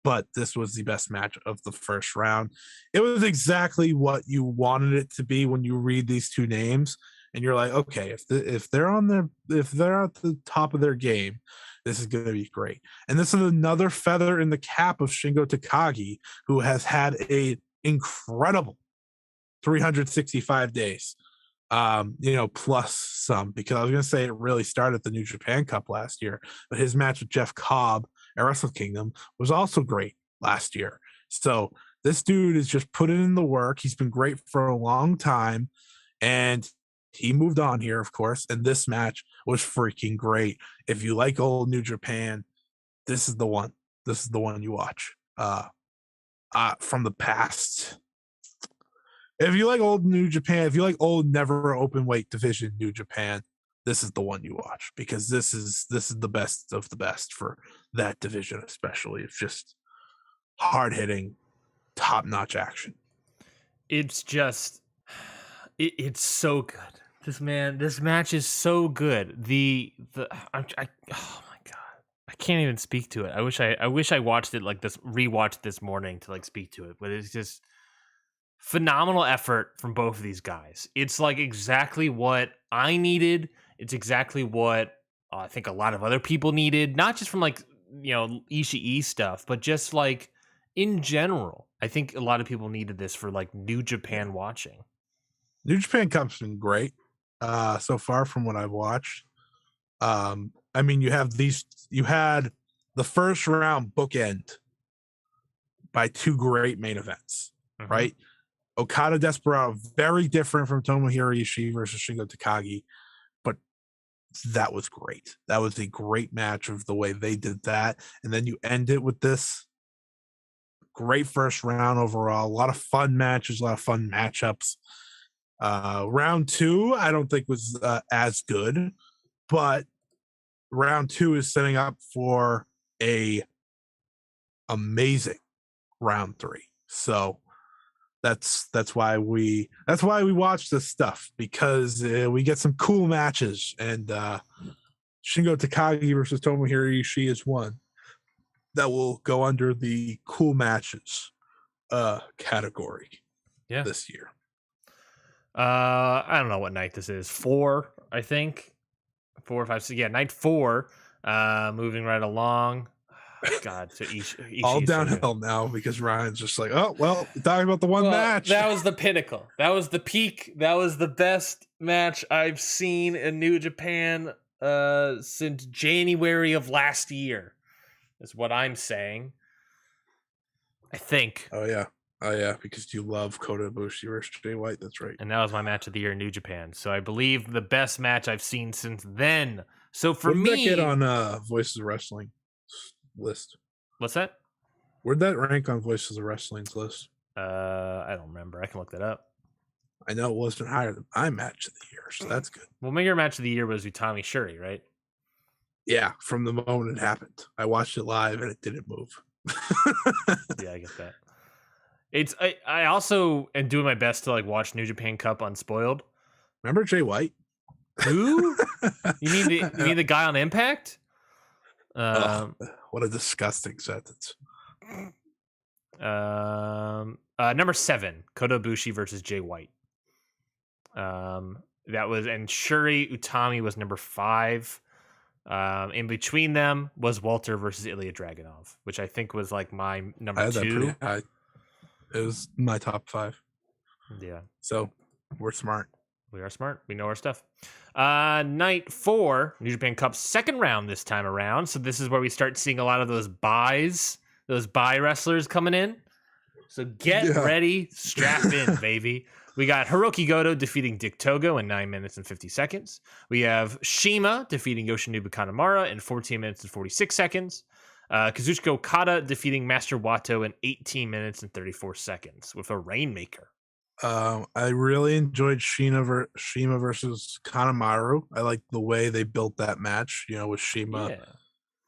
but this was the best match of the first round. It was exactly what you wanted it to be when you read these 2 names, and you're like, okay, if they're at the top of their game, this is going to be great. And this is another feather in the cap of Shingo Takagi, who has had a incredible 365 days. plus some, because I was gonna say it really started at the New Japan Cup last year, but his match with Jeff Cobb at Wrestle Kingdom was also great last year. So this dude is just putting in the work. He's been great for a long time, and he moved on here, of course. And this match was freaking great. If you like old New Japan, this is the one. This is the one you watch. From the past. If you like old New Japan, if you like old never open weight division New Japan, this is the one you watch, because this is the best of the best for that division, especially. It's just hard hitting, top notch action. It's just, it's so good. This match is so good. Oh my god, I can't even speak to it. I wish I watched it like this, rewatched this morning to like speak to it, but it's just phenomenal effort from both of these guys. It's like exactly what I needed. It's exactly what I think a lot of other people needed, not just from like, Ishii stuff, but just like in general. I think a lot of people needed this for like New Japan watching. New Japan Cup's been great so far from what I've watched. You had the first round bookend by two great main events, right? Okada Desperado, very different from Tomohiri Ishii versus Shingo Takagi, but that was great. That was a great match of the way they did that. And then you end it with this great first round overall. A lot of fun matches, a lot of fun matchups. Round two, I don't think was as good, but round two is setting up for a amazing round three. So that's why we watch this stuff, because we get some cool matches, and Shingo Takagi versus Tomohiri Ishii is one that will go under the cool matches category this year. I don't know what night this is. 4, I think. 4, 5, 6. Yeah, night 4. Moving right along. God, so Ishii all downhill now, because Ryan's just like, oh well, talking about the one match. That was the pinnacle. That was the peak. That was the best match I've seen in New Japan since January of last year. Is what I'm saying. I think. Oh yeah, because you love Kota Ibushi versus Jay White. That's right. And that was my match of the year in New Japan. So I believe the best match I've seen since then. So for me, what did that get on Voices of Wrestling list? What's that? Where'd that rank on Voices of Wrestling's list? I don't remember. I can look that up. I know it wasn't higher than my match of the year, so that's good. Well, my match of the year was Utami Shuri, right? Yeah, from the moment it happened. I watched it live and it didn't move. Yeah, I get that. I also am doing my best to like watch New Japan Cup unspoiled. Remember Jay White? Who? You mean the guy on Impact? What a disgusting sentence. Number 7, Kota Ibushi versus Jay White. That was, and Shuri Utami was number 5. In between them was Walter versus Ilya Dragunov, which I think was like my number 2. It was my top 5. Yeah. So we're smart. We are smart. We know our stuff. Night 4, New Japan Cup second round this time around. So this is where we start seeing a lot of those buys, those buy wrestlers coming in. So get ready, strap in, baby. We got Hiroki Goto defeating Dick Togo in 9 minutes and 50 seconds. We have Shima defeating Yoshinobu Kanemaru in 14 minutes and 46 seconds. Kazuchika Okada defeating Master Wato in 18 minutes and 34 seconds with a Rainmaker. I really enjoyed Shima versus Kanemaru. I liked the way they built that match, with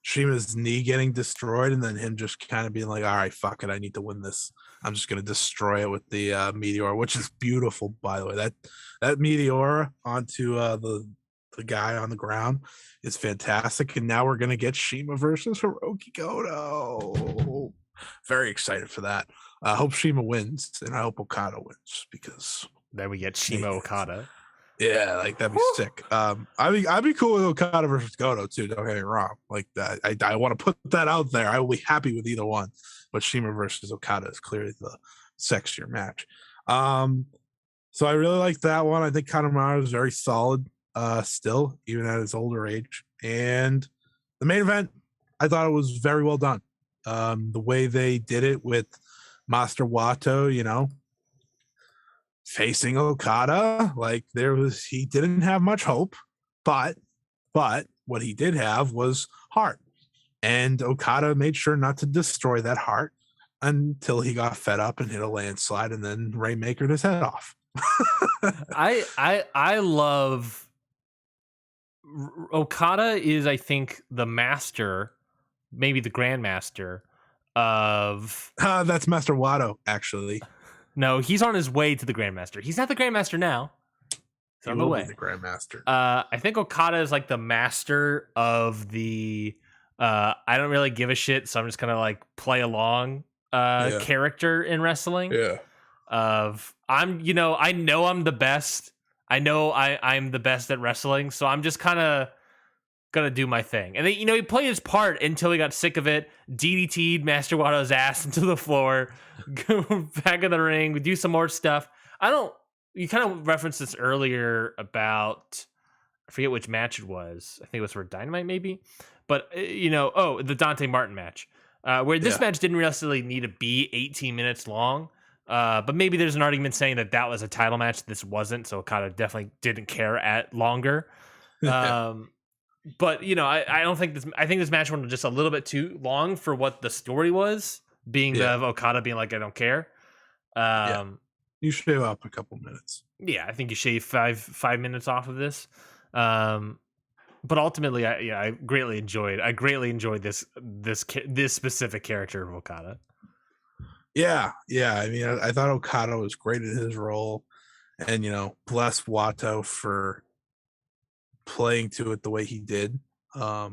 Shima's knee getting destroyed, and then him just kind of being like, all right, fuck it, I need to win this. I'm just going to destroy it with the Meteor, which is beautiful, by the way. That Meteor onto the guy on the ground is fantastic. And now we're going to get Shima versus Hiroki Goto. Very excited for that. I hope Shima wins, and I hope Okada wins, because then we get Shima Okada. Yeah, like that'd be sick. I'd be cool with Okada versus Goto too. Don't get me wrong. Like that, I want to put that out there. I will be happy with either one, but Shima versus Okada is clearly the sexier match. So I really like that one. I think Kanemaru is very solid still, even at his older age. And the main event, I thought it was very well done. The way they did it with Master Wato, facing Okada, like he didn't have much hope, but what he did have was heart. And Okada made sure not to destroy that heart until he got fed up and hit a landslide and then Rainmakered his head off. I love Okada is, I think, the master, maybe the grandmaster of that's Master Wato, actually. No, he's on his way to the grandmaster. He's not the grandmaster now. He's on the way. Be the grandmaster. I think Okada is like the master of the I don't really give a shit, so I'm just gonna like play along character in wrestling. Yeah. I know I'm the best. I know I'm the best at wrestling, so I'm just kind of gonna do my thing. And then, he played his part until he got sick of it, DDT'd Master Wato's ass into the floor, go back in the ring, do some more stuff. You kind of referenced this earlier about, I forget which match it was. I think it was for Dynamite maybe. But, the Dante Martin match, where this match didn't necessarily need to be 18 minutes long. But maybe there's an argument saying that was a title match. This wasn't, so Okada definitely didn't care at longer. But I don't think this. I think this match went just a little bit too long for what the story was, being of Okada being like, I don't care. You shave up a couple minutes. Yeah, I think you shave five minutes off of this. But ultimately, I greatly enjoyed. I greatly enjoyed this specific character of Okada. Yeah. I mean, I thought Okada was great in his role, and bless Wato for playing to it the way he did. I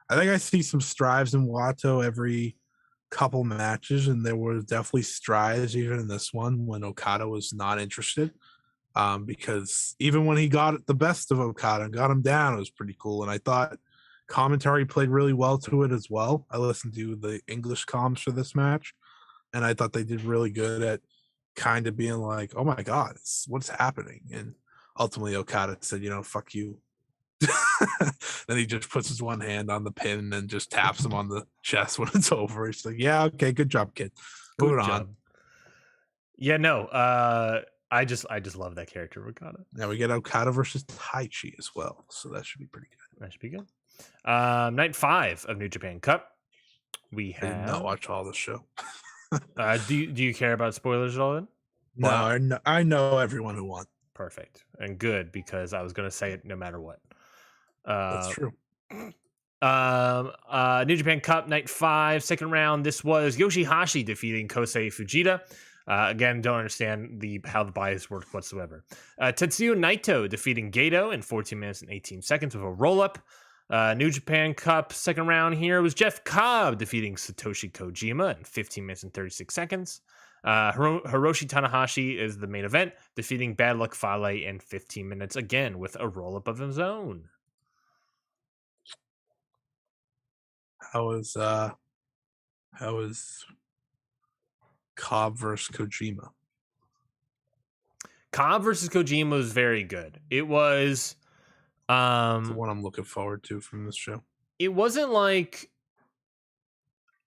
think I see some strides in Wato every couple matches, and there were definitely strides even in this one when Okada was not interested. Because even when he got the best of Okada and got him down, it was pretty cool. And I thought commentary played really well to it as well. I listened to the English comms for this match, and I thought they did really good at kind of being like, oh my God, what's happening? And ultimately Okada said, fuck you. Then he just puts his one hand on the pin and then just taps him on the chest when it's over. He's like, yeah, okay, good job, kid. Moving on. Yeah, no, I just love that character, Okada. Now we get Okada versus Taichi as well, so that should be pretty good. That should be good. Night 5 of New Japan Cup. I did not watch all the show. Do you care about spoilers at all then? No, I know everyone who won. Perfect and good, because I was going to say it no matter what. That's true. New Japan Cup Night 5, second round. This was Yoshihashi defeating Kosei Fujita. Again, don't understand how the bias works whatsoever. Tetsuya Naito defeating Gato in 14 minutes and 18 seconds with a roll-up. New Japan Cup second round here was Jeff Cobb defeating Satoshi Kojima in 15 minutes and 36 seconds. Hiroshi Tanahashi is the main event, defeating Bad Luck Fale in 15 minutes, again with a roll-up of his own. How was Cobb versus Kojima? Cobb versus Kojima was very good. It was That's the one I'm looking forward to from this show. It wasn't like,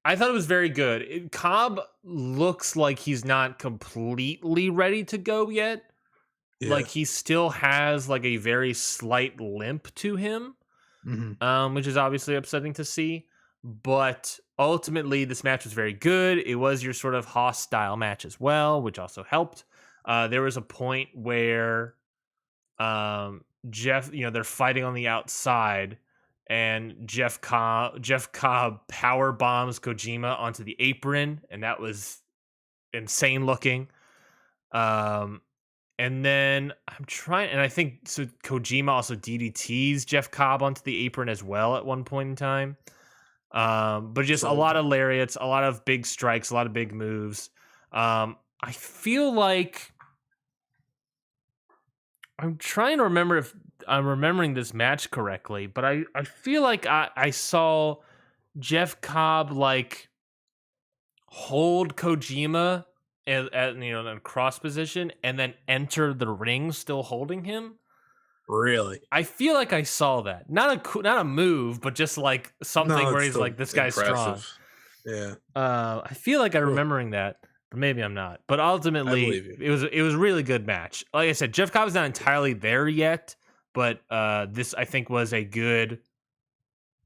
I thought it was very good. Cobb looks like he's not completely ready to go yet. Yeah. Like he still has like a very slight limp to him, which is obviously upsetting to see. But ultimately, this match was very good. It was your sort of hostile match as well, which also helped. There was a point where Jeff, they're fighting on the outside, and Jeff Cobb power bombs Kojima onto the apron, and that was insane looking. And then I think so. Kojima also DDTs Jeff Cobb onto the apron as well at one point in time. But just a lot of lariats, a lot of big strikes, a lot of big moves. I feel like I'm trying to remember if I'm remembering this match correctly, but I feel like I saw Jeff Cobb like hold Kojima in a cross position and then enter the ring still holding him. Really? I feel like I saw that. Not a move, but just like something where he's like, this guy's impressive. strong. Yeah. I feel like I'm remembering that, but maybe I'm not. But ultimately, it was a really good match. Like I said, Jeff Cobb's not entirely there yet, but this I think was a good,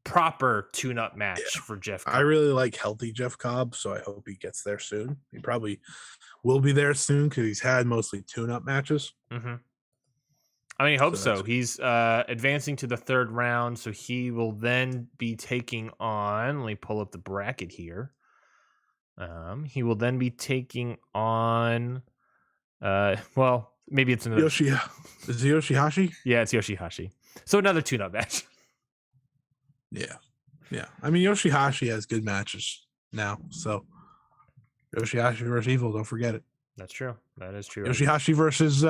proper tune-up match for Jeff Cobb. I really like healthy Jeff Cobb, so I hope he gets there soon. He probably will be there soon because he's had mostly tune-up matches. Mm-hmm. I mean, I hope so. He's advancing to the third round, so he will then be taking on. Let me pull up the bracket here. He will then be taking on. Well, maybe it's another. Is it Yoshihashi? Yeah, it's Yoshihashi. So another tune-up match. Yeah. I mean, Yoshihashi has good matches now, so Yoshihashi versus Evil. Don't forget it. That's true. That is true. Yoshihashi versus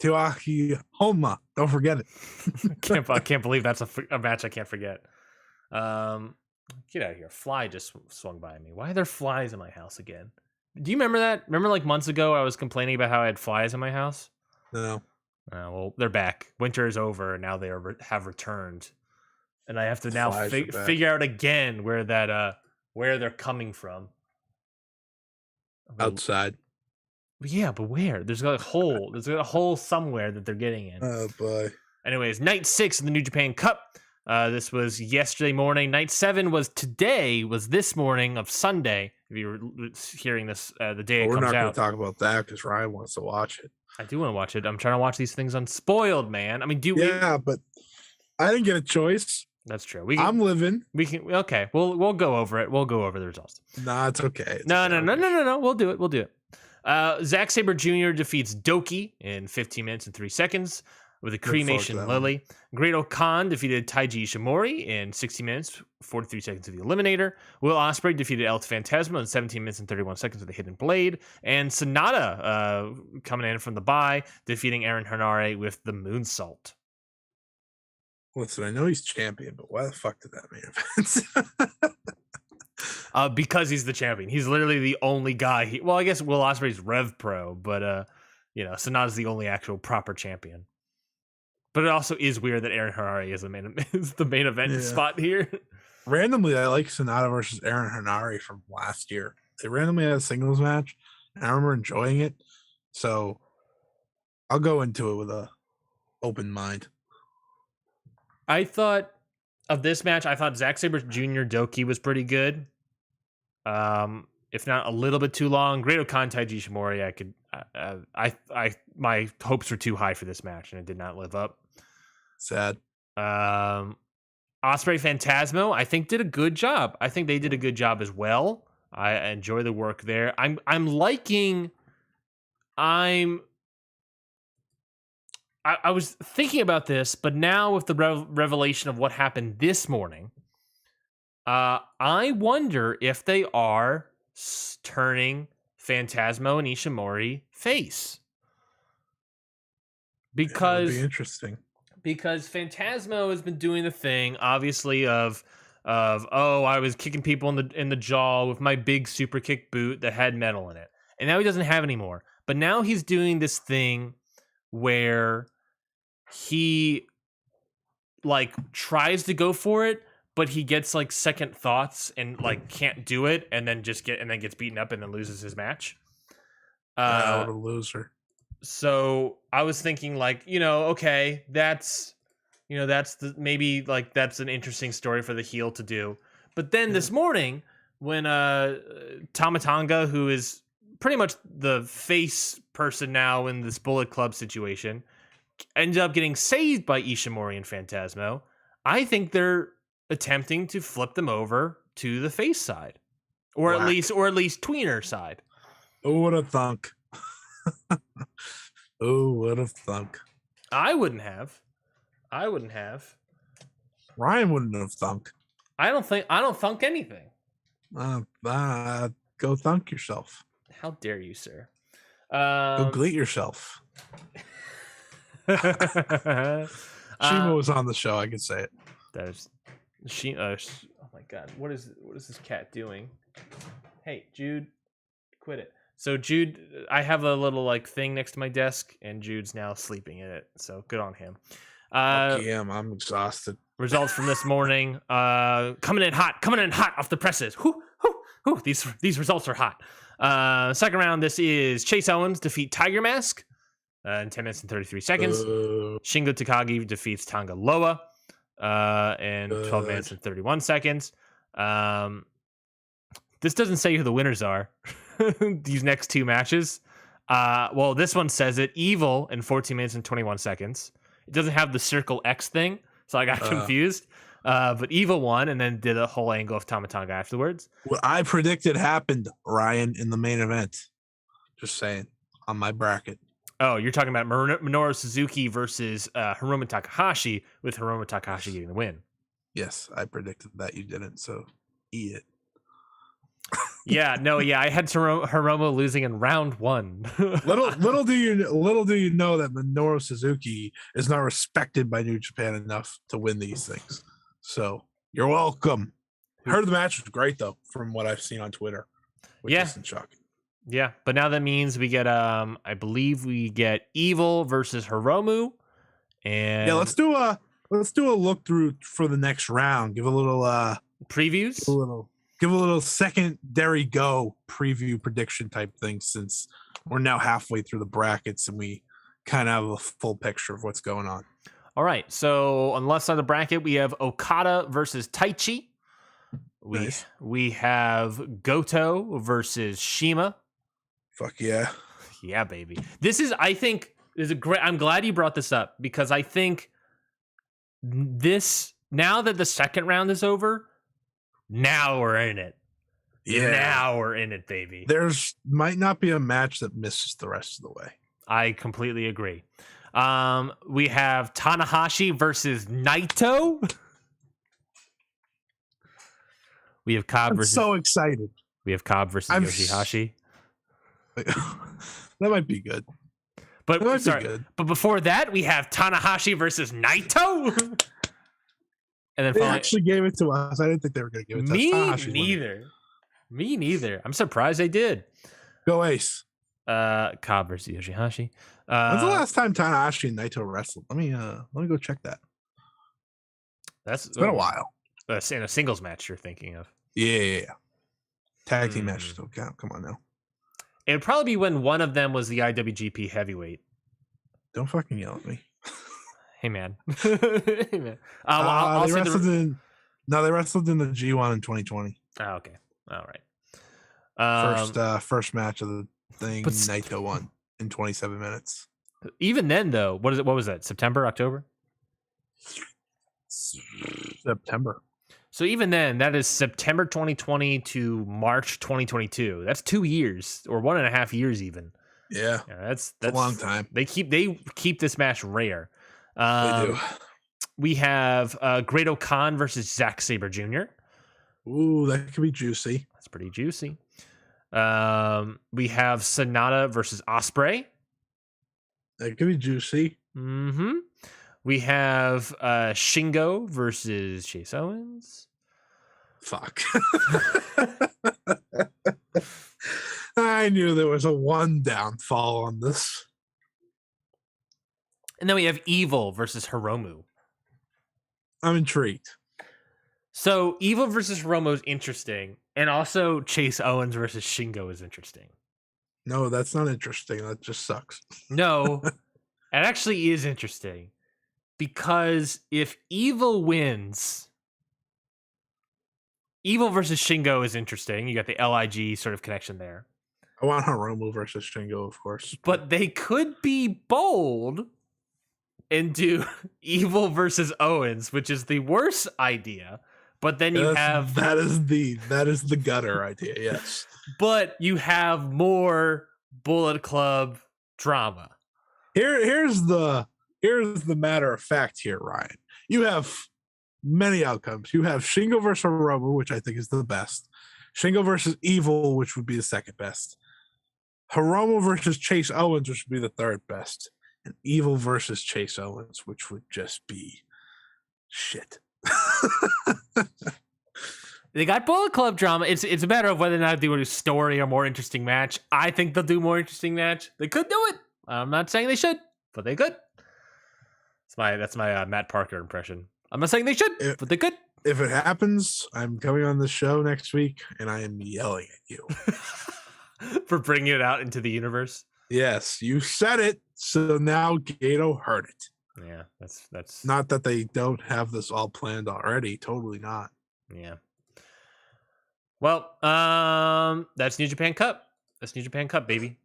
Teoaki Homa. Don't forget it. I can't believe that's a match I can't forget. Get out of here. Fly just swung by me. Why are there flies in my house again? Do you remember that? Remember like months ago I was complaining about how I had flies in my house? No. Well, they're back. Winter is over, and now they have returned. And I have to now figure out again where they're coming from. Outside. Yeah, but where? There's a hole. There's a hole somewhere that they're getting in. Oh boy. Anyways, night 6 of the New Japan Cup. This was yesterday morning. Night 7 was this morning of Sunday. If you were hearing this the day it comes out. We're not going to talk about that because Ryan wants to watch it. I do want to watch it. I'm trying to watch these things unspoiled, man. I mean, but I didn't get a choice. That's true. I'm living. We can. Okay, we'll go over it. We'll go over the results. Nah, it's okay. No. We'll do it. Zack Sabre Jr. defeats Doki in 15 minutes and 3 seconds with a cremation lily. Great Khan defeated Taiji Ishimori in 60 minutes, 43 seconds of the Eliminator. Will Ospreay defeated El Phantasmo in 17 minutes and 31 seconds with a Hidden Blade. And Sonata coming in from the bye, defeating Aaron Henare with the Moonsault. Listen, I know he's champion, but why the fuck did that main event? Because he's the champion. He's literally the only guy. Well, I guess Will Ospreay's Rev Pro, but Sonata's the only actual proper champion. But it also is weird that Aaron Henare is the main event spot here. Randomly, I like Sonata versus Aaron Henare from last year. They randomly had a singles match, and I remember enjoying it. So I'll go into it with a open mind. I thought of this match, I thought Zack Sabre Jr. Doki was pretty good. If not a little bit too long. Great Khan Taiji Ishimori, my hopes were too high for this match, and it did not live up. Sad. Ospreay Phantasmo, I think did a good job. I think they did a good job as well. I enjoy the work there. I was thinking about this, but now with the revelation of what happened this morning, I wonder if they are turning Phantasmo and Ishimori face. Because that'd be interesting. Because Phantasmo has been doing the thing, obviously, of I was kicking people in the jaw with my big super kick boot that had metal in it, and now he doesn't have anymore. But now he's doing this thing where he like tries to go for it, but he gets like second thoughts and like can't do it, and then gets beaten up and then loses his match. What a loser. So I was thinking like, okay, that's that's an interesting story for the heel to do. But then this morning when Tama Tonga, who is pretty much the face person now in this Bullet Club situation, ended up getting saved by Ishimori and Phantasmo, I think they're attempting to flip them over to the face side, or at least tweener side. Oh, what a thunk! Oh, what a thunk! I wouldn't have. Ryan wouldn't have thunk. I don't thunk anything. Go thunk yourself. How dare you, sir? Go gleat yourself. Shima was on the show. I could say it. That is Shima. Oh my god! What is this cat doing? Hey, Jude, quit it. So Jude, I have a little like thing next to my desk, and Jude's now sleeping in it. So good on him. I'm exhausted. Results from this morning. Coming in hot off the presses. These results are hot. Second round, this is Chase Owens defeat Tiger Mask in 10 minutes and 33 seconds. Shingo Takagi defeats Tonga Loa in 12 minutes and 31 seconds. This doesn't say who the winners are. These next two matches. Well, this one says it. Evil in 14 minutes and 21 seconds. It doesn't have the circle X thing, so I got confused. But Evil won and then did a whole angle of Tama Tonga afterwards. What I predicted happened, Ryan, in the main event. Just saying, on my bracket. Oh, you're talking about Minoru Suzuki versus Hiromu Takahashi, with Hiromu Takahashi getting the win. Yes, I predicted that. You didn't, so eat it. I had Hiromu losing in round one. little do you know that Minoru Suzuki is not respected by New Japan enough to win these things. So you're welcome. Heard the match was great though, from what I've seen on Twitter, which isn't shocking. Yeah, but now that means we get I believe we get Evil versus Hiromu, and let's do a look through for the next round. Give a little previews. Give a little secondary go preview prediction type thing, since we're now halfway through the brackets and we kind of have a full picture of what's going on. All right. So on the left side of the bracket, we have Okada versus Taichi. We have Goto versus Shima. Fuck yeah. Yeah, baby. This is, I think, is a great. I'm glad you brought this up, because I think this, now that the second round is over, now we're in it. Yeah. Now we're in it, baby. There's might not be a match that misses the rest of the way. I completely agree. We have Tanahashi versus Naito. We have Cobb versus. So excited. We have Cobb versus Yoshihashi. That might be good. But but before that, we have Tanahashi versus Naito. And then they actually gave it to us. I didn't think they were going to give it to us. Me neither. I'm surprised they did. Go Ace. Cobb versus Yoshihashi. When's the last time Tanahashi and Naito wrestled? Let me go check that. It's been a while. In a singles match you're thinking of. Yeah. Tag team matches don't count. Come on now. It would probably be when one of them was the IWGP heavyweight. Don't fucking yell at me. Hey man. They wrestled in the G1 in 2020. Oh, okay. All right. First match of the thing. Naito won in 27 minutes. Even then, though, what was that? September, October? September. So even then, that is September 2020 to March 2022. That's 2 years, or 1.5 years, even. Yeah, that's a long time. They keep this match rare. They do. We have Great Khan versus Zack Sabre Jr. Ooh, that could be juicy. That's pretty juicy. We have Sonata versus Ospreay. That could be juicy. Mm-hmm. We have Shingo versus Chase Owens. Fuck. I knew there was a one downfall on this. And then we have Evil versus Hiromu. I'm intrigued. So Evil versus Hiromu is interesting. And also Chase Owens versus Shingo is interesting. No, that's not interesting. That just sucks. No, it actually is interesting. Because if Evil wins, Evil versus Shingo is interesting. You got the LIG sort of connection there. I want Hiromu versus Shingo, of course. But they could be bold and do Evil versus Owens, which is the worst idea. But then you have that is the gutter idea, yes. But you have more Bullet Club drama. Here's the matter of fact here, Ryan. You have many outcomes. You have Shingo versus Hiromu, which I think is the best. Shingo versus Evil, which would be the second best. Hiromu versus Chase Owens, which would be the third best. And Evil versus Chase Owens, which would just be shit. They got Bullet Club drama. It's a matter of whether or not they would do story or more interesting match. I think they'll do more interesting match. They could do it. I'm not saying they should, but they could. That's my Matt Parker impression. I'm not saying they should, but they could. If it happens, I'm coming on the show next week, and I am yelling at you for bringing it out into the universe. Yes, you said it, so now Gato heard it. Yeah, that's not that they don't have this all planned already. Totally not. Yeah. Well, that's New Japan Cup. That's New Japan Cup, baby.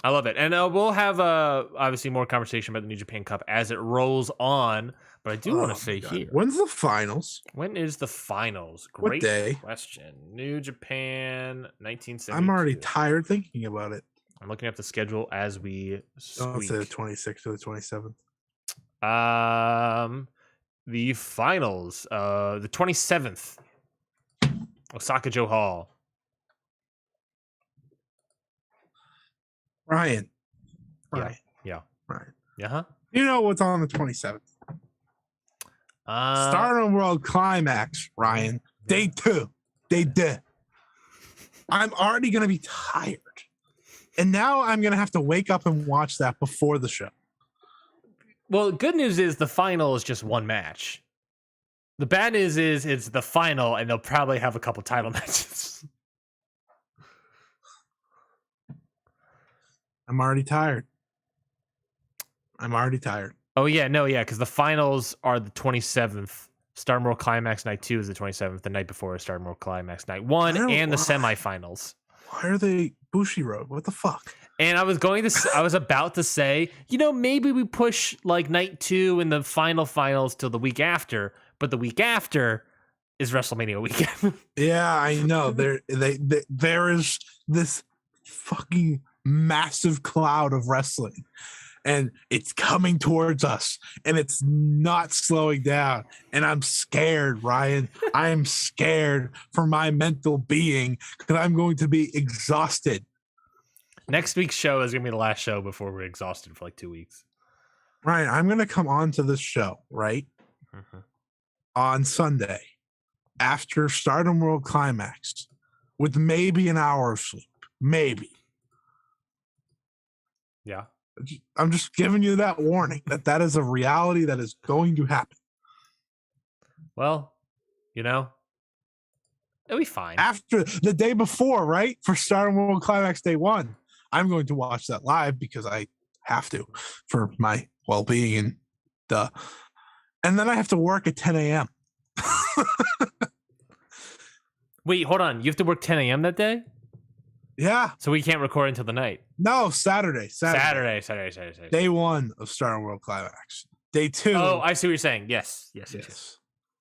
I love it. And we'll have obviously more conversation about the New Japan Cup as it rolls on. But I do want to say here. When's the finals? When is the finals? Great question. New Japan 1972. I'm already tired thinking about it. I'm looking at the schedule as we speak. Don't say the 26th or the 27th. The finals, the 27th, Osaka-jo Hall. Ryan. Yeah. Ryan. Yeah. You know what's on the 27th? Stardom World Climax, Ryan. Day 2. I'm already going to be tired. And now I'm going to have to wake up and watch that before the show. Well, good news is the final is just one match. The bad news is it's the final, and they'll probably have a couple title matches. I'm already tired. Oh, yeah, because the finals are the 27th. Stardom World Climax Night 2 is the 27th, the night before Stardom World Climax Night 1, and the semifinals. Why are they Bushiroad? What the fuck? And I was about to say, maybe we push like night 2 and the finals till the week after, but the week after is WrestleMania weekend. Yeah, I know. There is this fucking massive cloud of wrestling, and it's coming towards us, and it's not slowing down. And I'm scared, Ryan. I am scared for my mental being because I'm going to be exhausted. Next week's show is going to be the last show before we're exhausted for like 2 weeks. Ryan, I'm going to come on to this show, right? Mm-hmm. On Sunday after Stardom World Climax with maybe an hour of sleep. Maybe. Yeah. I'm just giving you that warning that is a reality that is going to happen. Well, it'll be fine. After the day before, right? For Stardom World Climax Day 1. I'm going to watch that live because I have to for my well-being and then I have to work at 10 a.m. Wait, hold on. You have to work 10 a.m. that day? Yeah. So we can't record until the night? No, Saturday. Saturday. Day 1 of Stardom World Climax. Day 2. Oh, I see what you're saying. Yes.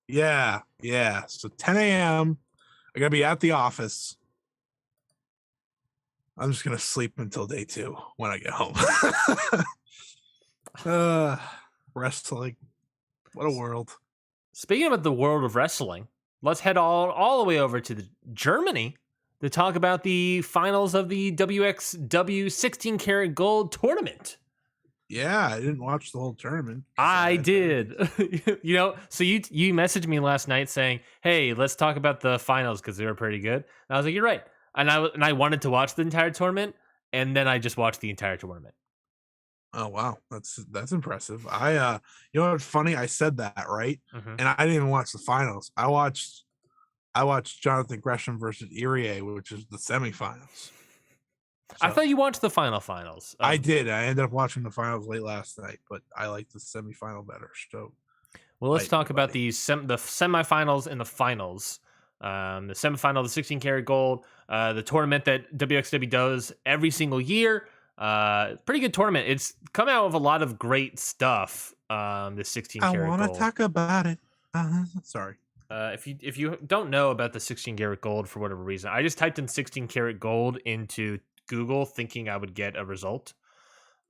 Yeah. So 10 a.m. I got to be at the office. I'm just going to sleep until day 2 when I get home. Wrestling. What a world. Speaking about the world of wrestling, let's head all the way over to Germany to talk about the finals of the wXw 16 Carat Gold Tournament. Yeah, I didn't watch the whole tournament. I did. So you messaged me last night saying, "Hey, let's talk about the finals because they were pretty good." And I was like, "You're right." And I wanted to watch the entire tournament, and then I just watched the entire tournament. Oh wow, that's impressive. What's funny? I said that right, and I didn't even watch the finals. I watched Jonathan Gresham versus Irie, which is the semifinals. So, I thought you watched the finals. I did. I ended up watching the finals late last night, but I like the semifinal better. So, well, let's talk about the semifinals and the finals. The semifinal, the 16 Karat Gold, the tournament that wXW does every single year. Pretty good tournament. It's come out with a lot of great stuff. The 16 Karat Gold. I want to talk about it. Sorry. If you don't know about the 16 Karat Gold for whatever reason, I just typed in 16 Karat Gold into Google thinking I would get a result.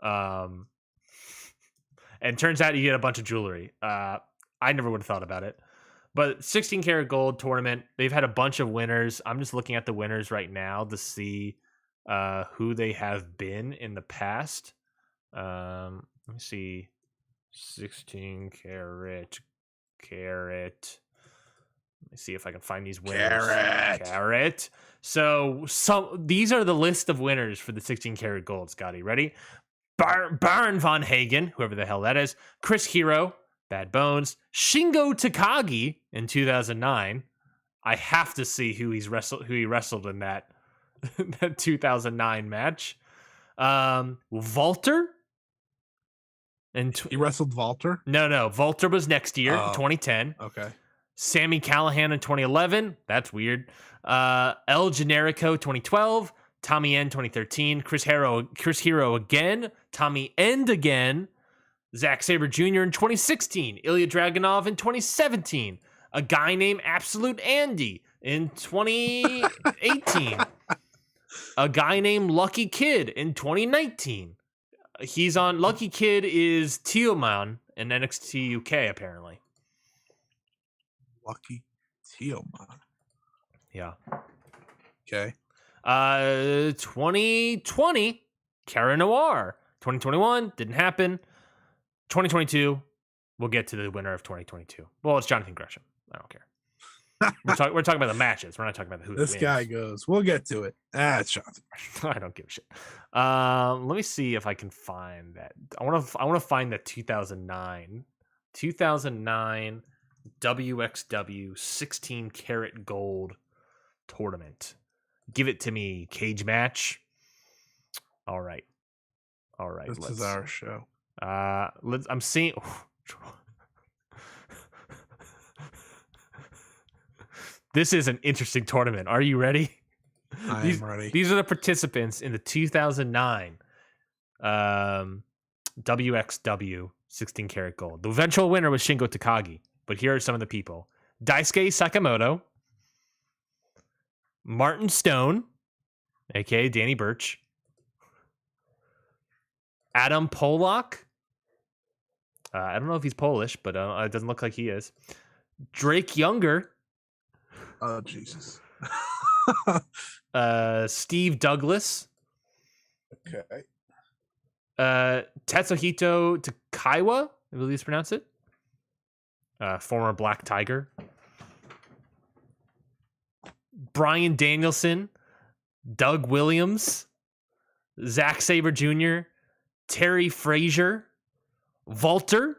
And turns out you get a bunch of jewelry. I never would have thought about it. But 16 Karat Gold tournament, they've had a bunch of winners. I'm just looking at the winners right now to see who they have been in the past. Let me see. 16 Karat Let me see if I can find these winners. Carat. So these are the list of winners for the 16 karat gold, Scotty. Ready? Baron von Hagen, whoever the hell that is. Chris Hero, Bad Bones. Shingo Takagi in 2009. I have to see who he wrestled in that, that 2009 match. Walter. He wrestled Walter? No. Walter was next year, 2010. Okay. Sammy Callahan in 2011. That's weird. El Generico 2012. Tommy End 2013. Chris Hero again. Tommy End again. Zack Sabre Jr. in 2016. Ilya Dragunov in 2017. A guy named Absolute Andy in 2018. A guy named Lucky Kid in 2019. He's on Lucky Kid is Teoman in NXT UK apparently. Lucky Teoman. Yeah. Okay. 2020 Cara Noir. 2021 didn't happen. 2022 we'll get to the winner of 2022. Well, it's Jonathan Gresham. I don't care. We're talking about the matches. We're not talking about who this wins. guy goes. We'll get to it. It's Jonathan. I don't give a shit. Let me see if I can find that. I want to find that 2009 WXW 16 karat gold tournament. Give it to me, cage match. All right. This is our show. I'm seeing. This is an interesting tournament. Are you ready? I am ready. These are the participants in the 2009 WXW 16 karat gold. The eventual winner was Shingo Takagi, but here are some of the people: Daisuke Sakamoto, Martin Stone, aka Danny Burch, Adam Pollock. I don't know if he's Polish, but it doesn't look like he is. Drake Younger. Oh, Jesus. Steve Douglas. Okay. Tetsuhito Takaiwa, I believe you pronounce it. Former Black Tiger. Brian Danielson. Doug Williams. Zack Sabre Jr. Terry Frazier. Walter.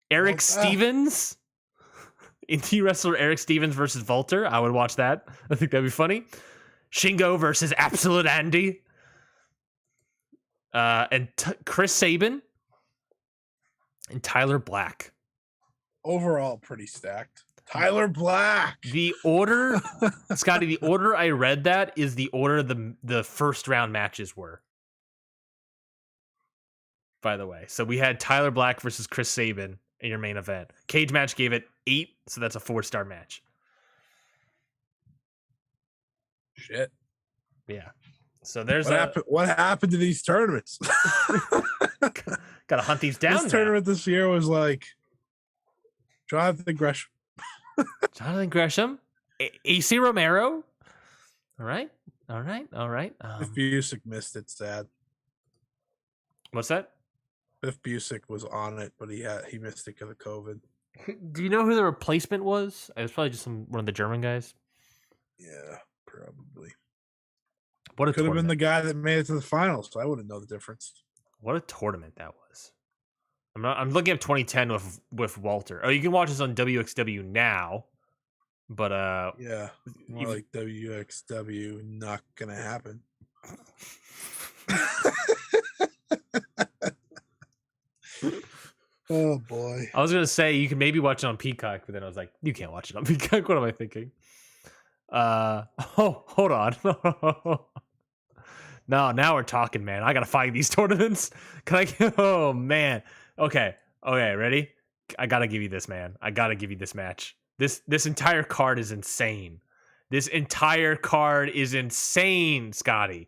Eric Stevens. Indie wrestler Eric Stevens versus Walter. I would watch that. I think that'd be funny. Shingo versus Absolute Andy. And Chris Sabin. And Tyler Black. Overall, pretty stacked. Tyler Black. The order, Scotty, the order I read that is the order the first round matches were. By the way. So we had Tyler Black versus Chris Sabin in your main event. Cage match gave it 8, so that's a 4-star match. Shit. Yeah. So there's what happened to these tournaments? Gotta hunt these down. This tournament this year was like Jonathan Gresham. AC Romero. All right. If Busick missed it, sad. What's that? Biff Busick was on it, but he missed it because of COVID. Do you know who the replacement was? It was probably just one of the German guys. Yeah, probably. What a could have been the guy that made it to the finals. So I wouldn't know the difference. What a tournament that was. I'm looking at 2010 with Walter. Oh, you can watch this on WXW now, but yeah, more like WXW. Not gonna happen. Oh boy! I was gonna say you can maybe watch it on Peacock, but then I was like, you can't watch it on Peacock. What am I thinking? Hold on. No, now we're talking, man. I gotta find these tournaments. Can I? Oh man. Okay. Ready? I gotta give you this, man. I gotta give you this match. This entire card is insane. This entire card is insane, Scotty.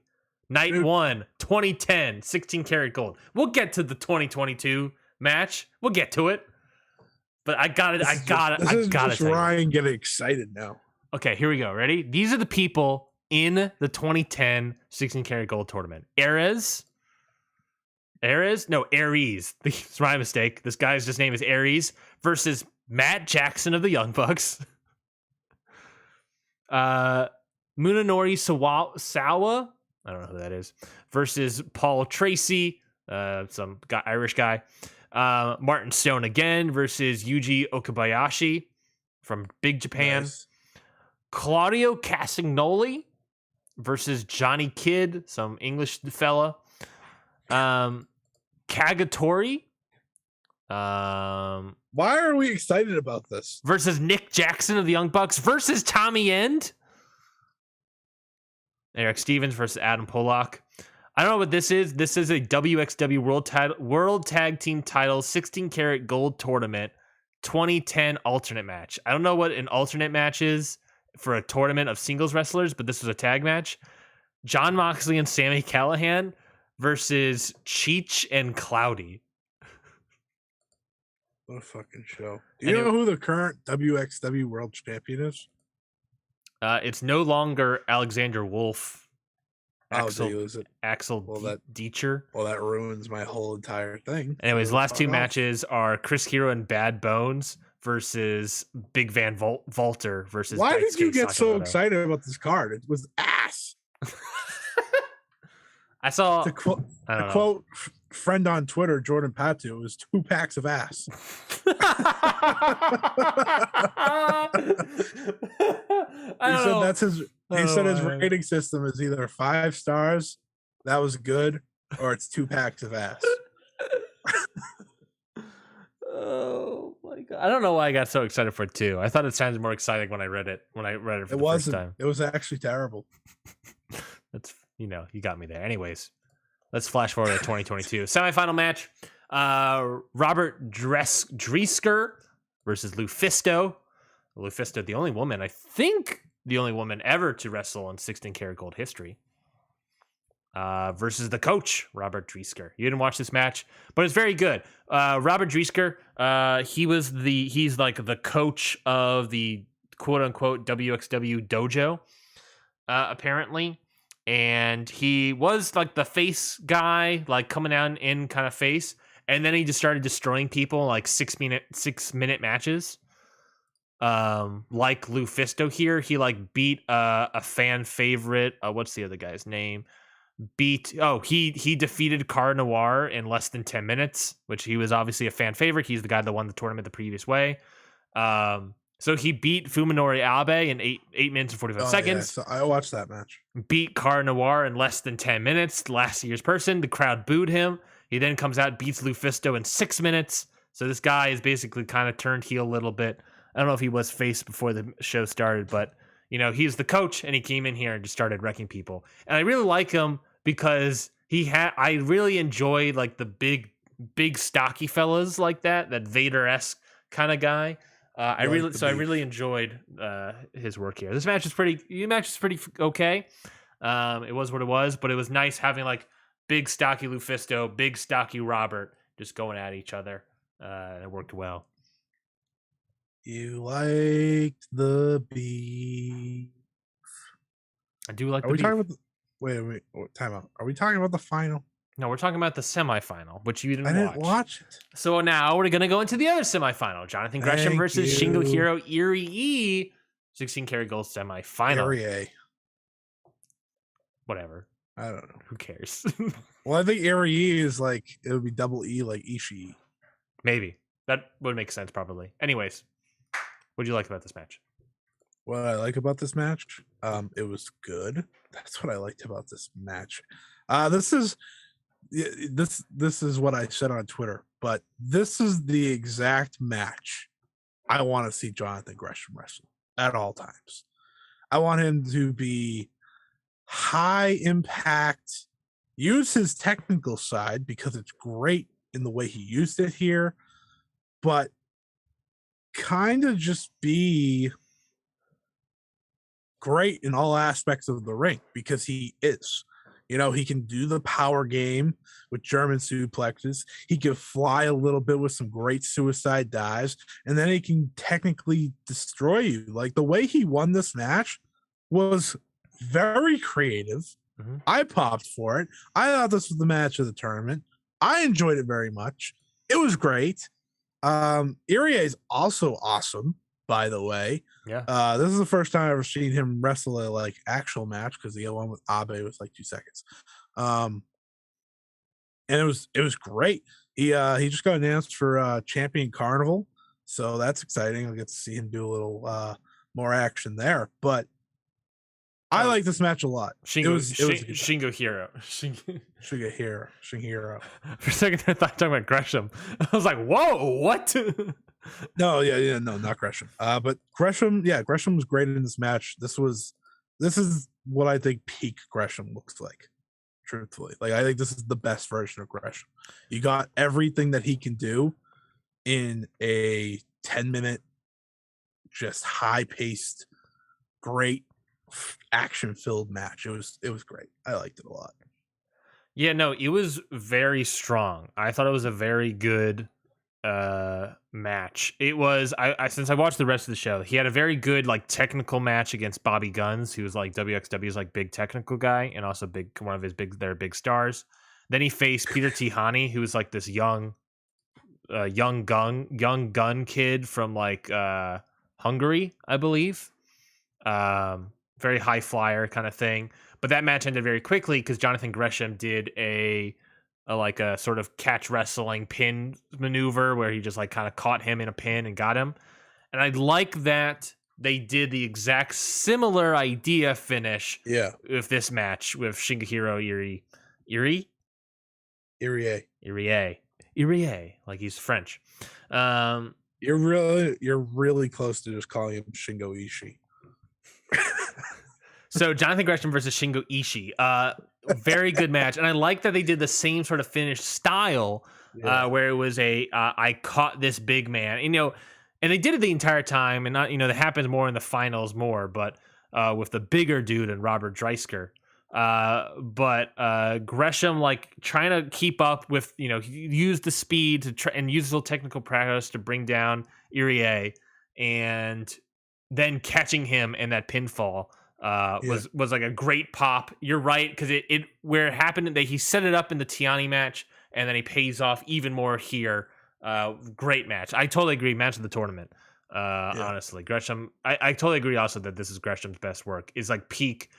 Night 1, 2010, 16 karat gold. We'll get to the 2022 match. We'll get to it. But I gotta. Ryan getting excited now. Okay, here we go. Ready? These are the people in the 2010 16 karat gold tournament. Ares? No, Aries. It's my mistake. This guy's just name is Aries versus Matt Jackson of the Young Bucks. Munenori Sawa, I don't know who that is, versus Paul Tracy, some guy, Irish guy. Martin Stone again versus Yuji Okabayashi from Big Japan. Nice. Claudio Castagnoli versus Johnny Kidd, some English fella. Kagatori. Why are we excited about this? Versus Nick Jackson of the Young Bucks versus Tommy End. Eric Stevens versus Adam Pollock. I don't know what this is. This is a wXw World Tag Team Title 16 Carat Gold Tournament 2010 alternate match. I don't know what an alternate match is for a tournament of singles wrestlers, but this was a tag match. John Moxley and Sami Callihan versus Cheech and Cloudy. What a fucking show. Do you know who the current wXw World Champion is? It's no longer Alexander Wolf. Axel Dieter. Well, that ruins my whole entire thing. Anyways, the last two matches are Chris Hero and Bad Bones versus Big Van Volter versus. Why did you get so excited about this card? It was ass. I saw to quote friend on Twitter, Jordan Patu, it was 2 packs of ass. He said his rating system is either 5 stars, that was good, or it's 2 packs of ass. Oh my god! I don't know why I got so excited for it too. I thought it sounded more exciting when I read it for the first time. It was actually terrible. That's you got me there. Anyways, let's flash forward to 2022 semifinal match. Robert Dreesker versus Lufisto. Lufisto, the only woman ever to wrestle in 16 Karat Gold history. Versus the coach, Robert Dreesker. You didn't watch this match, but it's very good. Robert Dreesker, he's like the coach of the quote unquote WXW dojo, apparently. And he was like the face guy, like coming out in kind of face. And then he just started destroying people like 6 minute matches. Like Lufisto here, he like beat a fan favorite. What's the other guy's name? He defeated Car Noir in less than 10 minutes, which he was obviously a fan favorite. He's the guy that won the tournament the previous way. So he beat Fuminori Abe in 8 minutes and 45 seconds. Yeah, so I watched that match. Beat Car Noir in less than 10 minutes. Last year's person. The crowd booed him. He then comes out, beats Lufisto in 6 minutes. So this guy is basically kind of turned heel a little bit. I don't know if he was face before the show started, but he's the coach, and he came in here and just started wrecking people. And I really like him because I really enjoy like the big stocky fellas like that Vader-esque kind of guy. I really enjoyed his work here. This match is pretty okay. It was what it was, but it was nice having like big stocky Lufisto, big stocky Robert just going at each other. And it worked well. You liked the beef. I do like. Are we talking about? Wait, time out. Are we talking about the final? No, we're talking about the semifinal, which you didn't watch. I didn't watch it. So now we're going to go into the other semifinal. Jonathan Gresham versus Shingo Hero Irie, 16 Karat Gold semifinal. Irie. Whatever. I don't know. Who cares? Well, I think Irie is like, it would be double E like Ishii. Maybe. That would make sense probably. Anyways, what do you like about this match? What I like about this match, it was good. That's what I liked about this match. This is what I said on Twitter, but this is the exact match I want to see Jonathan Gresham wrestle at all times. I want him to be high impact, use his technical side because it's great in the way he used it here, but kind of just be great in all aspects of the ring because he is. He can do the power game with German suplexes. He can fly a little bit with some great suicide dives, and then he can technically destroy you. Like the way he won this match was very creative. Mm-hmm. I popped for it. I thought this was the match of the tournament. I enjoyed it very much. It was great. Irie is also awesome. by the way. Yeah. This is the first time I've ever seen him wrestle a like actual match, because the other one with Abe was like 2 seconds. And it was great. He just got announced for Champion Carnival, so that's exciting. I'll get to see him do a little more action there. But I like this match a lot. Shingo Hero. Shingo. For a second, I thought talking about Gresham. I was like, "Whoa, what?" No, no, not Gresham. But Gresham was great in this match. This is what I think peak Gresham looks like. Truthfully, like I think this is the best version of Gresham. You got everything that he can do in a 10-minute, just high-paced, great, action-filled match. It was great. I liked it a lot. Yeah, no, it was very strong. I thought it was a very good match. It was I since I watched the rest of the show, he had a very good like technical match against Bobby Guns, who was like WXW's like big technical guy and also one of his big stars. Then he faced Peter Tihani, who was like this young gun kid from like Hungary, I believe. Very high flyer kind of thing. But that match ended very quickly because Jonathan Gresham did a sort of catch wrestling pin maneuver where he just like kind of caught him in a pin and got him. And I like that they did the exact similar idea finish with this match with Shingo Irie, like he's French. You're really close to just calling him Shingo Ishii. So Jonathan Gresham versus Shingo Ishii. Very good match. And I like that they did the same sort of finish style where it was I caught this big man. And they did it the entire time. And not, that happens more in the finals more, but with the bigger dude and Robert Dreisker. But Gresham like trying to keep up with, use the speed to try and use a little technical practice to bring down Irie, and then catching him in that pinfall. Was like a great pop. You're right, because it where it happened that he set it up in the Tiani match and then he pays off even more here. Great match. I totally agree. Match of the tournament. Honestly, Gresham. I totally agree also that this is Gresham's best work. Is like peak.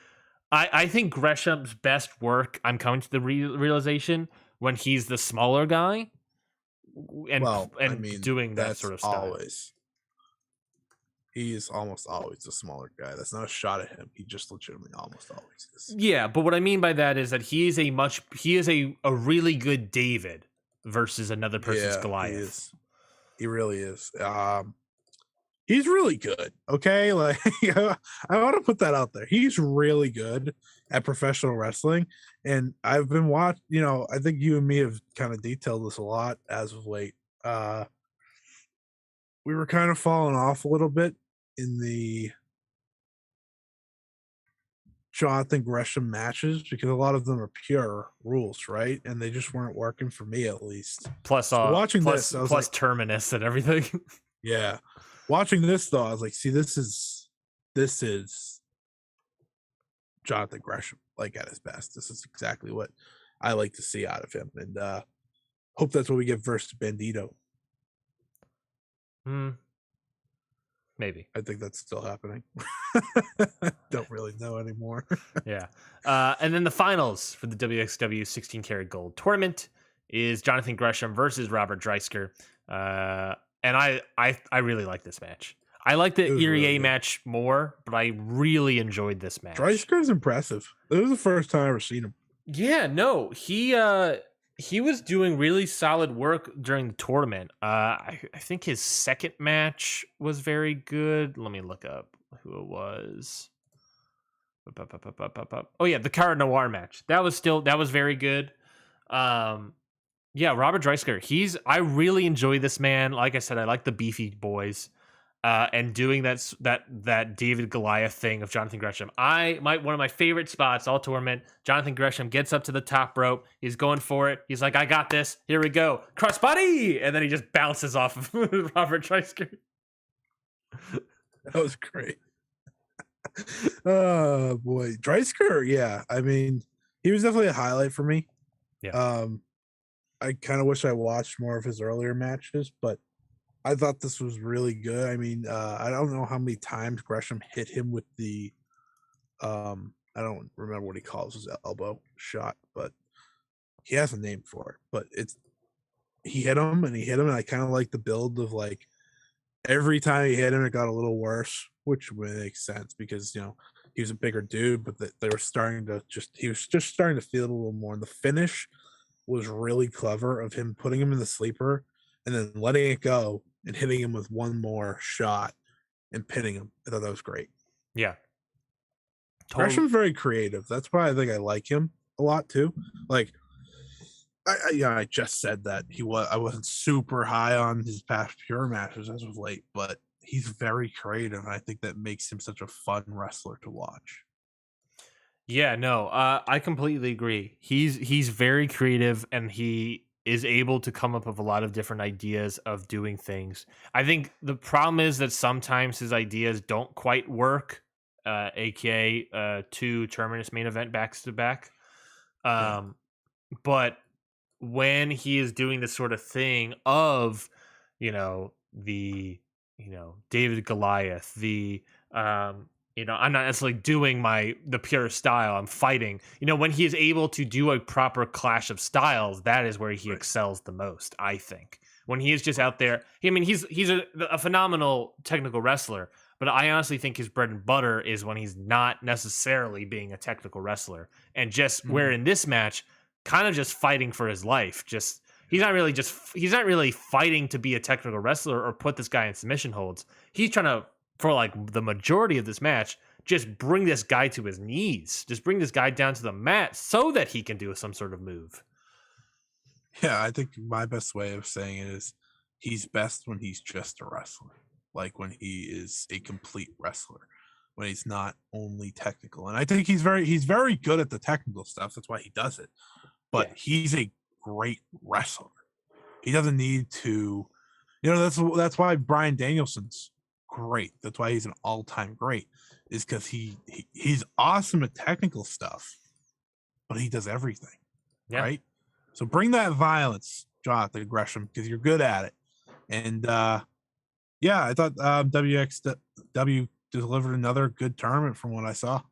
I think Gresham's best work. I'm coming to the realization when he's the smaller guy and doing that sort of stuff. He is almost always a smaller guy. That's not a shot at him. He just legitimately almost always is. Yeah, but what I mean by that is that he is a really good David versus another person's Goliath. He really is. He's really good. Okay, like I want to put that out there. He's really good at professional wrestling, and I've been watching. I think you and me have kind of detailed this a lot as of late. We were kind of falling off a little bit in the Jonathan Gresham matches because a lot of them are pure rules, right? And they just weren't working for me, at least. Plus, watching this, I was plus like, Terminus and everything. Yeah, watching this though, I was like, see, this is Jonathan Gresham, like at his best. This is exactly what I like to see out of him, and hope that's what we get versus Bandito. Maybe. I think that's still happening. Don't really know anymore. Yeah. And then the finals for the wXw 16 Carat Gold Tournament is Jonathan Gresham versus Robert Dreisker. And I really like this match. I like the Irie really match more, but I really enjoyed this match. Dreisker's impressive. It was the first time I ever seen him. Yeah, no. He was doing really solid work during the tournament. I think his second match was very good. Let me look up who it was. Oh yeah, the Carat Noir match. That was very good. Yeah, Robert Dreisker. I really enjoy this man. Like I said, I like the beefy boys. And doing that David Goliath thing of Jonathan Gresham. One of my favorite spots all tournament. Jonathan Gresham gets up to the top rope. He's going for it. He's like, I got this. Here we go. Crossbody! And then he just bounces off of Robert Dreisker. That was great. Oh boy. Dreisker, yeah. I mean, he was definitely a highlight for me. Yeah. I kind of wish I watched more of his earlier matches, but I thought this was really good. I mean, I don't know how many times Gresham hit him with the I don't remember what he calls his elbow shot, but he has a name for it. But he hit him and he hit him, and I kind of like the build of like every time he hit him, it got a little worse, which makes sense because he was a bigger dude, but they were starting to he was just starting to feel it a little more. And the finish was really clever of him putting him in the sleeper and then letting it go and hitting him with one more shot and pinning him. I thought that was great. Yeah. Gresham's very creative. That's why I think I like him a lot too. Like, I just said that I wasn't super high on his past pure matches as of late, but he's very creative, and I think that makes him such a fun wrestler to watch. Yeah, no, I completely agree. He's very creative, and he is able to come up with a lot of different ideas of doing things. I think the problem is that sometimes his ideas don't quite work, aka 2 Terminus main event backs to back. But when he is doing this sort of thing of, the, David Goliath, the, I'm not necessarily doing the pure style. I'm fighting. When he is able to do a proper clash of styles, that is where he excels the most, I think. When he is just out there, he's a phenomenal technical wrestler, but I honestly think his bread and butter is when he's not necessarily being a technical wrestler. And just where in this match, kind of just fighting for his life. He's not really fighting to be a technical wrestler or put this guy in submission holds. He's trying to, for like the majority of this match, just bring this guy to his knees. Just bring this guy down to the mat so that he can do some sort of move. Yeah, I think my best way of saying it is he's best when he's just a wrestler. Like when he is a complete wrestler, when he's not only technical. And I think he's very good at the technical stuff. That's why he does it. But he's a great wrestler. He doesn't need to, that's why Bryan Danielson's great. That's why he's an all-time great, is because he's awesome at technical stuff, but he does everything. Right? So bring that violence, Jonathan Gresham, because you're good at it. And I thought wXw delivered another good tournament from what I saw.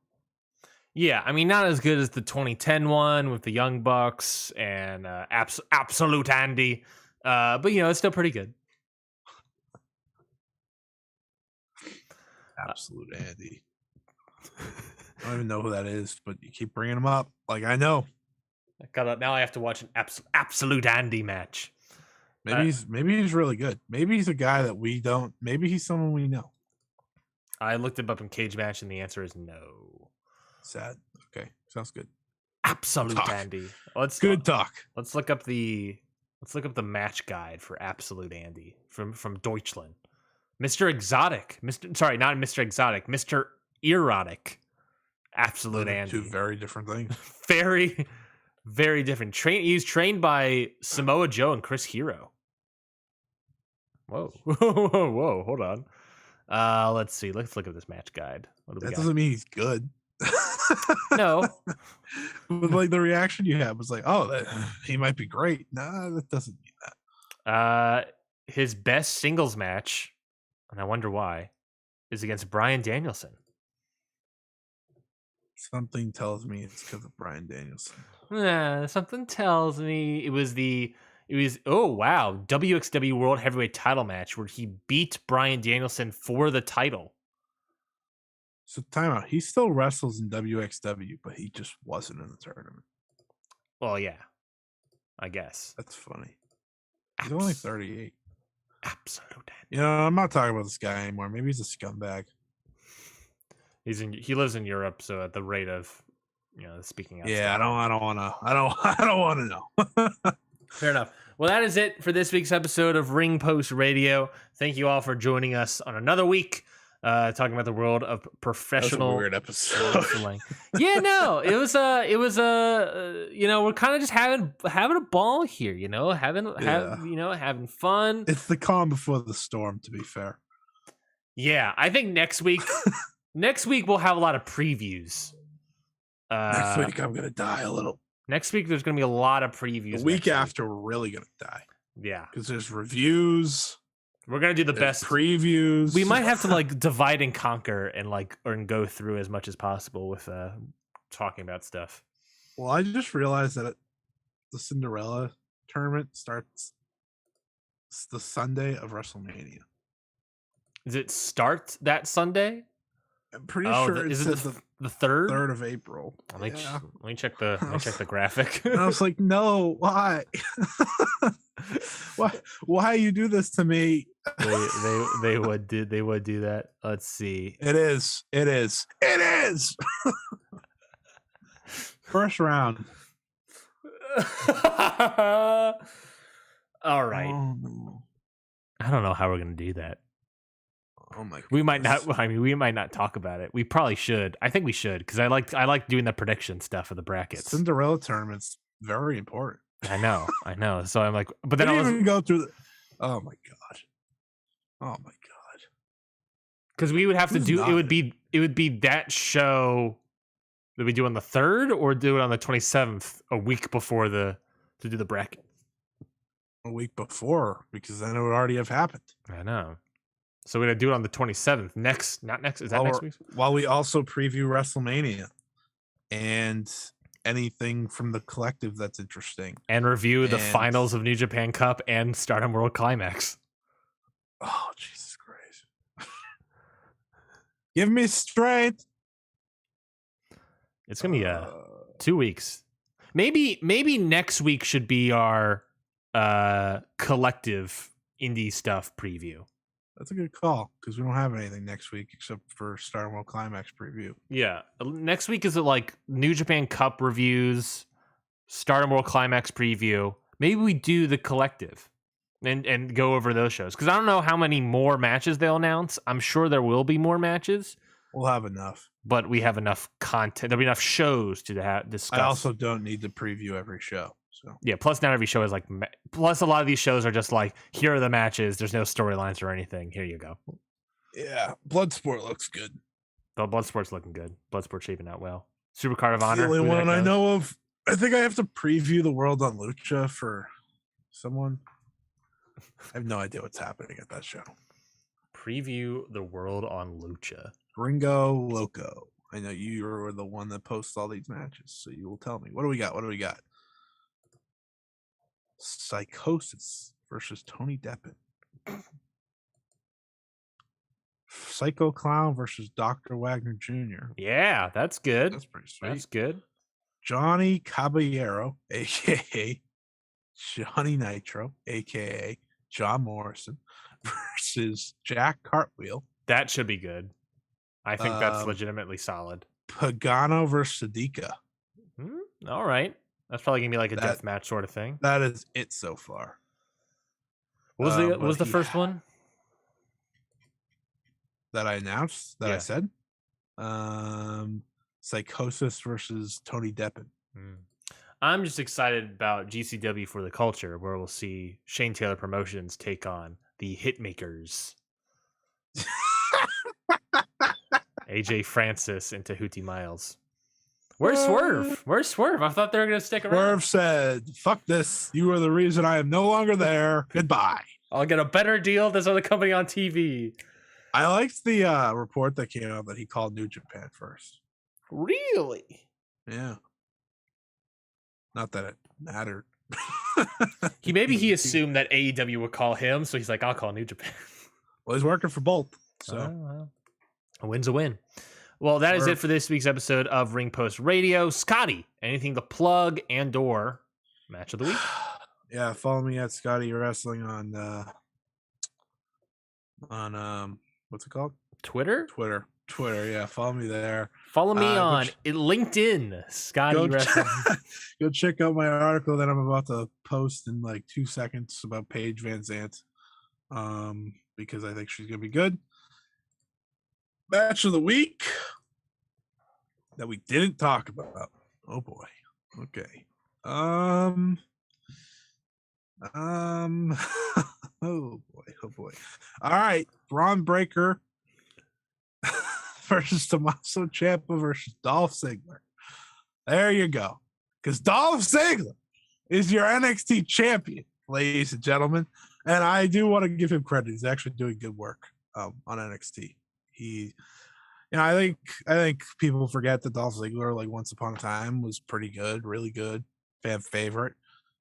Yeah, I mean, not as good as the 2010 one with the Young Bucks and Absolute Andy, but it's still pretty good. Absolute Andy. I don't even know who that is, but you keep bringing him up. Like, I know. Now I have to watch an Absolute Andy match. Maybe he's really good. Maybe he's a guy that we don't. Maybe he's someone we know. I looked him up in Cage Match, and the answer is no. Sad. Okay, sounds good. Absolute Andy. Let's look up the match guide for Absolute Andy from Deutschland. Mr. Exotic. Not Mr. Exotic. Mr. Erotic. Absolute Andy. 2 very different things. Very, very different. He's trained by Samoa Joe and Chris Hero. Whoa. Whoa, hold on. Let's see. Let's look at this match guide. That doesn't mean he's good. No. But like the reaction you had was like, he might be great. Nah, that doesn't mean that. His best singles match, and I wonder why, is against Bryan Danielson. Something tells me it's because of Bryan Danielson. Something tells me it was WXW World Heavyweight title match where he beat Bryan Danielson for the title. So time out. He still wrestles in WXW, but he just wasn't in the tournament. Well, yeah. I guess. That's funny. He's only 38. Absolute. I'm not talking about this guy anymore. Maybe he's a scumbag. He lives in Europe, so at the rate of speaking out. Yeah, I don't want to know. Fair enough. Well, that is it for this week's episode of Ring Post Radio. Thank you all for joining us on another week. Talking about the world of professional. That was a weird episode. Wrestling. Yeah, no, it was we're kind of just having a ball here, having fun. It's the calm before the storm, to be fair. Yeah, I think next week we'll have a lot of previews. Next week I'm gonna die a little. Next week there's gonna be a lot of previews. The week after we're really gonna die. Yeah, because there's reviews. We're gonna do the best previews. We might have to like divide and conquer and go through as much as possible with talking about stuff. Well, I just realized that the Cinderella tournament starts the Sunday of WrestleMania. Does it start that Sunday? I'm pretty sure is it the 3rd? 3rd of April. Let me check the graphic. And I was like, no, why? Why you do this to me? they would do that. Let's see. It is. First round. All right. Oh, no. I don't know how we're gonna do that. Oh my goodness. We might not. I mean, we might not talk about it. We probably should. I think we should because I like doing the prediction stuff for the brackets. Cinderella tournament's very important. I know. So I'm like, but then I I was even go through the. Oh my god. Because we would have to do. It would be that show that we do on the 3rd or do it on the 27th, a week before to do the bracket. A week before, because then it would already have happened. I know. So we're gonna do it on the 27th. Next. Is that next week? While we also preview WrestleMania and anything from the collective that's interesting, and review the finals of New Japan Cup and Stardom World Climax. Oh, Jesus Christ! Give me strength. It's gonna be 2 weeks. Maybe next week should be our collective indie stuff preview. That's a good call because we don't have anything next week except for Stardom World Climax preview. Yeah, next week is like New Japan Cup reviews, Stardom World Climax preview. Maybe we do the collective and go over those shows because I don't know how many more matches they'll announce. I'm sure there will be more matches. We'll have enough, but we have enough content. There'll be enough shows to discuss. I also don't need to preview every show. So yeah, plus not every show is like. Plus a lot of these shows are just like, here are the matches. There's no storylines or anything. Here you go. Yeah, Bloodsport looks good. The Bloodsport's looking good. Bloodsport's shaping out well. Supercard of Honor. The only one I know of. I think I have to preview the World on Lucha for someone. I have no idea what's happening at that show. Preview the World on Lucha. Ringo Loco. I know you are the one that posts all these matches, so you will tell me. What do we got? Psychosis versus Tony Deppen. Psycho Clown versus Dr. Wagner Jr. Yeah, that's good. That's pretty sweet. That's good. Johnny Caballero, a.k.a. Johnny Nitro, a.k.a. John Morrison, versus Jack Cartwheel. That should be good. I think that's legitimately solid. Pagano versus Sadika. All right. That's probably going to be like a death match sort of thing. That is it so far. What was the first one? That I announced, I said? Psychosis versus Tony Deppen. I'm just excited about GCW for the Culture, where we'll see Shane Taylor Promotions take on the Hitmakers. AJ Francis and Tahuti Miles. Where's Swerve? I thought they were going to stick around. Swerve said, fuck this. You are the reason I am no longer there. Goodbye. I'll get a better deal than this other company on TV. I liked the report that came out that he called New Japan first. Really? Yeah. Not that it mattered. He assumed that AEW would call him, so he's like, I'll call New Japan. Well, he's working for both. So a win's a win. Well, that is it for this week's episode of Ring Post Radio. Scotty, anything to plug and or match of the week? Yeah, follow me at Scotty Wrestling on what's it called? Twitter, yeah, follow me there. Follow me on LinkedIn, Scotty Wrestling. Go check out my article that I'm about to post in like 2 seconds about Paige Van Zant, because I think she's gonna be good. Match of the week that we didn't talk about. Oh boy. Okay. Oh boy. All right. Braun Breaker versus Tommaso Ciampa versus Dolph Ziggler. There you go. Because Dolph Ziggler is your NXT champion, ladies and gentlemen. And I do want to give him credit. He's actually doing good work on NXT. I think people forget that Dolph Ziggler, like once upon a time, was pretty good, really good, fan favorite,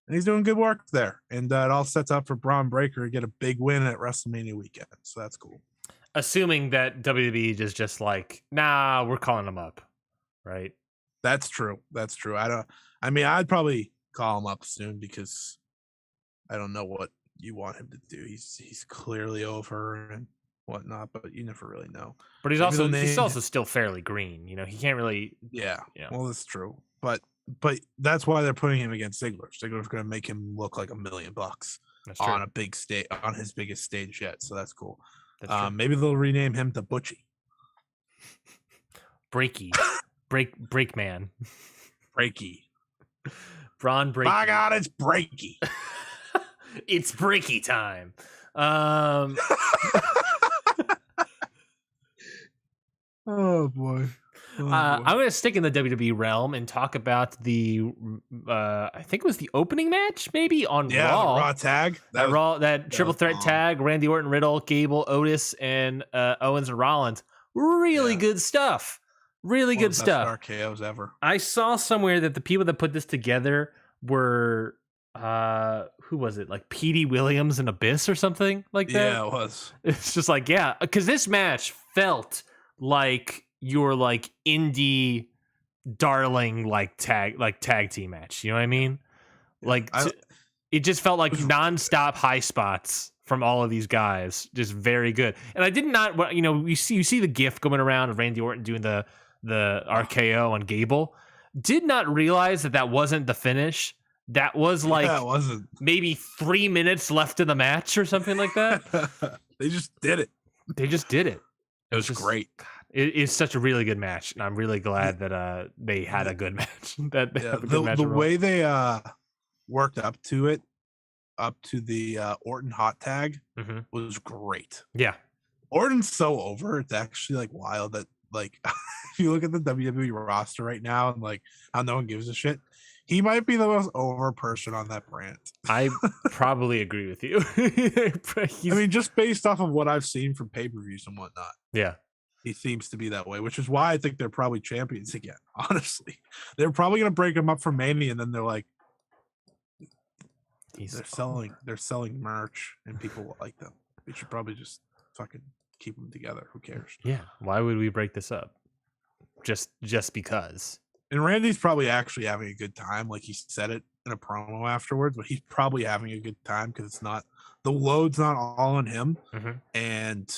and he's doing good work there. And it all sets up for Braun Breaker to get a big win at WrestleMania weekend. So that's cool. Assuming that WWE is just like, nah, we're calling him up, right? That's true. I'd probably call him up soon because I don't know what you want him to do. He's clearly over and whatnot, but you never really know. But he's also still fairly green. He can't really. Yeah. Well, that's true. But that's why they're putting him against Ziggler. Ziggler's going to make him look like $1 million on a big stage, on his biggest stage yet. So that's cool. Maybe they'll rename him to Butchie. Breaky. Breakman. Breaky. Braun Breaky. My God, it's Breaky. It's Breaky time. Oh boy. I'm going to stick in the WWE realm and talk about the, I think it was the opening match, maybe on Raw. The Raw tag. That triple threat tag: Randy Orton, Riddle, Gable, Otis, and Owens and Rollins. Really good stuff. Really good stuff. RKOs ever. I saw somewhere that the people that put this together were, who was it? Like Petey Williams and Abyss or something like that. Yeah, it was. It's just like, yeah, because this match felt like your like indie darling tag team match. You know what I mean? It just felt like nonstop high spots from all of these guys. Just very good. And I did not, you see the GIF going around of Randy Orton doing the RKO on Gable. Did not realize that wasn't the finish. That was like it wasn't. Maybe 3 minutes left in the match or something like that. They just did it. It was great. It is such a really good match, and I'm really glad that they had a good match. The way they worked up to the Orton hot tag was great. Yeah, Orton's so over. It's actually like wild that like if you look at the WWE roster right now and like how no one gives a shit, he might be the most over person on that brand. I probably agree with you. I mean, just based off of what I've seen from pay-per-views and whatnot. Yeah. He seems to be that way, which is why I think they're probably champions again. Honestly, they're probably going to break him up for Mania, and then they're like, they're selling merch, and people like them. We should probably just fucking keep them together. Who cares? Yeah. Why would we break this up? Just because. And Randy's probably actually having a good time. Like he said it in a promo afterwards, but he's probably having a good time because the load's not all on him, and.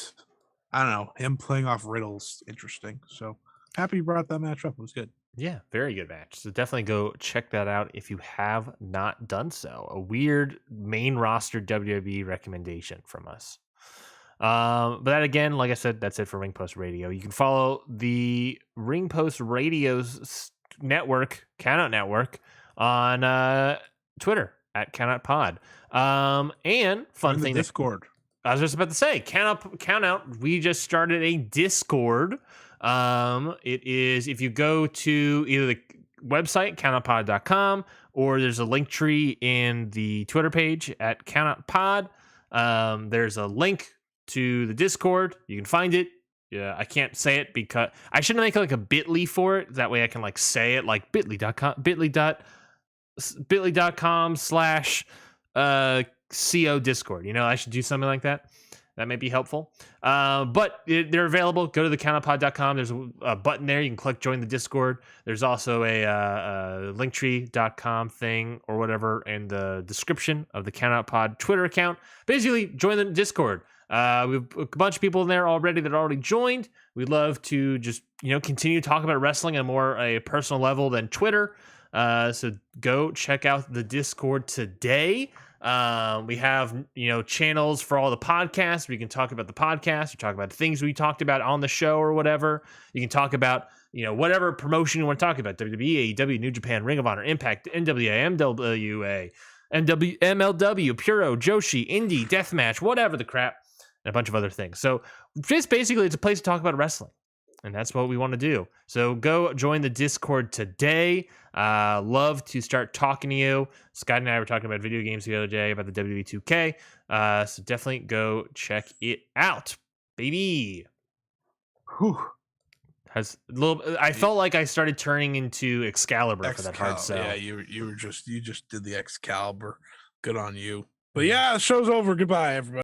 I don't know. Him playing off Riddle's interesting. So happy you brought that match up. It was good. Yeah, very good match. So definitely go check that out if you have not done so. A weird main roster WWE recommendation from us. But that again, like I said, that's it for Ring Post Radio. You can follow the Ring Post Radio's network, Countout Network, on Twitter at Countout Pod. And fun thing, Discord. I was just about to say, count out. We just started a Discord. It is, if you go to either the website, countoutpod.com, or there's a link tree in the Twitter page at countoutpod. There's a link to the Discord. You can find it. Yeah, I can't say it because I shouldn't make like a bit.ly for it. That way I can like say it like bit.ly.com/, CO Discord. I should do something like that. That may be helpful. But they're available. Go to the countoutpod.com. There's a button there. You can click join the Discord. There's also a linktree.com thing or whatever in the description of the Countoutpod Twitter account. Basically, join the Discord. We have a bunch of people in there already that already joined. We'd love to just continue to talk about wrestling on a personal level than Twitter. So go check out the Discord today. We have, channels for all the podcasts. We can talk about the podcast. We talk about the things we talked about on the show or whatever. You can talk about, whatever promotion you want to talk about. WWE, AEW, New Japan, Ring of Honor, Impact, NWA, MWA, MLW, Puro, Joshi, Indie, Deathmatch, whatever the crap, and a bunch of other things. So just basically it's a place to talk about wrestling. And that's what we want to do. So go join the Discord today. Love to start talking to you. Scott and I were talking about video games the other day about the WWE 2K. So definitely go check it out, baby. Whew. I felt like I started turning into Excalibur for that hard sell. Yeah, you just did the Excalibur. Good on you. But yeah, the show's over. Goodbye, everybody.